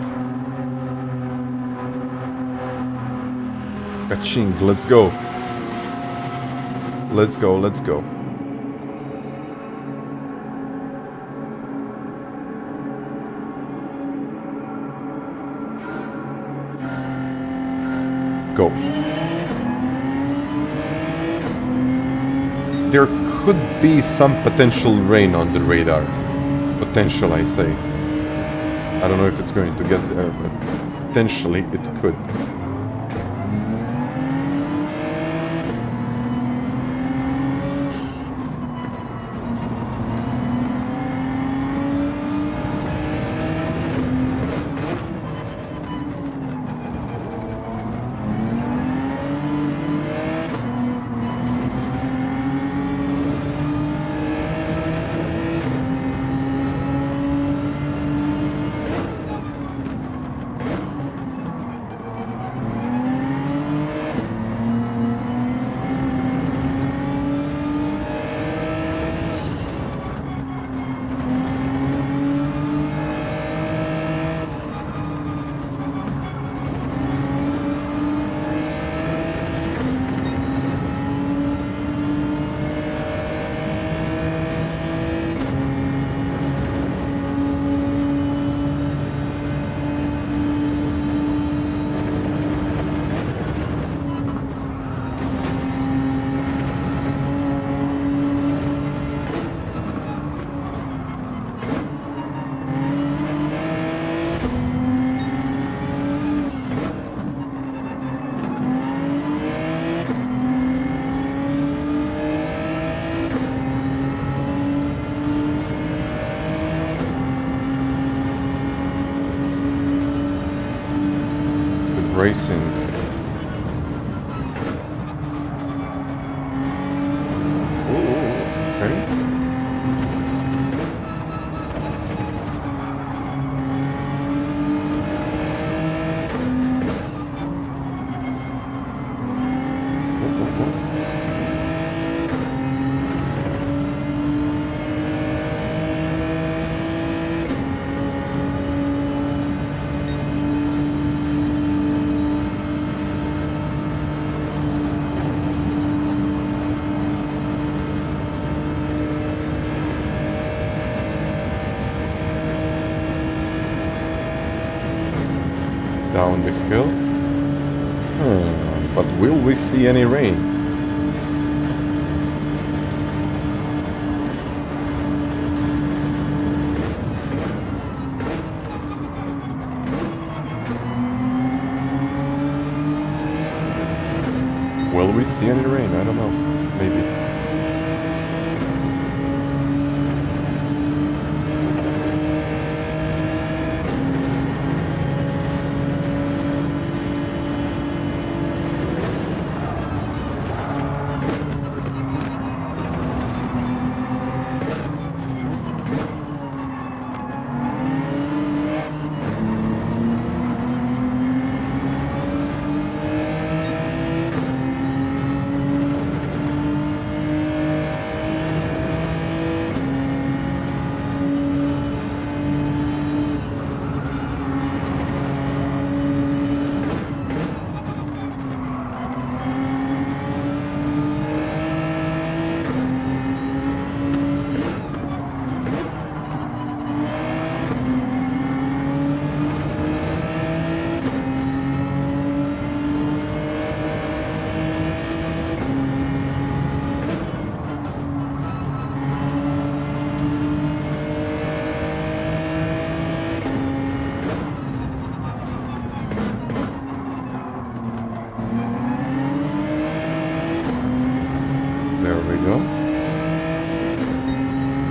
Kaching, let's go. Let's go, let's go. Go. There could be some potential rain on the radar. Potential, I say. I don't know if it's going to get there, but potentially it could. racing. Ooh, okay. Down the hill. But will we see any rain? Will we see any rain? I don't know. Maybe.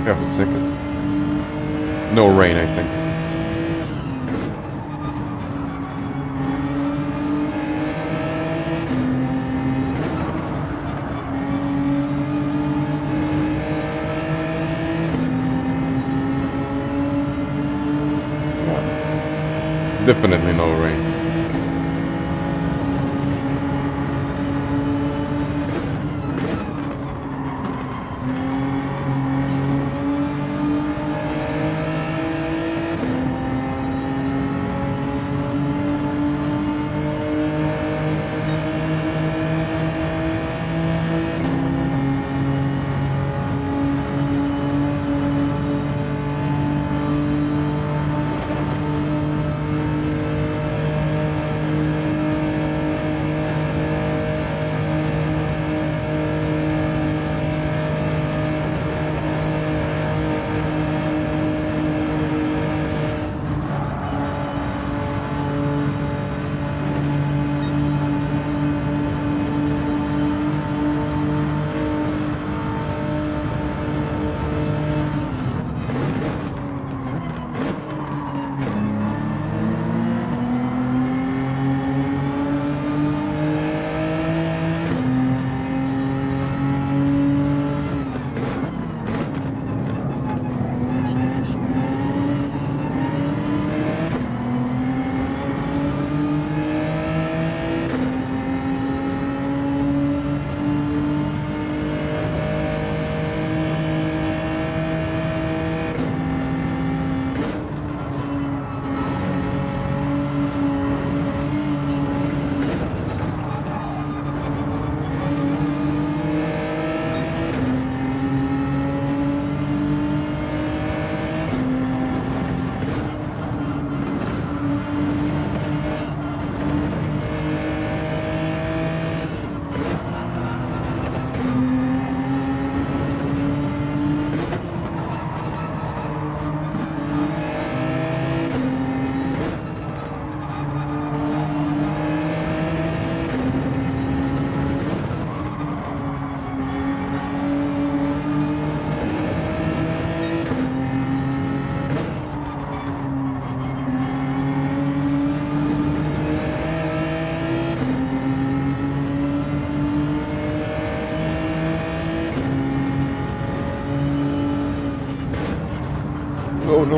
Have a second. No rain, I think. Yeah. Definitely no rain.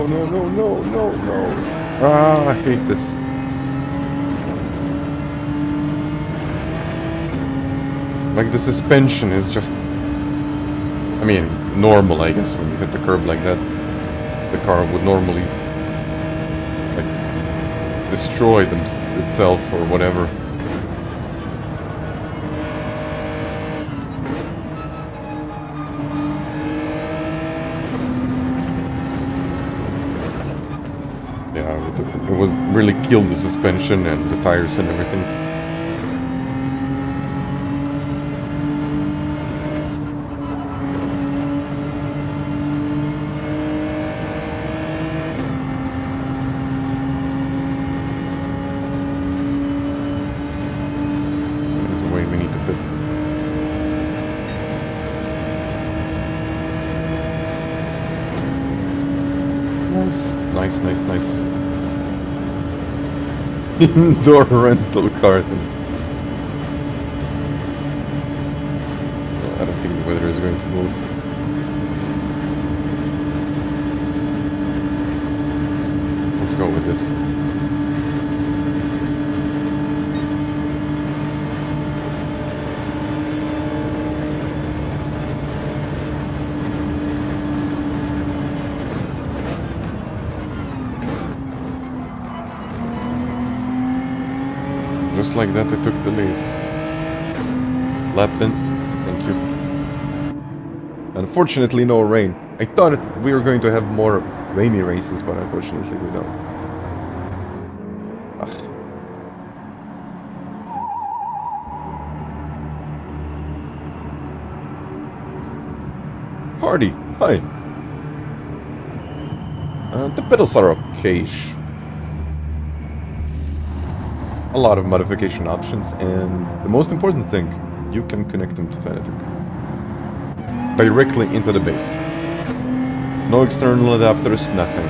no. Ah, I hate this. Like, the suspension is just... I mean, normal, I guess, when you hit the curb like that. The car would normally, like, destroy itself or whatever. Yeah, it was really killed the suspension and the tires and everything. Nice. Indoor rental car thing. I don't think the weather is going to move. Let's go with this. Just like that, I took the lead. Lap in. Thank you. Unfortunately, no rain. I thought we were going to have more rainy races, but unfortunately we don't. Ugh. Hardy, hi. The pedals are okay-ish. A lot of modification options, and the most important thing, you can connect them to FANATEC directly into the base. No external adapters, nothing.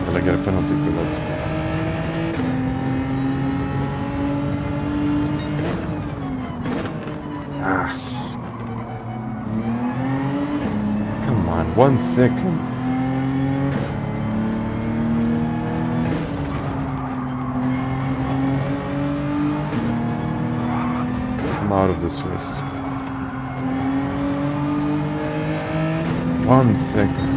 I get a penalty for that. Ah. Come on, 1 second. I'm out of this race. 1 second.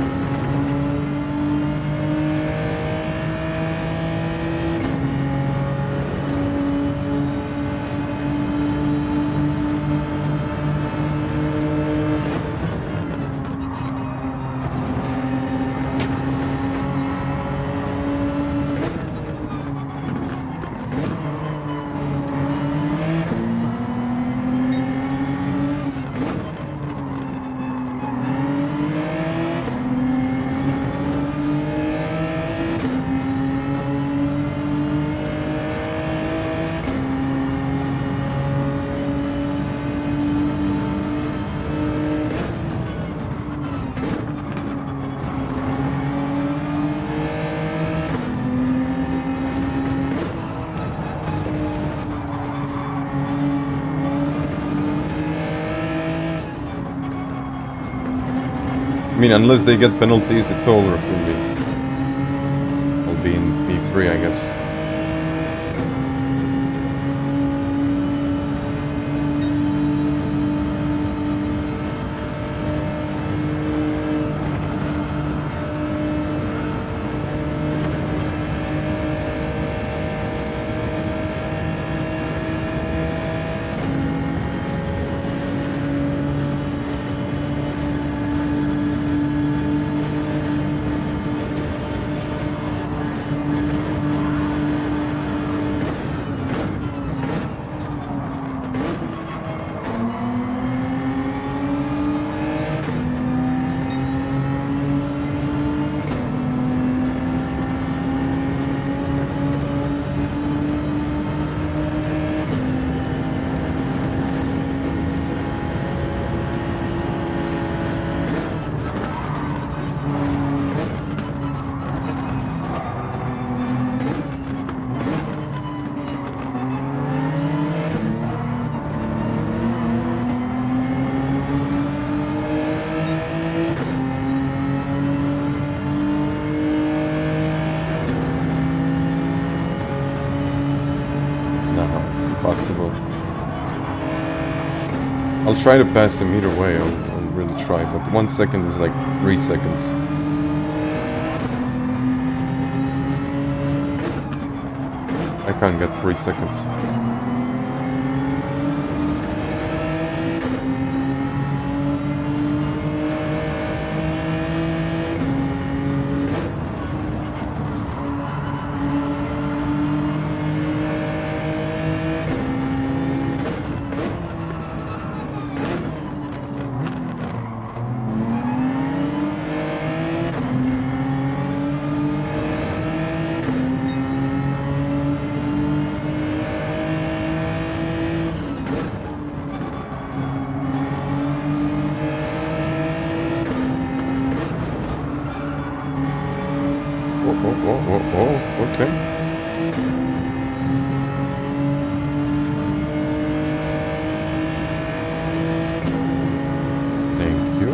I mean, unless they get penalties, it's over for me. I'll be in P3, I guess. I'll try to pass him either way. I'll really try. But 1 second is like 3 seconds. I can't get 3 seconds. Okay. Thank you.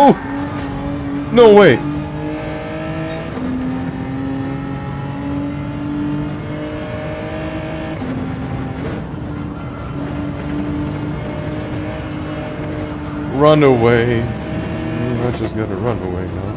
Oh! No way! Run away. I just gotta run away now.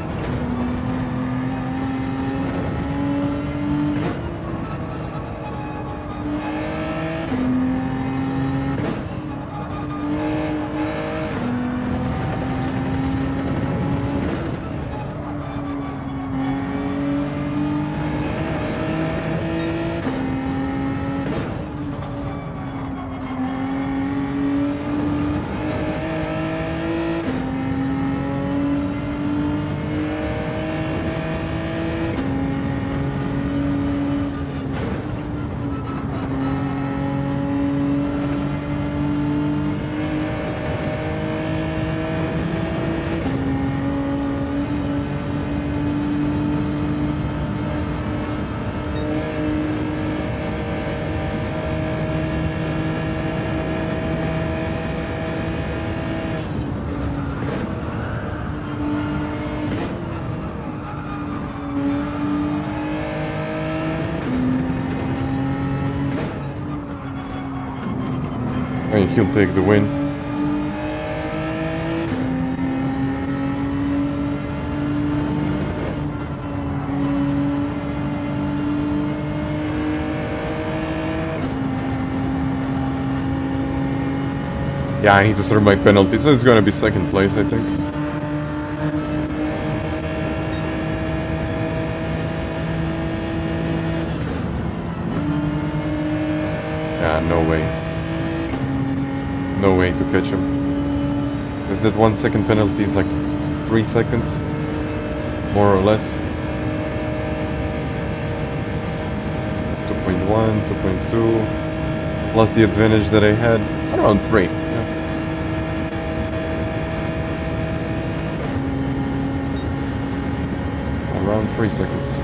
And he'll take the win. Yeah, I need to serve my penalty, so it's gonna be second place, I think. Yeah, no way. No way to catch him. Because that 1 second penalty is like 3 seconds, more or less. 2.1, 2.2, plus the advantage that I had, around 3. Yeah. Around 3 seconds.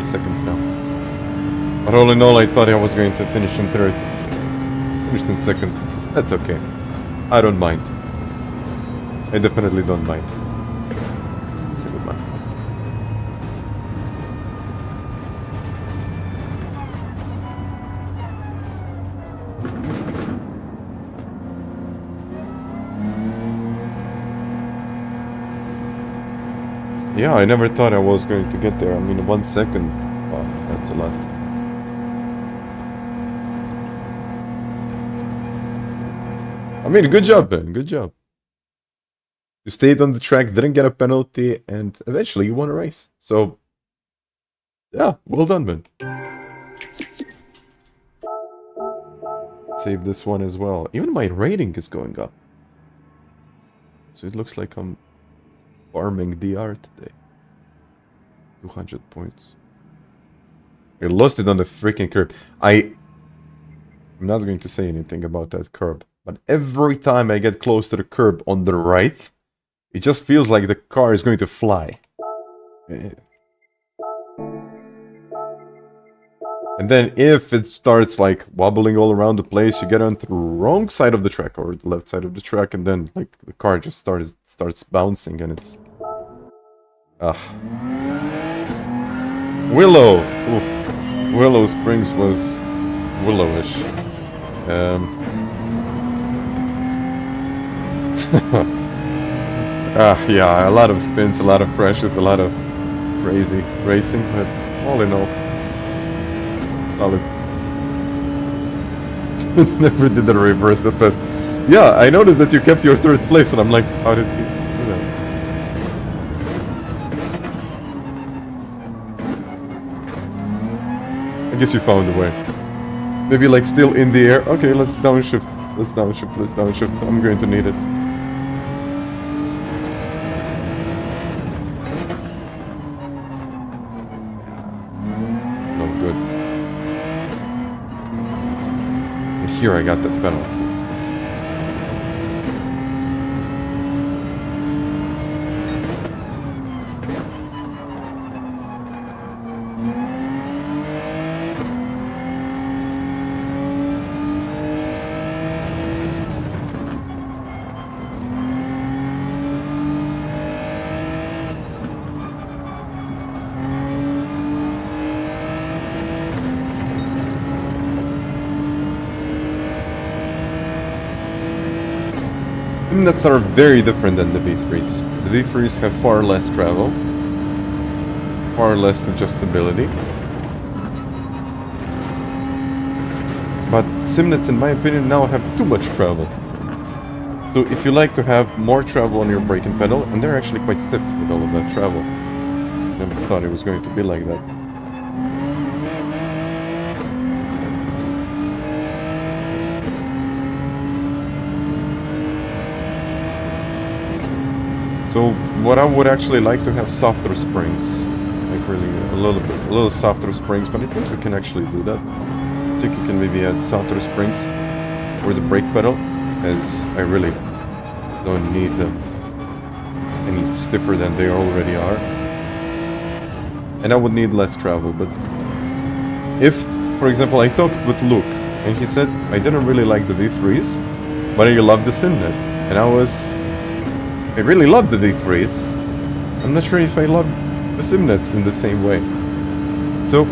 seconds now. But all in all, I thought I was going to finish in third. Finished in second. That's okay. I don't mind. I definitely don't mind. It's a good one. Yeah, I never thought I was going to get there. I mean, 1 second. Wow, that's a lot. I mean, good job, Ben. Good job. You stayed on the track, didn't get a penalty, and eventually you won a race. So, yeah, well done, Ben. Save this one as well. Even my rating is going up. So it looks like I'm farming DR today. 200 points. I lost it on the freaking curb. I'm not going to say anything about that curb. But every time I get close to the curb on the right, it just feels like the car is going to fly. And then if it starts like wobbling all around the place, you get on the wrong side of the track or the left side of the track, and then like the car just starts bouncing, and it's Willow. Oof. Willow Springs was willowish. Yeah, a lot of spins, a lot of crashes, a lot of crazy racing, but all in all, solid. Never did the reverse the best. Yeah, I noticed that you kept your third place, and I'm like, how did he do that? I guess you found a way. Maybe like still in the air. Okay, let's downshift. Let's downshift. Let's downshift. I'm going to need it. No good. And here I got the penalty. Simnets are very different than the V3s. The V3s have far less travel, far less adjustability. But Simnets, in my opinion, now have too much travel. So if you like to have more travel on your braking pedal, and they're actually quite stiff with all of that travel. Never thought it was going to be like that. So what I would actually like to have softer springs, like really a little softer springs, but I think we can actually do that. I think you can maybe add softer springs for the brake pedal, as I really don't need them any stiffer than they already are. And I would need less travel, but if, for example, I talked with Luke, and he said, I didn't really like the V3s, but I loved the Simnet, and I really love the V3s. I'm not sure if I love the Simnets in the same way. So,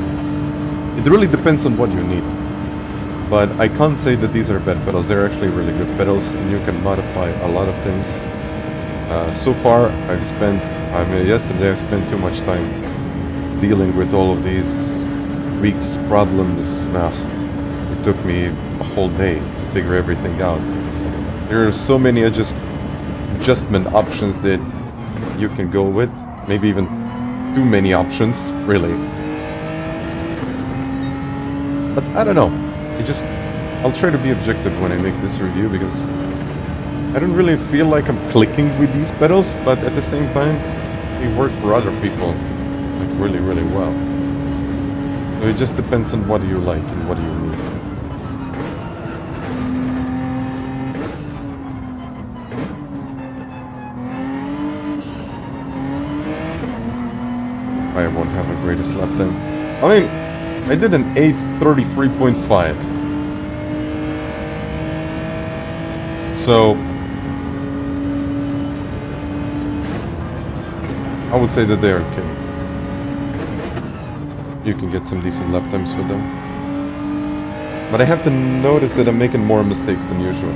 it really depends on what you need. But I can't say that these are bad pedals. They're actually really good pedals, and you can modify a lot of things. So far, yesterday I spent too much time dealing with all of these weeks, problems. It took me a whole day to figure everything out. There are so many adjustment options that you can go with, maybe even too many options, really. But I don't know, I'll try to be objective when I make this review, because I don't really feel like I'm clicking with these pedals, but at the same time, they work for other people like really, really well. So it just depends on what you like and what you need. I won't have a greatest lap time. I mean, I did an 833.5. So I would say that they are okay. You can get some decent lap times with them. But I have to notice that I'm making more mistakes than usual.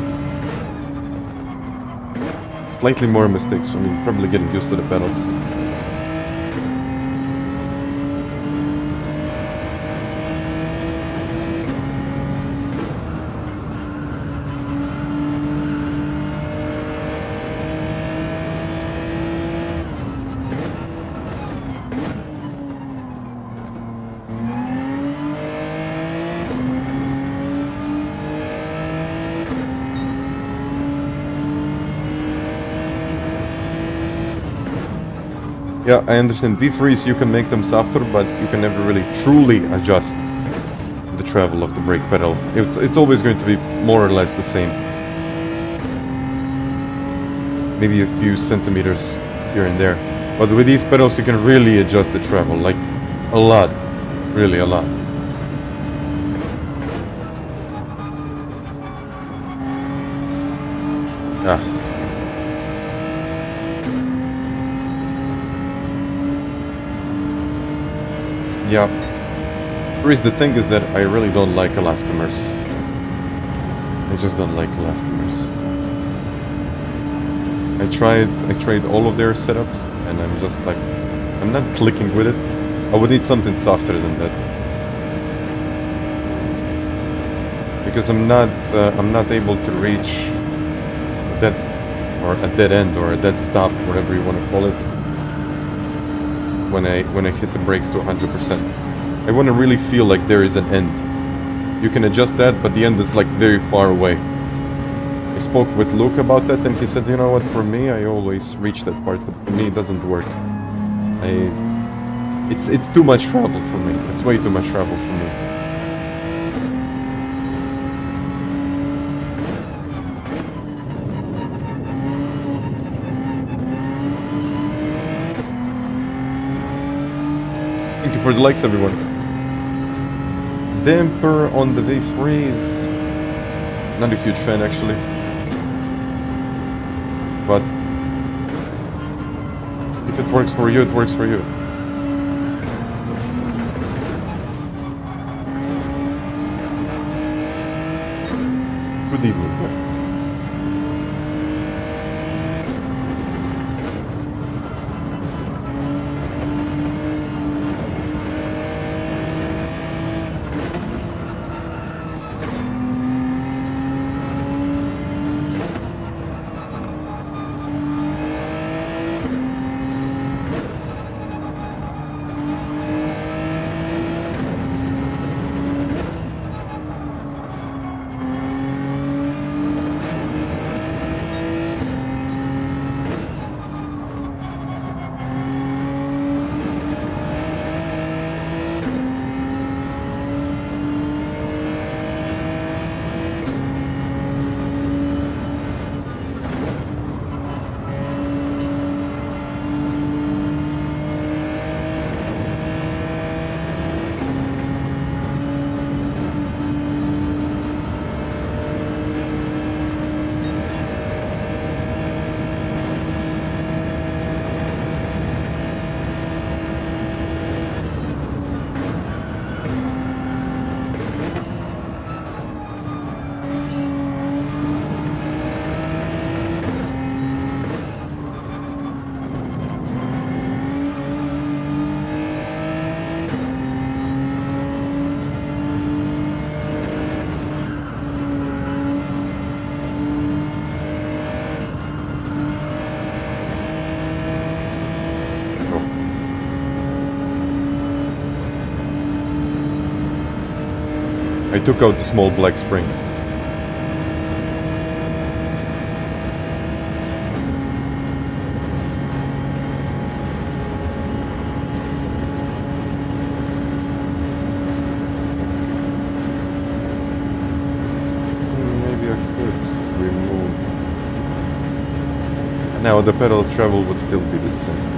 Slightly more mistakes, I mean, probably getting used to the pedals. Yeah, I understand. V3s, you can make them softer, but you can never really truly adjust the travel of the brake pedal. It's always going to be more or less the same. Maybe a few centimeters here and there. But with these pedals, you can really adjust the travel, like a lot. Really a lot. Ah. Yeah. The thing is that I really don't like elastomers. I just don't like elastomers. I tried all of their setups, and I'm just like, I'm not clicking with it. I would need something softer than that. Because I'm not able to reach that, or a dead end, or a dead stop, whatever you want to call it. When I hit the brakes to 100%. I want to really feel like there is an end. You can adjust that, but the end is like very far away. I spoke with Luke about that, and he said, you know what, for me, I always reach that part, but for me it doesn't work. It's too much travel for me. It's way too much travel for me. Thank you for the likes, everyone. Damper on the V3s. Not a huge fan, actually. But if it works for you, it works for you. Good evening. I took out the small black spring. Maybe I could remove. Now the pedal travel would still be the same.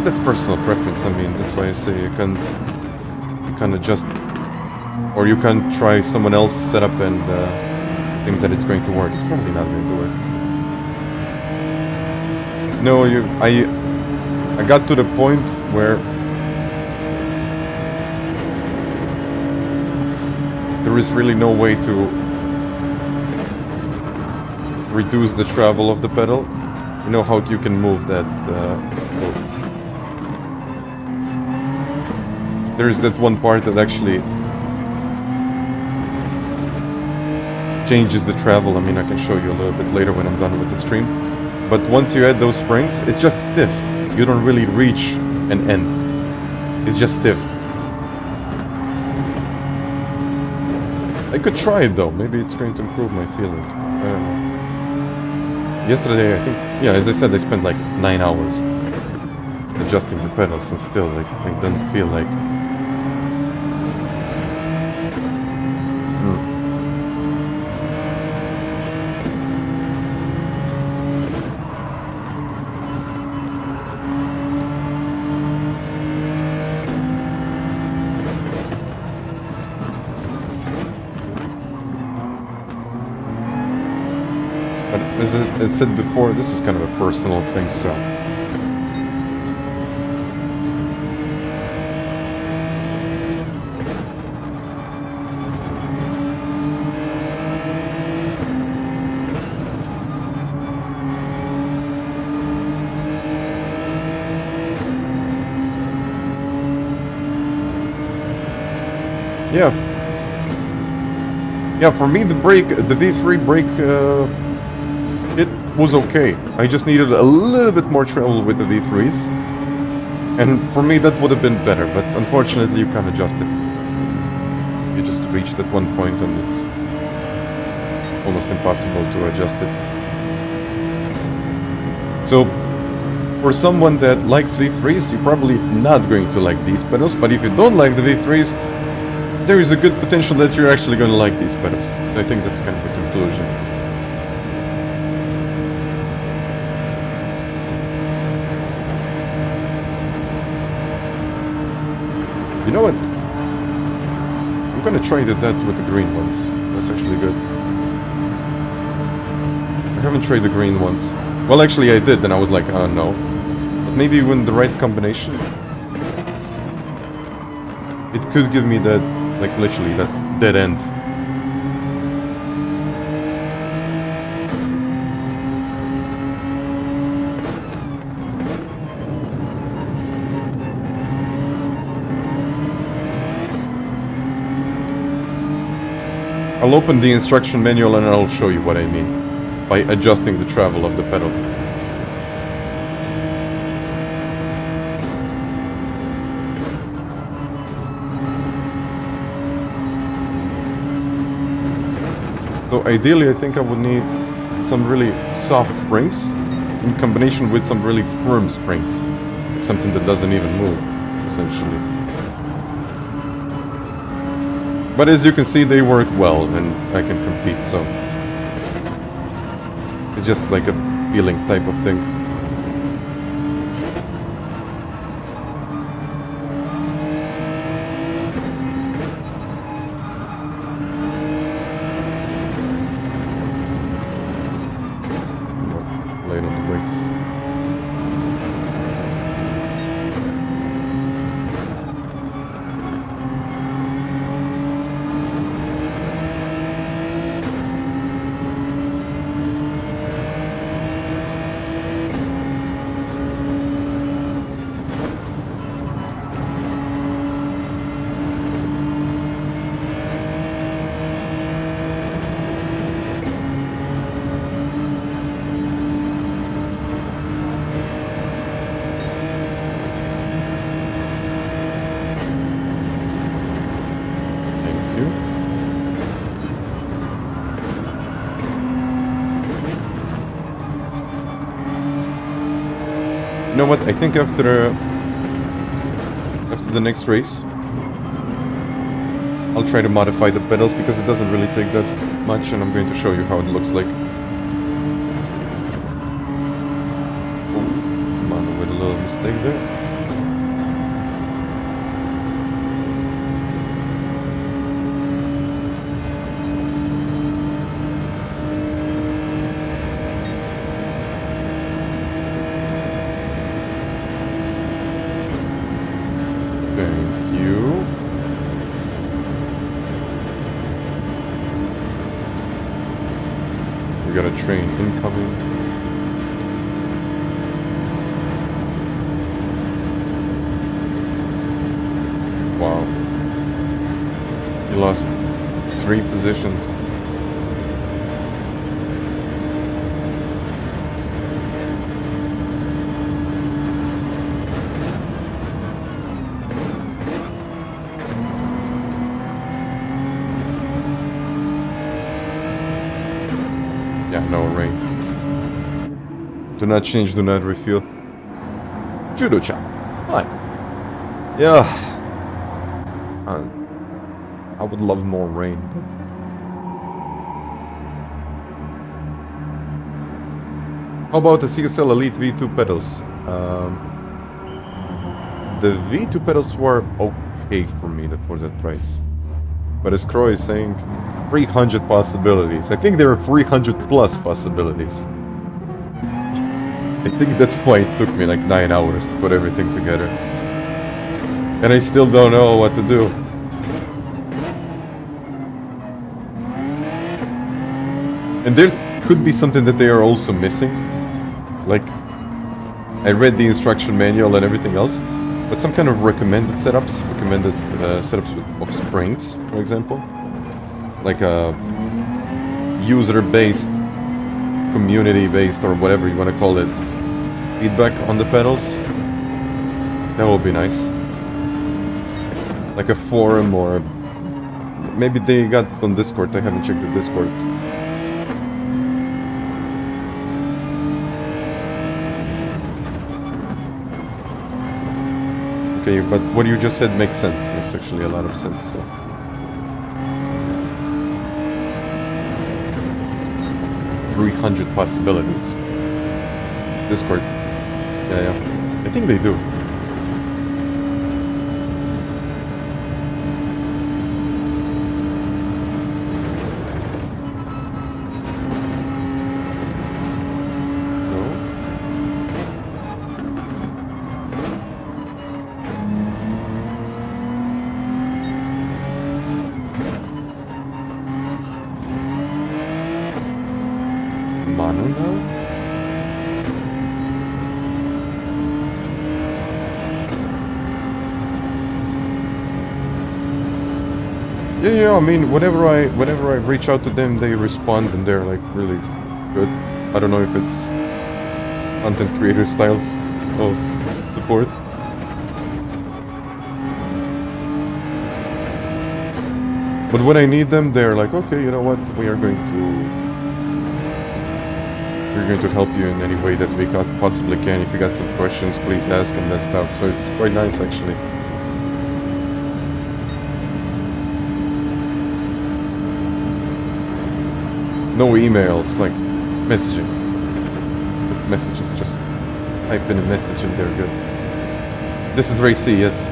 That's personal preference. I mean, that's why I say you can't adjust, or you can't try someone else's setup and think that it's going to work. It's probably not going to work. No, I got to the point where there is really no way to reduce the travel of the pedal. You know how you can move that. There is that one part that actually changes the travel. I mean, I can show you a little bit later when I'm done with the stream. But once you add those springs, it's just stiff. You don't really reach an end. It's just stiff. I could try it though. Maybe it's going to improve my feeling. I don't know. Yesterday, I think, yeah, as I said, I spent like 9 hours adjusting the pedals, and still, like, I don't feel like. As I said before, this is kind of a personal thing, so... Yeah. Yeah, for me the V3 brake, it was okay. I just needed a little bit more travel with the V3s. And for me that would have been better, but unfortunately you can't adjust it. You just reach that one point and it's almost impossible to adjust it. So, for someone that likes V3s, you're probably not going to like these pedals, but if you don't like the V3s, there is a good potential that you're actually going to like these pedals. So I think that's kind of the conclusion. You know what? I'm gonna try that with the green ones. That's actually good. I haven't tried the green ones. Well, actually I did, and I was like, oh no. But maybe when the right combination, it could give me that, like literally, that dead end. I'll open the instruction manual and I'll show you what I mean by adjusting the travel of the pedal. So ideally I think I would need some really soft springs in combination with some really firm springs. Like something that doesn't even move, essentially. But as you can see, they work well and I can compete, so it's just like a feeling type of thing. Late on the brakes. You know what? I think after the next race, I'll try to modify the pedals because it doesn't really take that much, and I'm going to show you how it looks like. Oh, come on, with a little mistake there. We got a train incoming. Wow. He lost 3 positions. Yeah, no rain. Do not change, do not refuel. Judo-chan. Hi. Yeah. I would love more rain, but... How about the CSL Elite V2 pedals? The V2 pedals were okay for me for that price. But as Crow is saying, 300 possibilities. I think there are 300 plus possibilities. I think that's why it took me like 9 hours to put everything together. And I still don't know what to do. And there could be something that they are also missing. Like, I read the instruction manual and everything else, but some kind of recommended setups of springs, for example. Like a user-based, community-based, or whatever you want to call it, feedback on the pedals. That would be nice. Like a forum, or maybe they got it on Discord. I haven't checked the Discord. Okay, but what you just said makes sense. Makes actually a lot of sense. So. $300 possibilities. Discord. Yeah. I think they do. Yeah, I mean, whenever I reach out to them, they respond and they're like really good. I don't know if it's content creator style of support. But when I need them, they're like, okay, you know what, we're going to help you in any way that we possibly can. If you got some questions, please ask and that stuff. So it's quite nice, actually. No emails, like messaging. Messages, just type in a message and they're good. This is Ray C, yes.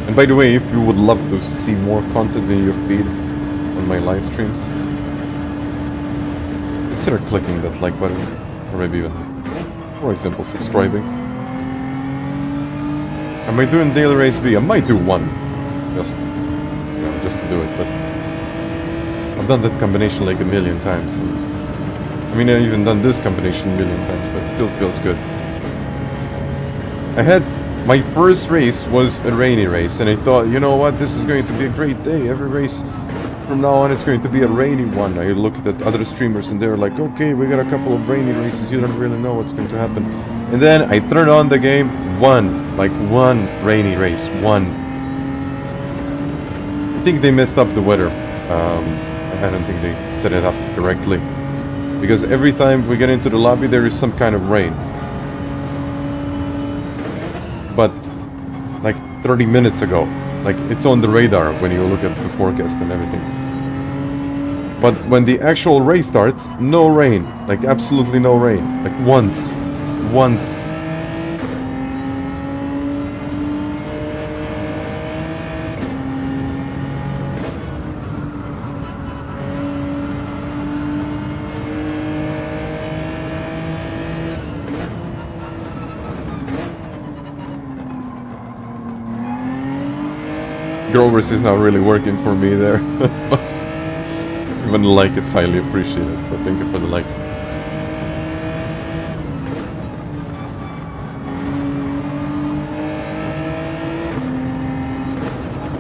And by the way, if you would love to see more content in your feed on my live streams, consider clicking that like button, or maybe even, for example, subscribing. Am I doing daily race B? I might do one, just to do it, but I've done that combination like a million times. And, I mean, I've even done this combination a million times, but it still feels good. My first race was a rainy race, and I thought, you know what, this is going to be a great day. Every race from now on, it's going to be a rainy one. I looked at other streamers, and they're like, okay, we got a couple of rainy races. You don't really know what's going to happen. And then I turned on the game, one rainy race, one. I think they messed up the weather. I don't think they set it up correctly. Because every time we get into the lobby, there is some kind of rain. But like 30 minutes ago, like it's on the radar when you look at the forecast and everything. But when the actual race starts, no rain, like absolutely no rain, like once. Grovers is not really working for me there. Even the like is highly appreciated, so thank you for the likes.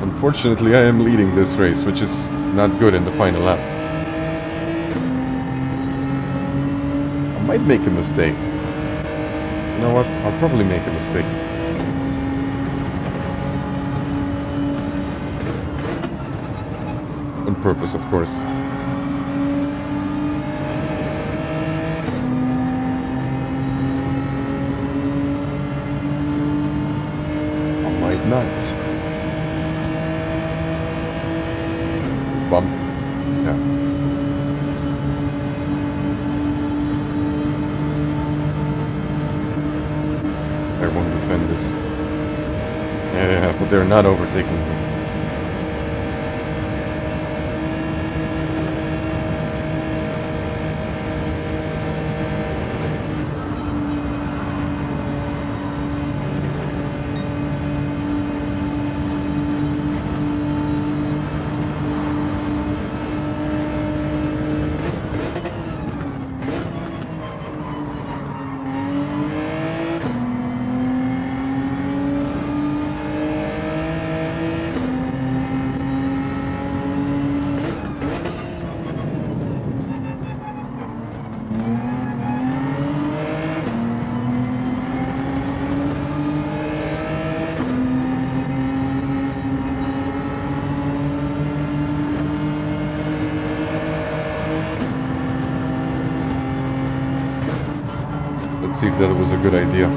Unfortunately, I am leading this race, which is not good in the final lap. I might make a mistake. You know what? I'll probably make a mistake. On purpose, of course. I might not. Bump. Yeah. I won't defend this. Yeah, but they're not overtaking me. Let's see if that was a good idea.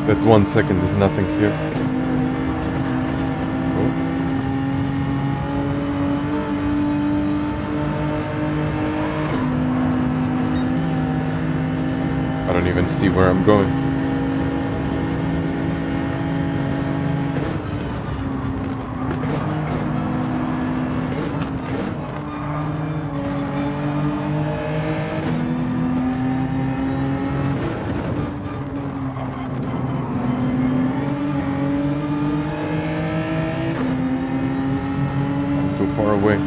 That 1 second is nothing here. Oh. I don't even see where I'm going. Far away.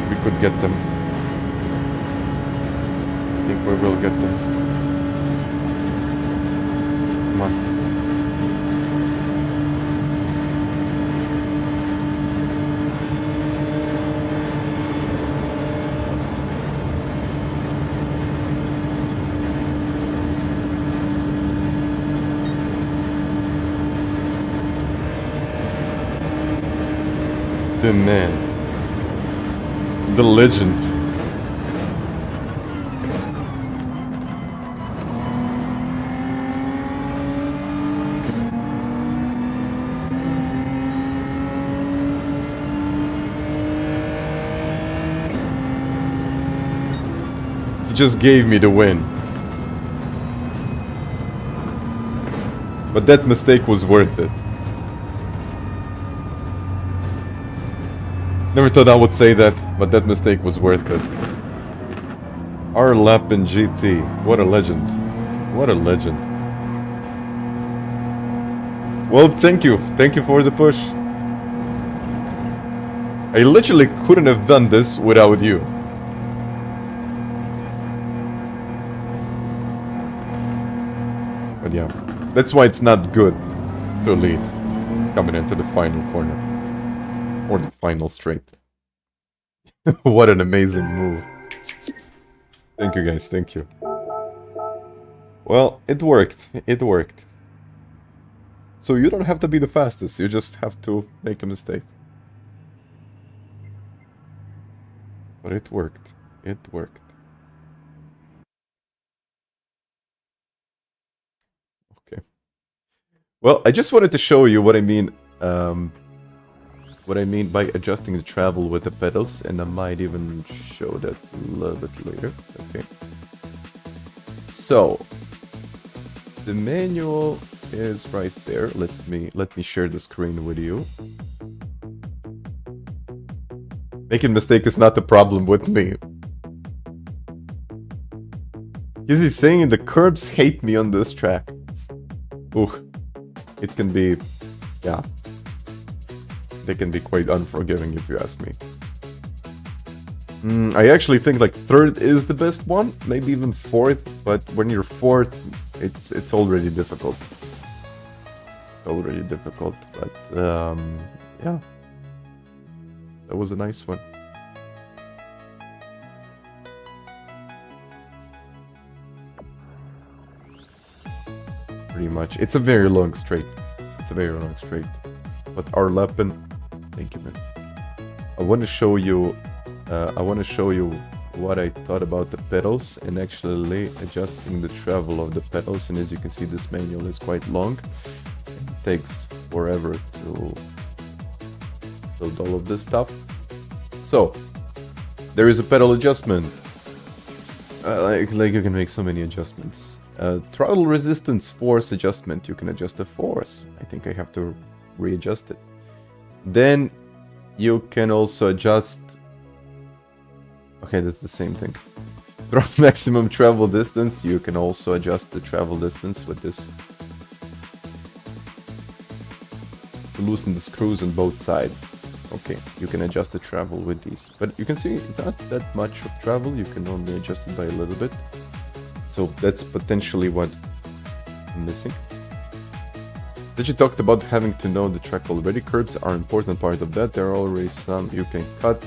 We could get them. I think we will get them. Come on. The man, the legend. He just gave me the win. But that mistake was worth it. Never thought I would say that, but that mistake was worth it. Our lap in GT. What a legend. What a legend. Well, thank you. Thank you for the push. I literally couldn't have done this without you. But yeah, that's why it's not good to lead coming into the final corner. Or the final straight. What an amazing move. Thank you guys, thank you. Well, it worked. It worked. So you don't have to be the fastest, you just have to make a mistake. But it worked. It worked. Okay. Well, I just wanted to show you what I mean by adjusting the travel with the pedals, and I might even show that a little bit later. Okay. So the manual is right there. Let me share the screen with you. Making mistake is not the problem with me. Is he saying the curbs hate me on this track? Ooh, it can be, yeah. They can be quite unforgiving if you ask me. I actually think like third is the best one, maybe even fourth. But when you're fourth, it's already difficult. It's already difficult, but yeah, that was a nice one. Pretty much, it's a very long straight. It's a very long straight. But our Leppen, thank you, man. I want to show you. What I thought about the pedals and actually adjusting the travel of the pedals. And as you can see, this manual is quite long. It takes forever to build all of this stuff. So there is a pedal adjustment. Like you can make so many adjustments. Throttle resistance force adjustment. You can adjust the force. I think I have to readjust it. Then you can also adjust. Okay, that's the same thing. Maximum travel distance. You can also adjust the travel distance with this. To loosen the screws on both sides. Okay, you can adjust the travel with these. But you can see it's not that much of travel. You can only adjust it by a little bit. So that's potentially what I'm missing. Did you talk about having to know the track already? Curbs are an important part of that. There are already some you can cut.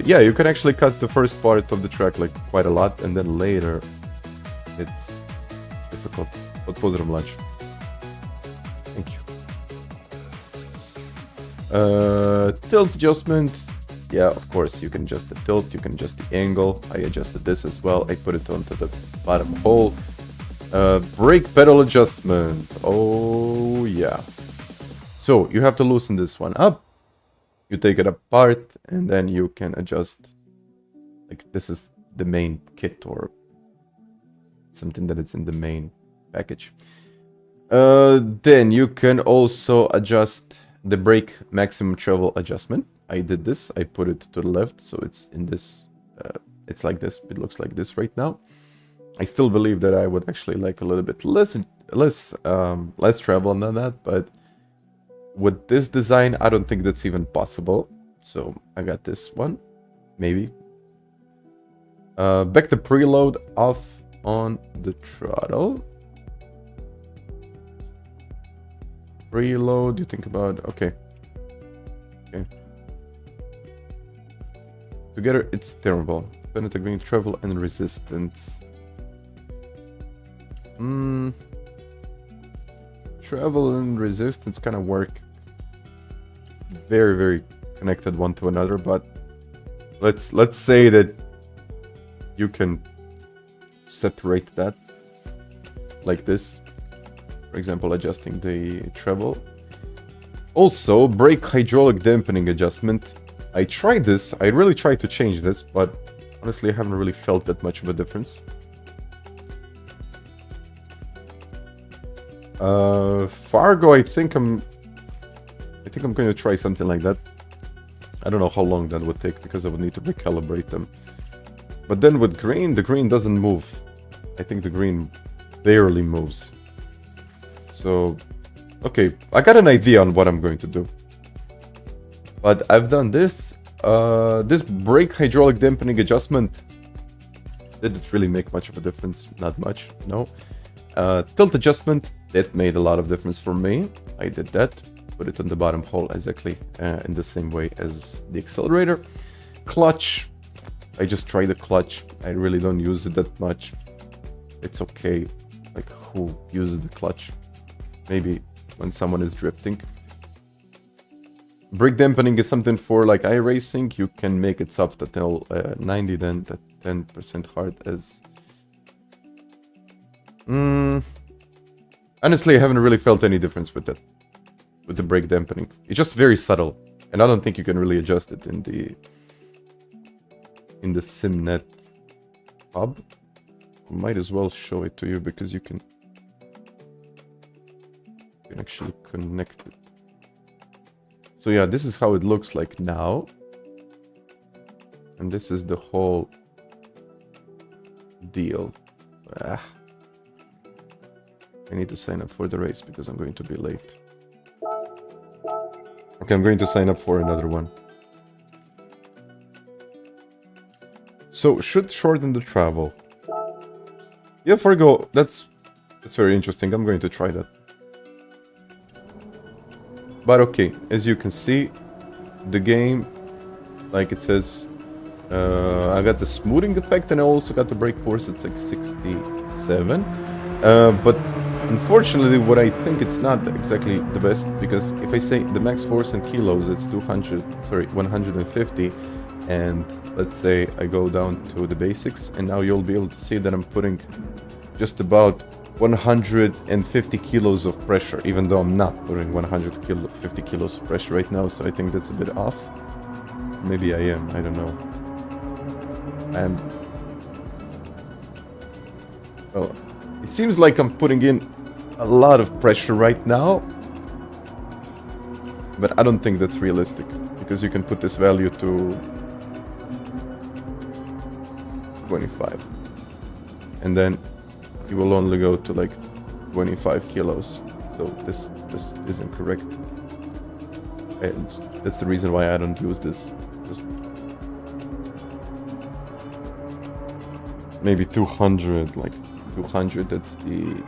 Yeah, you can actually cut the first part of the track like quite a lot, and then later it's difficult. But positive lunch. Thank you. Tilt adjustment. Yeah, of course, you can adjust the tilt, you can adjust the angle. I adjusted this as well. I put it onto the bottom hole. Brake pedal adjustment. Oh, yeah. So you have to loosen this one up. You take it apart and then you can adjust. Like this is the main kit or something that is in the main package. Then you can also adjust the brake maximum travel adjustment. I did this. I put it to the left, so it's in this. It's like this. It looks like this right now. I still believe that I would actually like a little bit less travel than that, but with this design, I don't think that's even possible. So I got this one, maybe. Back to preload off on the throttle. Preload, you think about, okay. Okay. Together, it's terrible. FANATEC being travel and resistance. Travel and resistance kind of work very, very connected one to another, but let's say that you can separate that like this. For example, adjusting the treble. Also, brake hydraulic dampening adjustment. I tried this. I really tried to change this, but honestly, I haven't really felt that much of a difference. Fargo, I think I'm going to try something like that. I don't know how long that would take because I would need to recalibrate them. But then with green, the green doesn't move. I think the green barely moves. So Okay, I got an idea on what I'm going to do. But I've done this. This brake hydraulic dampening adjustment didn't really make much of a difference. Not much, no. Tilt adjustment, that made a lot of difference for me. I did that. Put it on the bottom hole exactly in the same way as the accelerator. Clutch, I just tried the clutch. I really don't use it that much. It's okay. Like, who uses the clutch? Maybe when someone is drifting. Brake dampening is something for like iRacing. You can make it soft until 90, then at 10% hard as... Honestly, I haven't really felt any difference with that. With the brake dampening. It's just very subtle. And I don't think you can really adjust it in the SimNet hub. Might as well show it to you because you can actually connect it. So yeah, this is how it looks like now. And this is the whole deal. I need to sign up for the race because I'm going to be late. Okay, I'm going to sign up for another one. So, should shorten the travel. Yeah, Fargo, that's very interesting. I'm going to try that. But okay, as you can see, the game, like it says, I got the smoothing effect and I also got the brake force. It's like 67. But unfortunately, what I think it's not exactly the best, because if I say the max force in kilos, it's 150. And let's say I go down to the basics, and now you'll be able to see that I'm putting just about 150 kilos of pressure, even though I'm not putting 150 kilos of pressure right now, so I think that's a bit off. Maybe I am, I don't know. Well, it seems like I'm putting in a lot of pressure right now, but I don't think that's realistic, because you can put this value to 25, and then you will only go to like 25 kilos. So this isn't correct. And that's the reason why I don't use this. Just maybe 200, like 200. That's the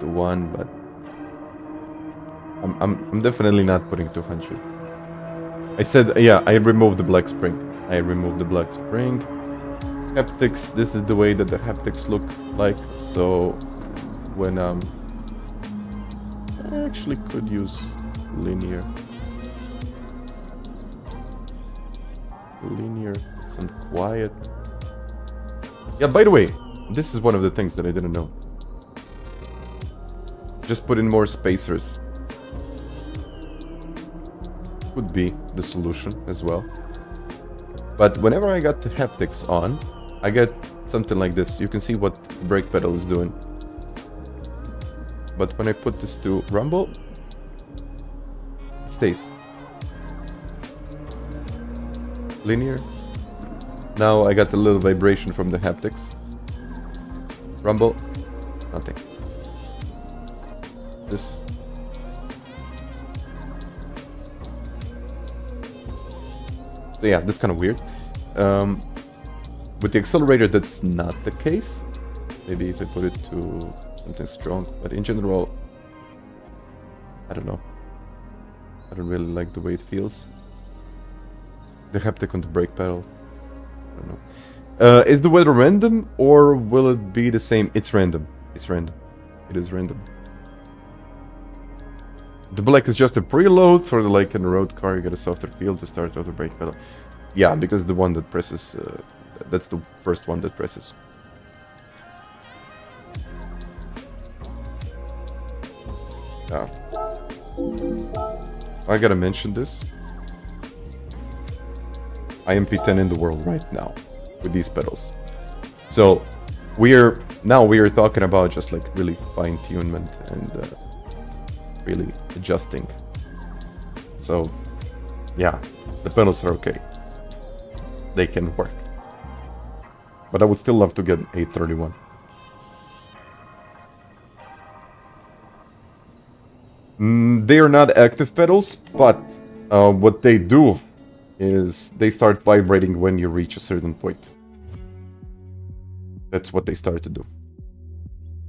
one. But I'm definitely not putting 200. I said, yeah, I removed the black spring. Haptics, this is the way that the haptics look like. So when I actually could use linear. Some quiet. Yeah, by the way, this is one of the things that I didn't know. Just put in more spacers. Could be the solution as well. But whenever I got the haptics on, I get something like this. You can see what the brake pedal is doing. But when I put this to rumble, it stays. Linear. Now I got a little vibration from the haptics. Rumble, nothing. This. So yeah, that's kind of weird. With the accelerator, that's not the case. Maybe if I put it to something strong, but in general, I don't know. I don't really like the way it feels. The haptic on the brake pedal, I don't know. Is the weather random or will it be the same? It's random. It's random. It is random. The black is just a preload, sort of like in a road car, you get a softer feel to start out the brake pedal. Yeah, because the one that presses, that's the first one that presses. I gotta mention this. I am P10 in the world right now with these pedals. So we are talking about just like really fine-tunement and really adjusting. So yeah, the pedals are okay. They can work. But I would still love to get 831. They are not active pedals, but what they do is they start vibrating when you reach a certain point. That's what they start to do.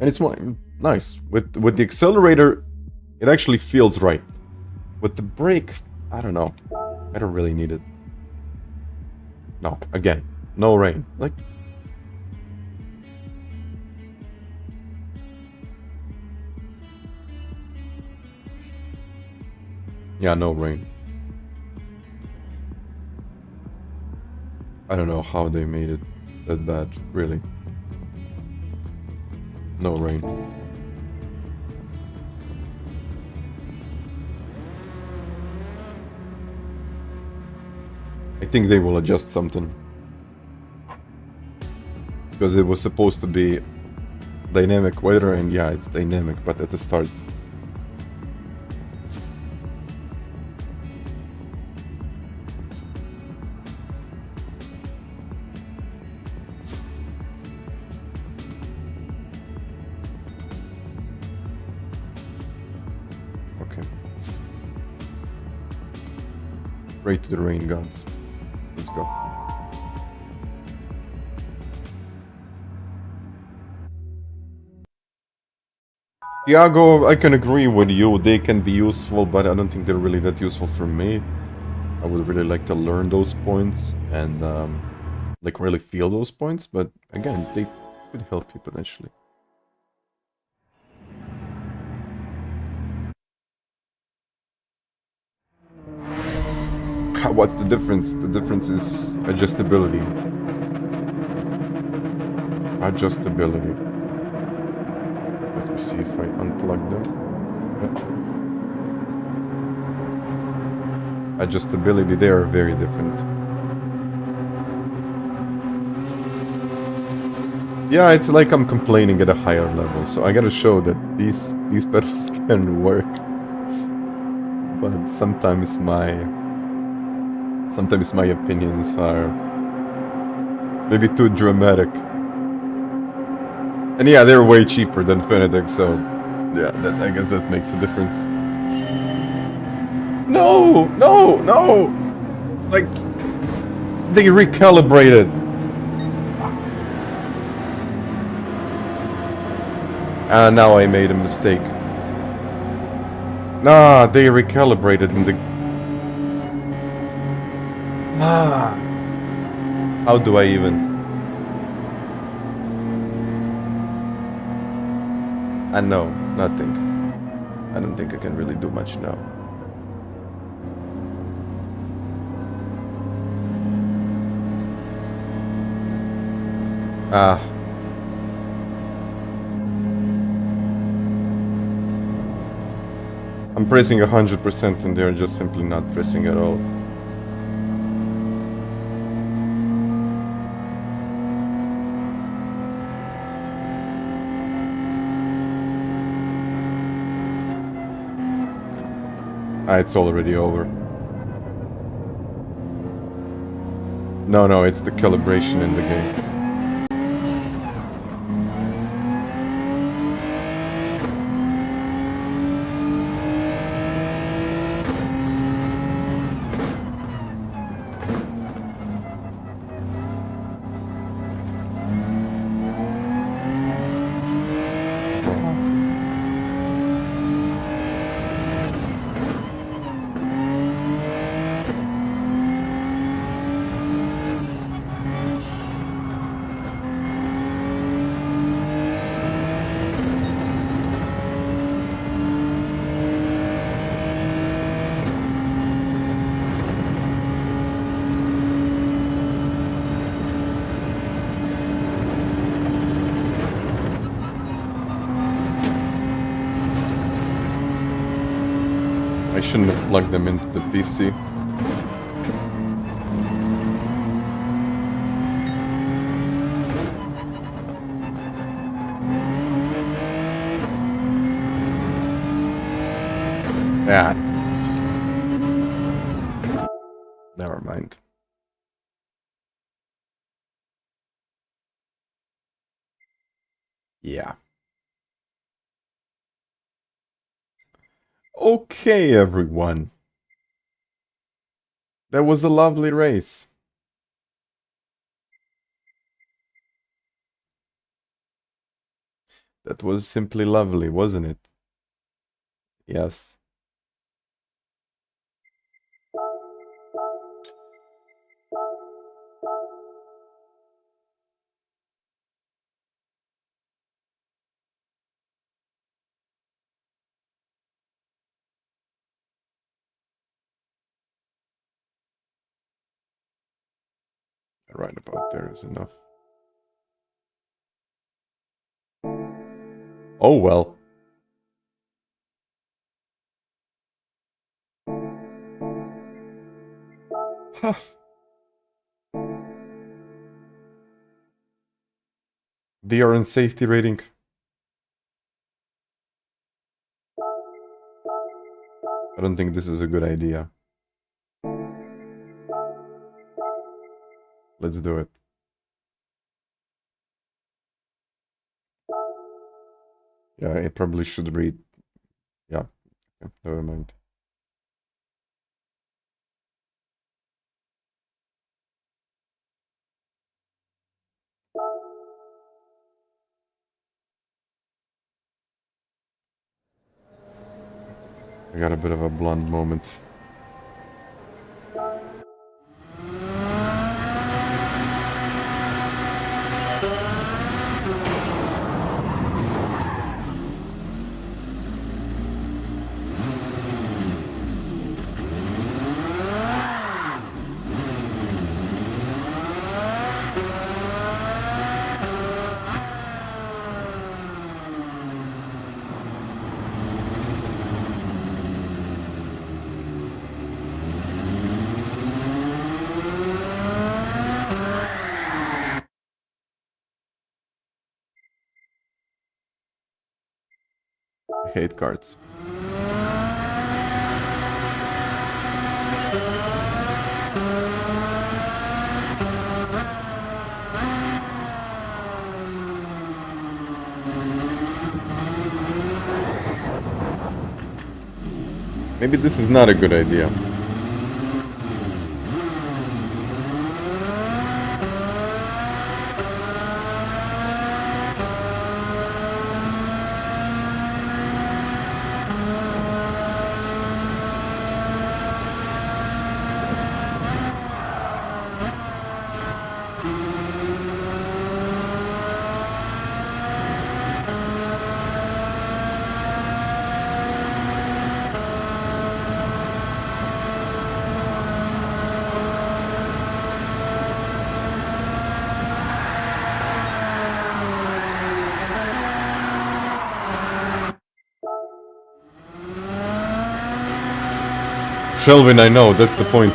And it's more nice. With the accelerator, it actually feels right. With the brake, I don't know. I don't really need it. No, again, no rain. Like, yeah, no rain. I don't know how they made it that bad, really. No rain. I think they will adjust something. Because it was supposed to be dynamic weather, and yeah, it's dynamic, but at the start. Okay. Pray to the rain gods. Let's go. Tiago, I can agree with you. They can be useful, but I don't think they're really that useful for me. I would really like to learn those points and like really feel those points, but again, they could help you potentially. What's the difference? The difference is adjustability. Adjustability. Let me see if I unplug them. Yep. Adjustability, they are very different. Yeah, it's like I'm complaining at a higher level, so I gotta show that these pedals can work. But sometimes my opinions are maybe too dramatic. And yeah, they're way cheaper than FANATEC, so yeah, I guess that makes a difference. No! No! No! Like, they recalibrated. Now I made a mistake. Nah, they recalibrated in the... How do I even... no, nothing. I don't think I can really do much now. I'm pressing 100% and they're just simply not pressing at all. It's already over. No, it's the calibration in the game. I shouldn't have plugged them into the PC. Yeah. Never mind. Yeah. Okay, everyone. That was a lovely race. That was simply lovely, wasn't it? Yes. Right about there is enough. Oh well. Huh. DRN safety rating. I don't think this is a good idea. Let's do it. Yeah, I probably should read. Yeah, okay, never mind. I got a bit of a blonde moment. I hate cards. Maybe this is not a good idea. Shelvin, I know, that's the point.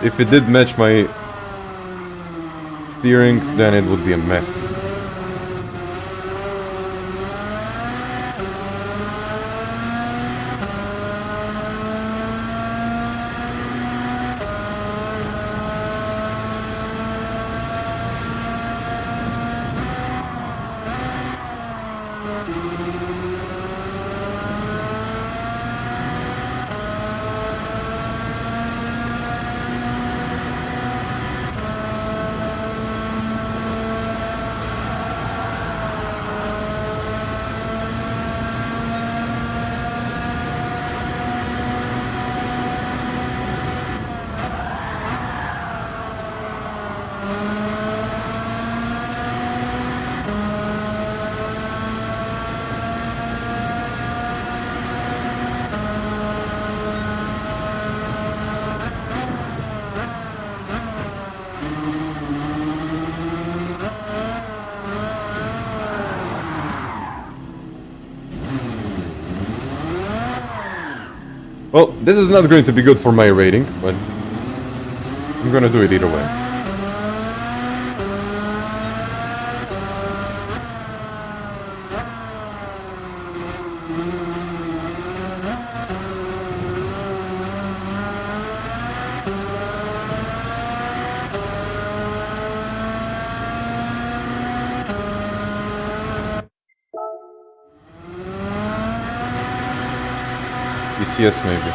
If it did match my steering, then it would be a mess. Well, this is not going to be good for my rating, but I'm gonna do it either way. ECS maybe.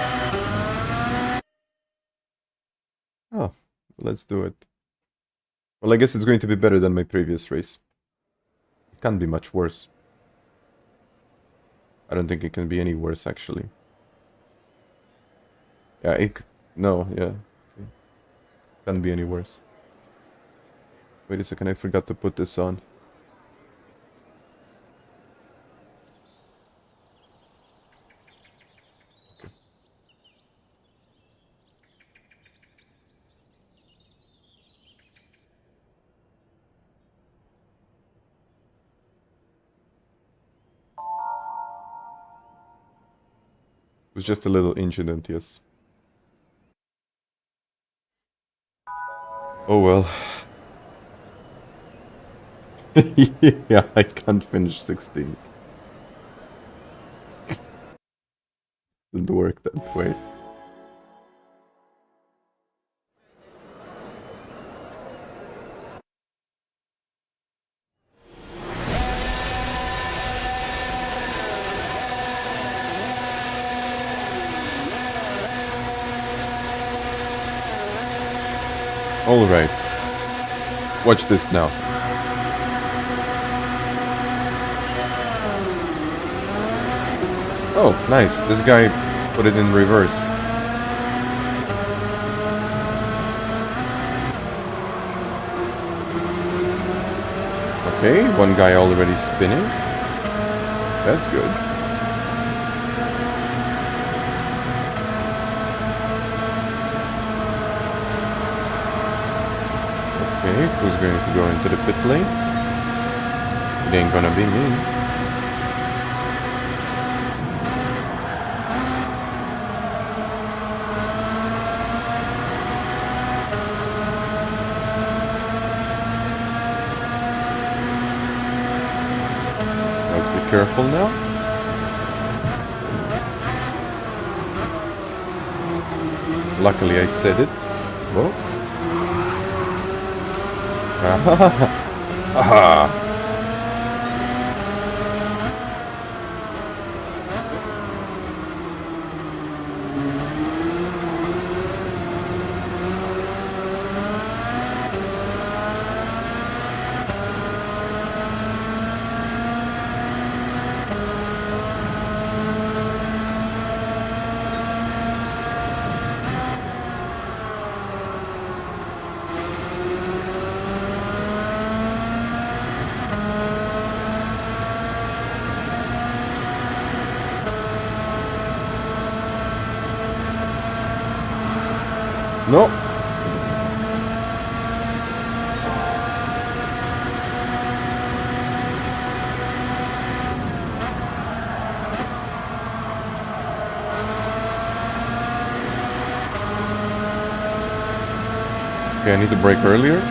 Oh, let's do it. Well, I guess it's going to be better than my previous race. It can't be much worse. I don't think it can be any worse, actually. Yeah, no, yeah. Can't be any worse. Wait a second, I forgot to put this on. Okay. It was just a little incident, yes. Oh well. Yeah, I can't finish 16th. Didn't work that way. Alright. Watch this now. Oh, nice. This guy put it in reverse. Okay, one guy already spinning. That's good. Okay, who's going to go into the pit lane? It ain't gonna be me. Careful now. Luckily I said it. Whoa. Aha. No. Okay, I need to brake earlier.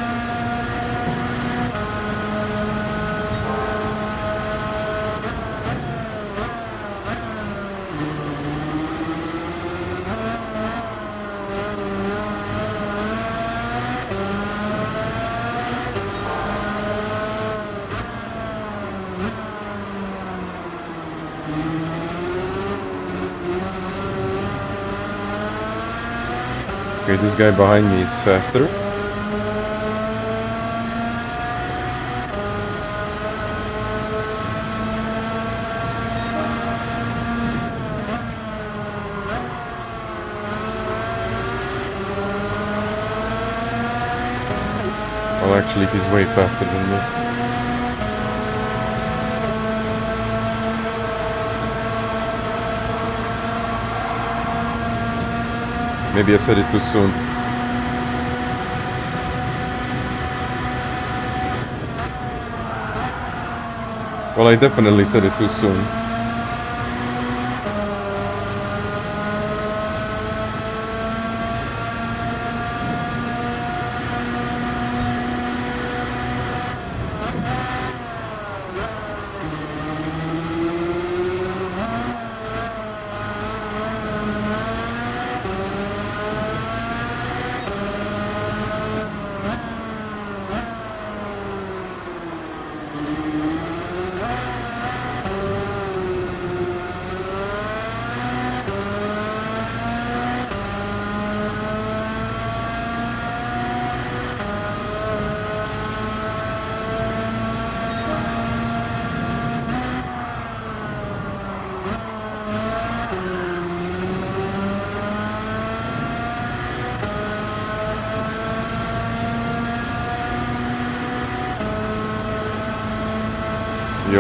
Okay, this guy behind me is faster. Well, actually, he's way faster than me. Maybe I said it too soon. Well, I definitely said it too soon.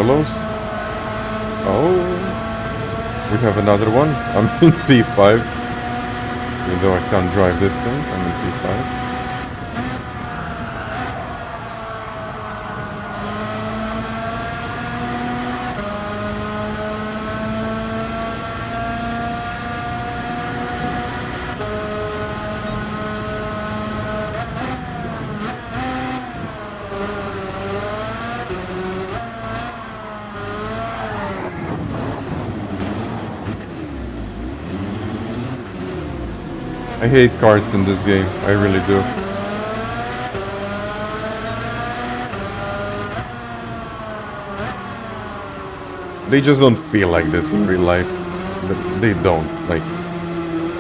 yellows. Oh, we have another one. I'm in P5. Even though I can't drive this thing, I'm in P5. I hate carts in this game, I really do. They just don't feel like this in real life. But they don't, like,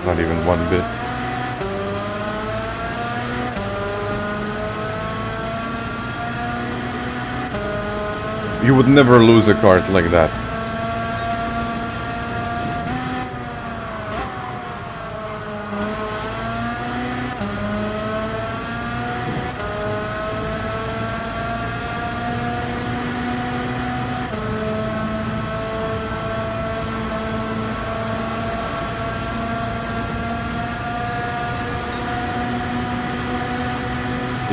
not even one bit. You would never lose a cart like that.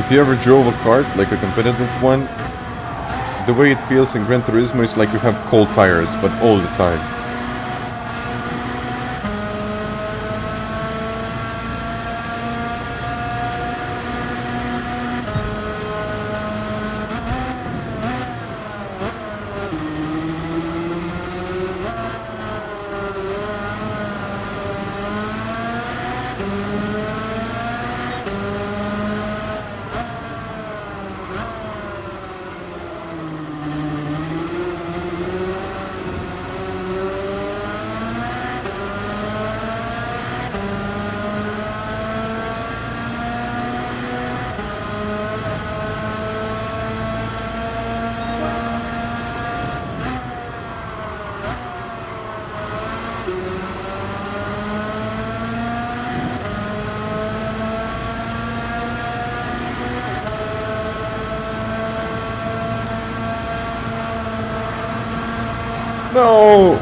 If you ever drove a kart, like a competitive one, the way it feels in Gran Turismo is like you have cold tires, but all the time. No!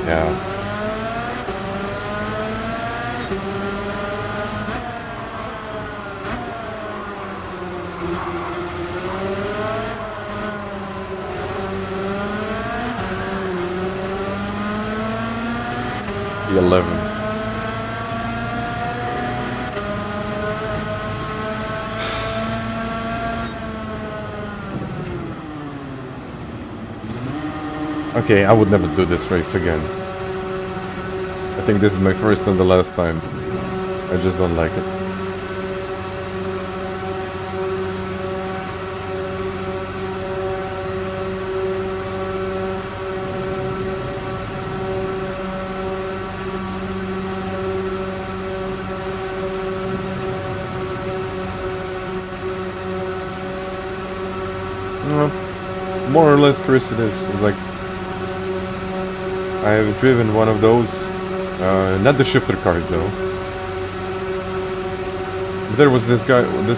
Yeah. The 11. Okay, I would never do this race again. I think this is my first and the last time. I just don't like it. More or less, Chris, it is. It's like I have driven one of those, not the shifter cart though. But there was this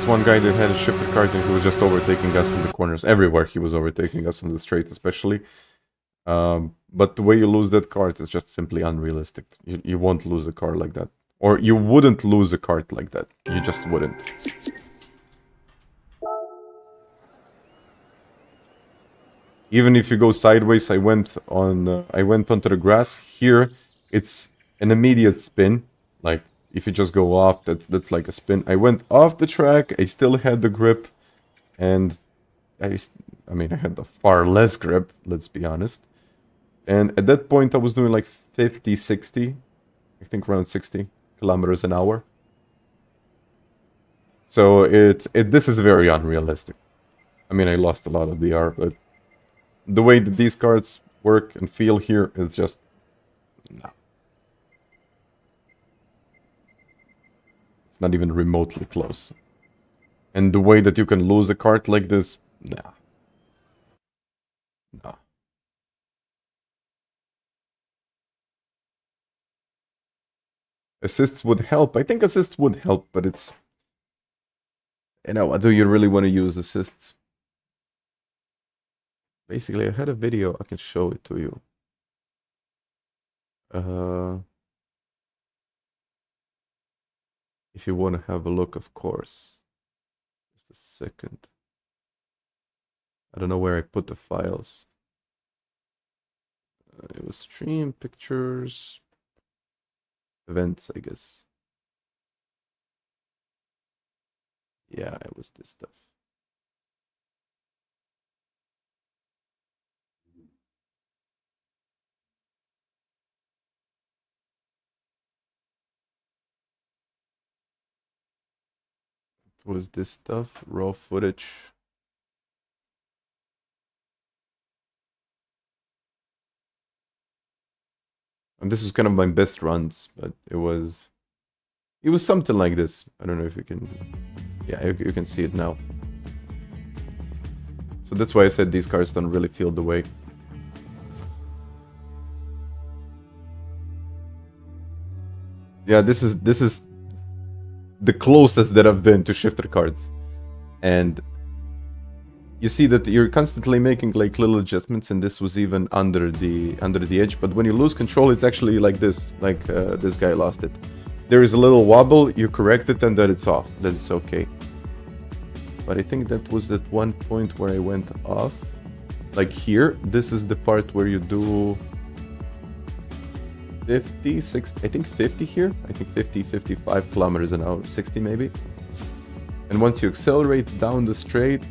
one guy that had a shifter cart and he was just overtaking us in the corners. Everywhere he was overtaking us on the straight especially. But the way you lose that cart is just simply unrealistic. You won't lose a car like that. Or you wouldn't lose a cart like that. You just wouldn't. Even if you go sideways, I went onto the grass. Here, it's an immediate spin. Like if you just go off, that's like a spin. I went off the track. I still had the grip, and I mean I had the far less grip. Let's be honest. And at that point, I was doing like 50, 60, I think around 60 kilometers an hour. So this is very unrealistic. I mean, I lost a lot of DR, but the way that these cards work and feel here is just no. It's not even remotely close. And the way that you can lose a card like this, nah. No. Assists would help. I think assists would help, but it's... You know, do you really want to use assists? Basically, I had a video. I can show it to you. If you want to have a look, of course. Just a second. I don't know where I put the files. It was stream, pictures, events, I guess. Yeah, it was this stuff. It was this stuff, raw footage. And this was kind of my best runs, but it was something like this. I don't know if you can... Yeah, you can see it now. So that's why I said these cards don't really feel the way. Yeah, this is the closest that I've been to shifter cards. And you see that you're constantly making like little adjustments, and this was even under the edge. But when you lose control, it's actually like this, like this guy lost it. There is a little wobble, you correct it, and then it's off. Then it's okay. But I think that was that one point where I went off. Like here, this is the part where you do 50, 60, I think 50 here. I think 50, 55 kilometers an hour, 60 maybe. And once you accelerate down the straight,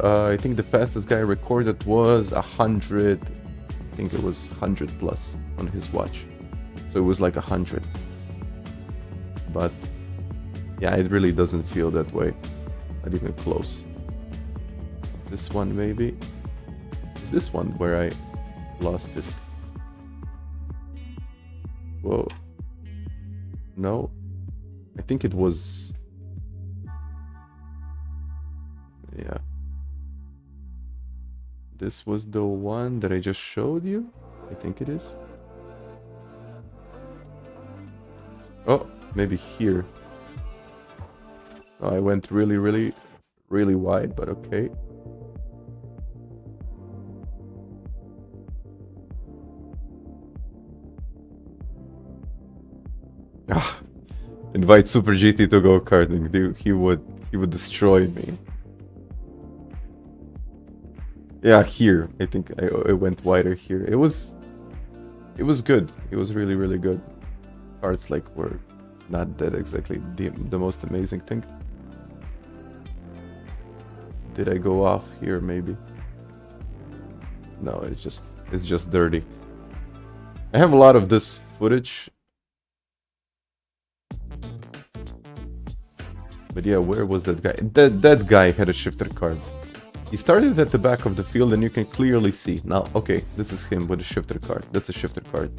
I think the fastest guy recorded was 100. I think it was 100 plus on his watch. So it was like 100. But yeah, it really doesn't feel that way. Not even close. This one maybe. Is this one where I lost it? Whoa. No. I think it was... Yeah. This was the one that I just showed you? I think it is. Oh, maybe here. Oh, I went really wide, but okay. Ah, invite Super GT to go karting. Dude, he would destroy me. Yeah, here. I think I went wider here. It was good. It was really good. Parts like were not that exactly the most amazing thing. Did I go off here maybe? No, it's just dirty. I have a lot of this footage. But yeah, where was that guy? That guy had a shifter card. He started at the back of the field and you can clearly see. Now, okay, this is him with a shifter card. That's a shifter card.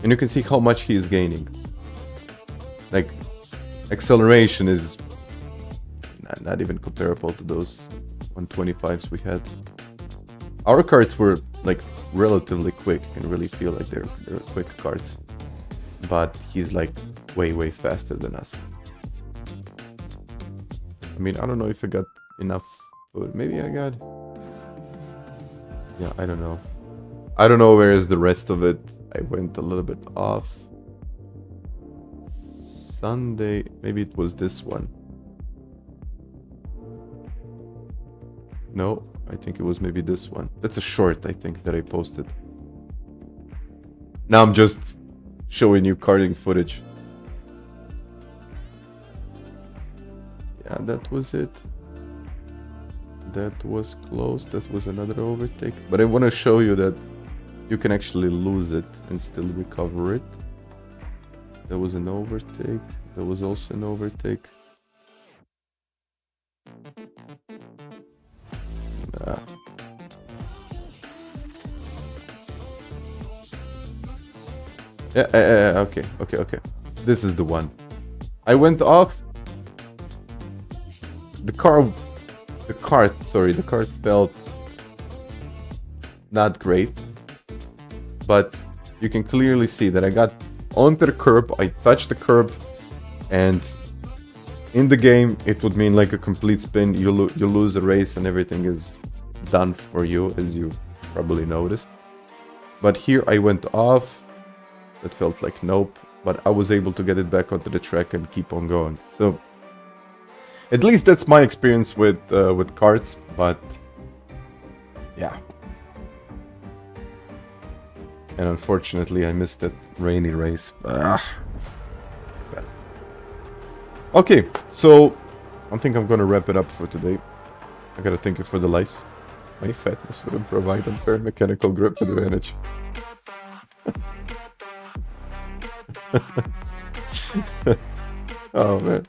And you can see how much he is gaining. Like, acceleration is not even comparable to those 125s we had. Our cards were like relatively quick. You can really feel like they're quick cards. But he's like way faster than us. I mean, I don't know if I got enough food. Maybe I got... Yeah, I don't know. I don't know where is the rest of it. I went a little bit off. Sunday, maybe it was this one. No, I think it was maybe this one. That's a short, I think, that I posted. Now I'm just showing you karting footage. Yeah, that was it. That was close. That was another overtake. But I want to show you that you can actually lose it and still recover it. That was an overtake. There was also an overtake. Nah. Yeah, okay. This is the one. I went off. The cart felt not great. But you can clearly see that I got onto the curb, I touched the curb, and in the game it would mean like a complete spin. You lose a race and everything is done for you, as you probably noticed. But here I went off. That felt like nope, but I was able to get it back onto the track and keep on going. So at least that's my experience with karts. But yeah. And unfortunately, I missed that rainy race. Okay, so I think I'm gonna wrap it up for today. I gotta thank you for the lice. My fatness wouldn't provide unfair mechanical grip advantage. Oh man.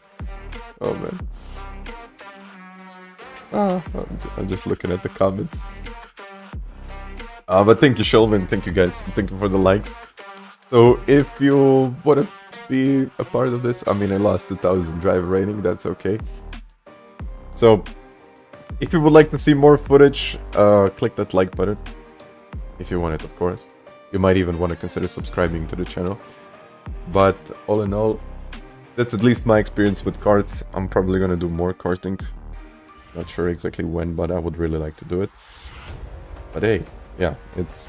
I'm just looking at the comments. But thank you, Shelvin. Thank you, guys. Thank you for the likes. So, if you want to be a part of this, I mean, I lost 2,000 driver rating. That's okay. So, if you would like to see more footage, click that like button. If you want it, of course. You might even want to consider subscribing to the channel. But all in all, that's at least my experience with karts. I'm probably going to do more karting. Not sure exactly when, but I would really like to do it. But hey, yeah, it's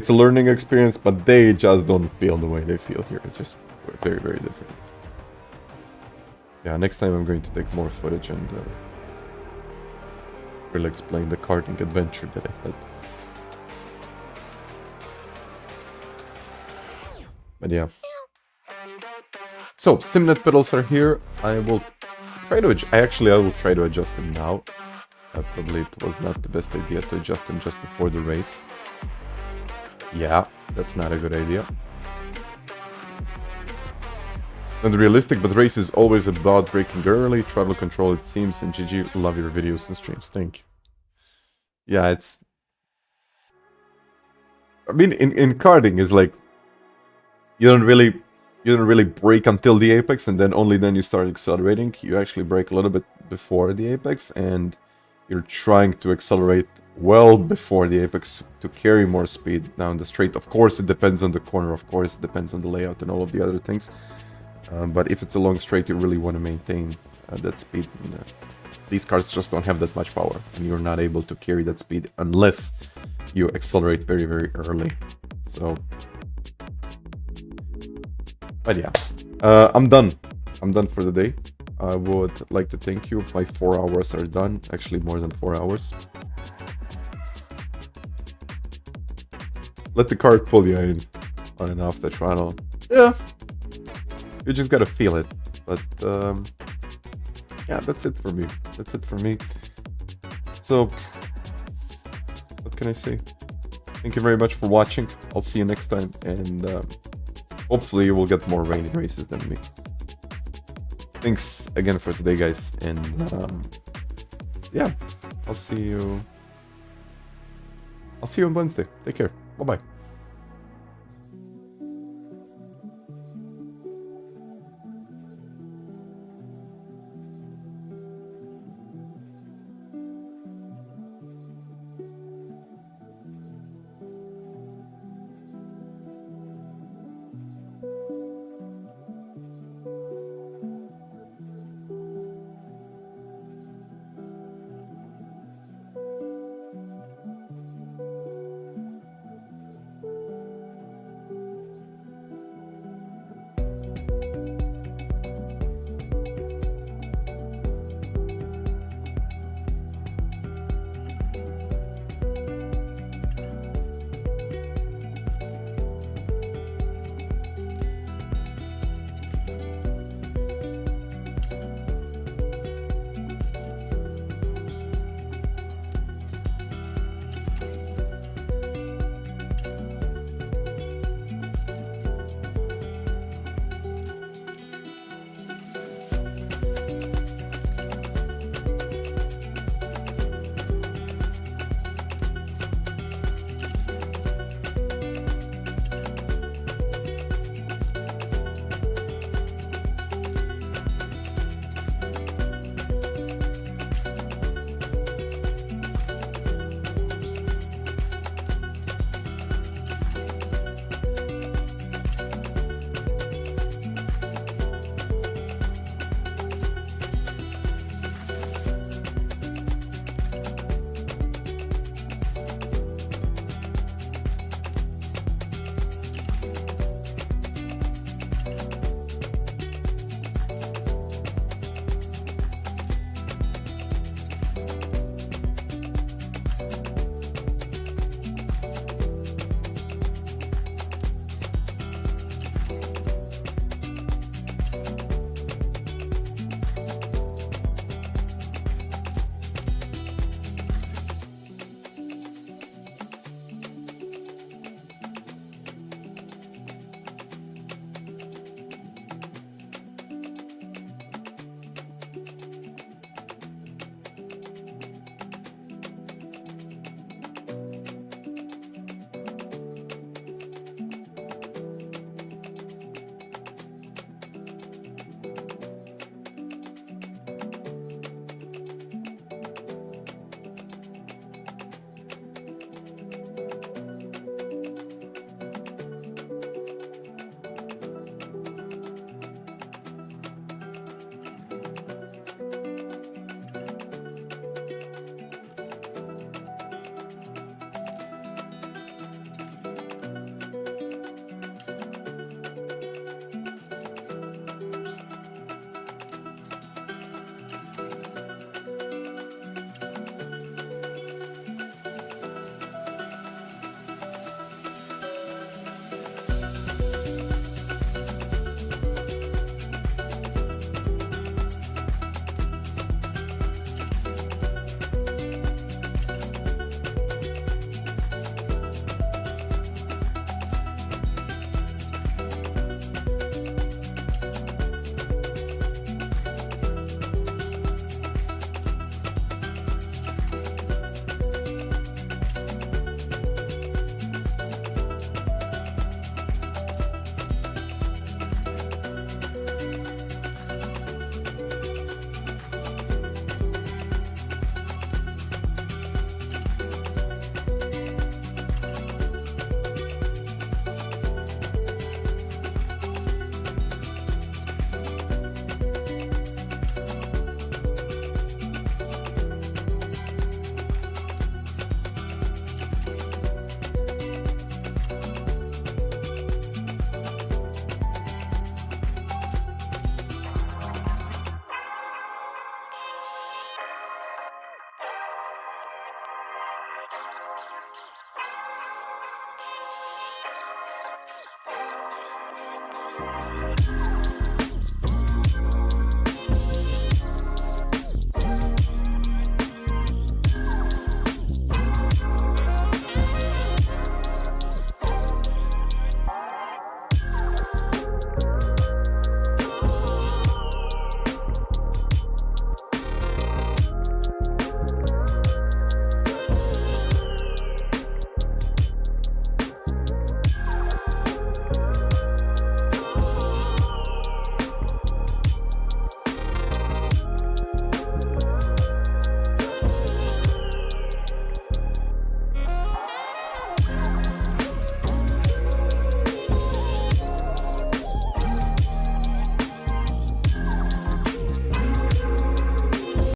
a learning experience, but they just don't feel the way they feel here. It's just very, very different. Yeah, next time I'm going to take more footage and really explain the karting adventure that I had. But yeah. So, Simnet pedals are here. I will try to adjust them now. Probably it was not the best idea to adjust them just before the race. Yeah, that's not a good idea. Not realistic, but race is always about braking early, throttle control it seems, and GG, love your videos and streams, thank you. Yeah, it's... I mean, in karting, it's like... You don't really brake until the apex, and then only then you start accelerating. You actually brake a little bit before the apex, and you're trying to accelerate well before the apex to carry more speed down the straight. Of course, it depends on the corner, of course, it depends on the layout and all of the other things. But if it's a long straight, you really want to maintain that speed. These cars just don't have that much power, and you're not able to carry that speed unless you accelerate very, very early. So... But yeah, I'm done. I'm done for the day. I would like to thank you. My 4 hours are done. Actually, more than 4 hours. Let the cart pull you in on and off the throttle. Yeah, you just gotta feel it. But yeah, that's it for me. That's it for me. So, what can I say? Thank you very much for watching. I'll see you next time, and hopefully you will get more rainy races than me. Thanks again for today, guys, and yeah, I'll see you on Wednesday. Take care. Bye-bye.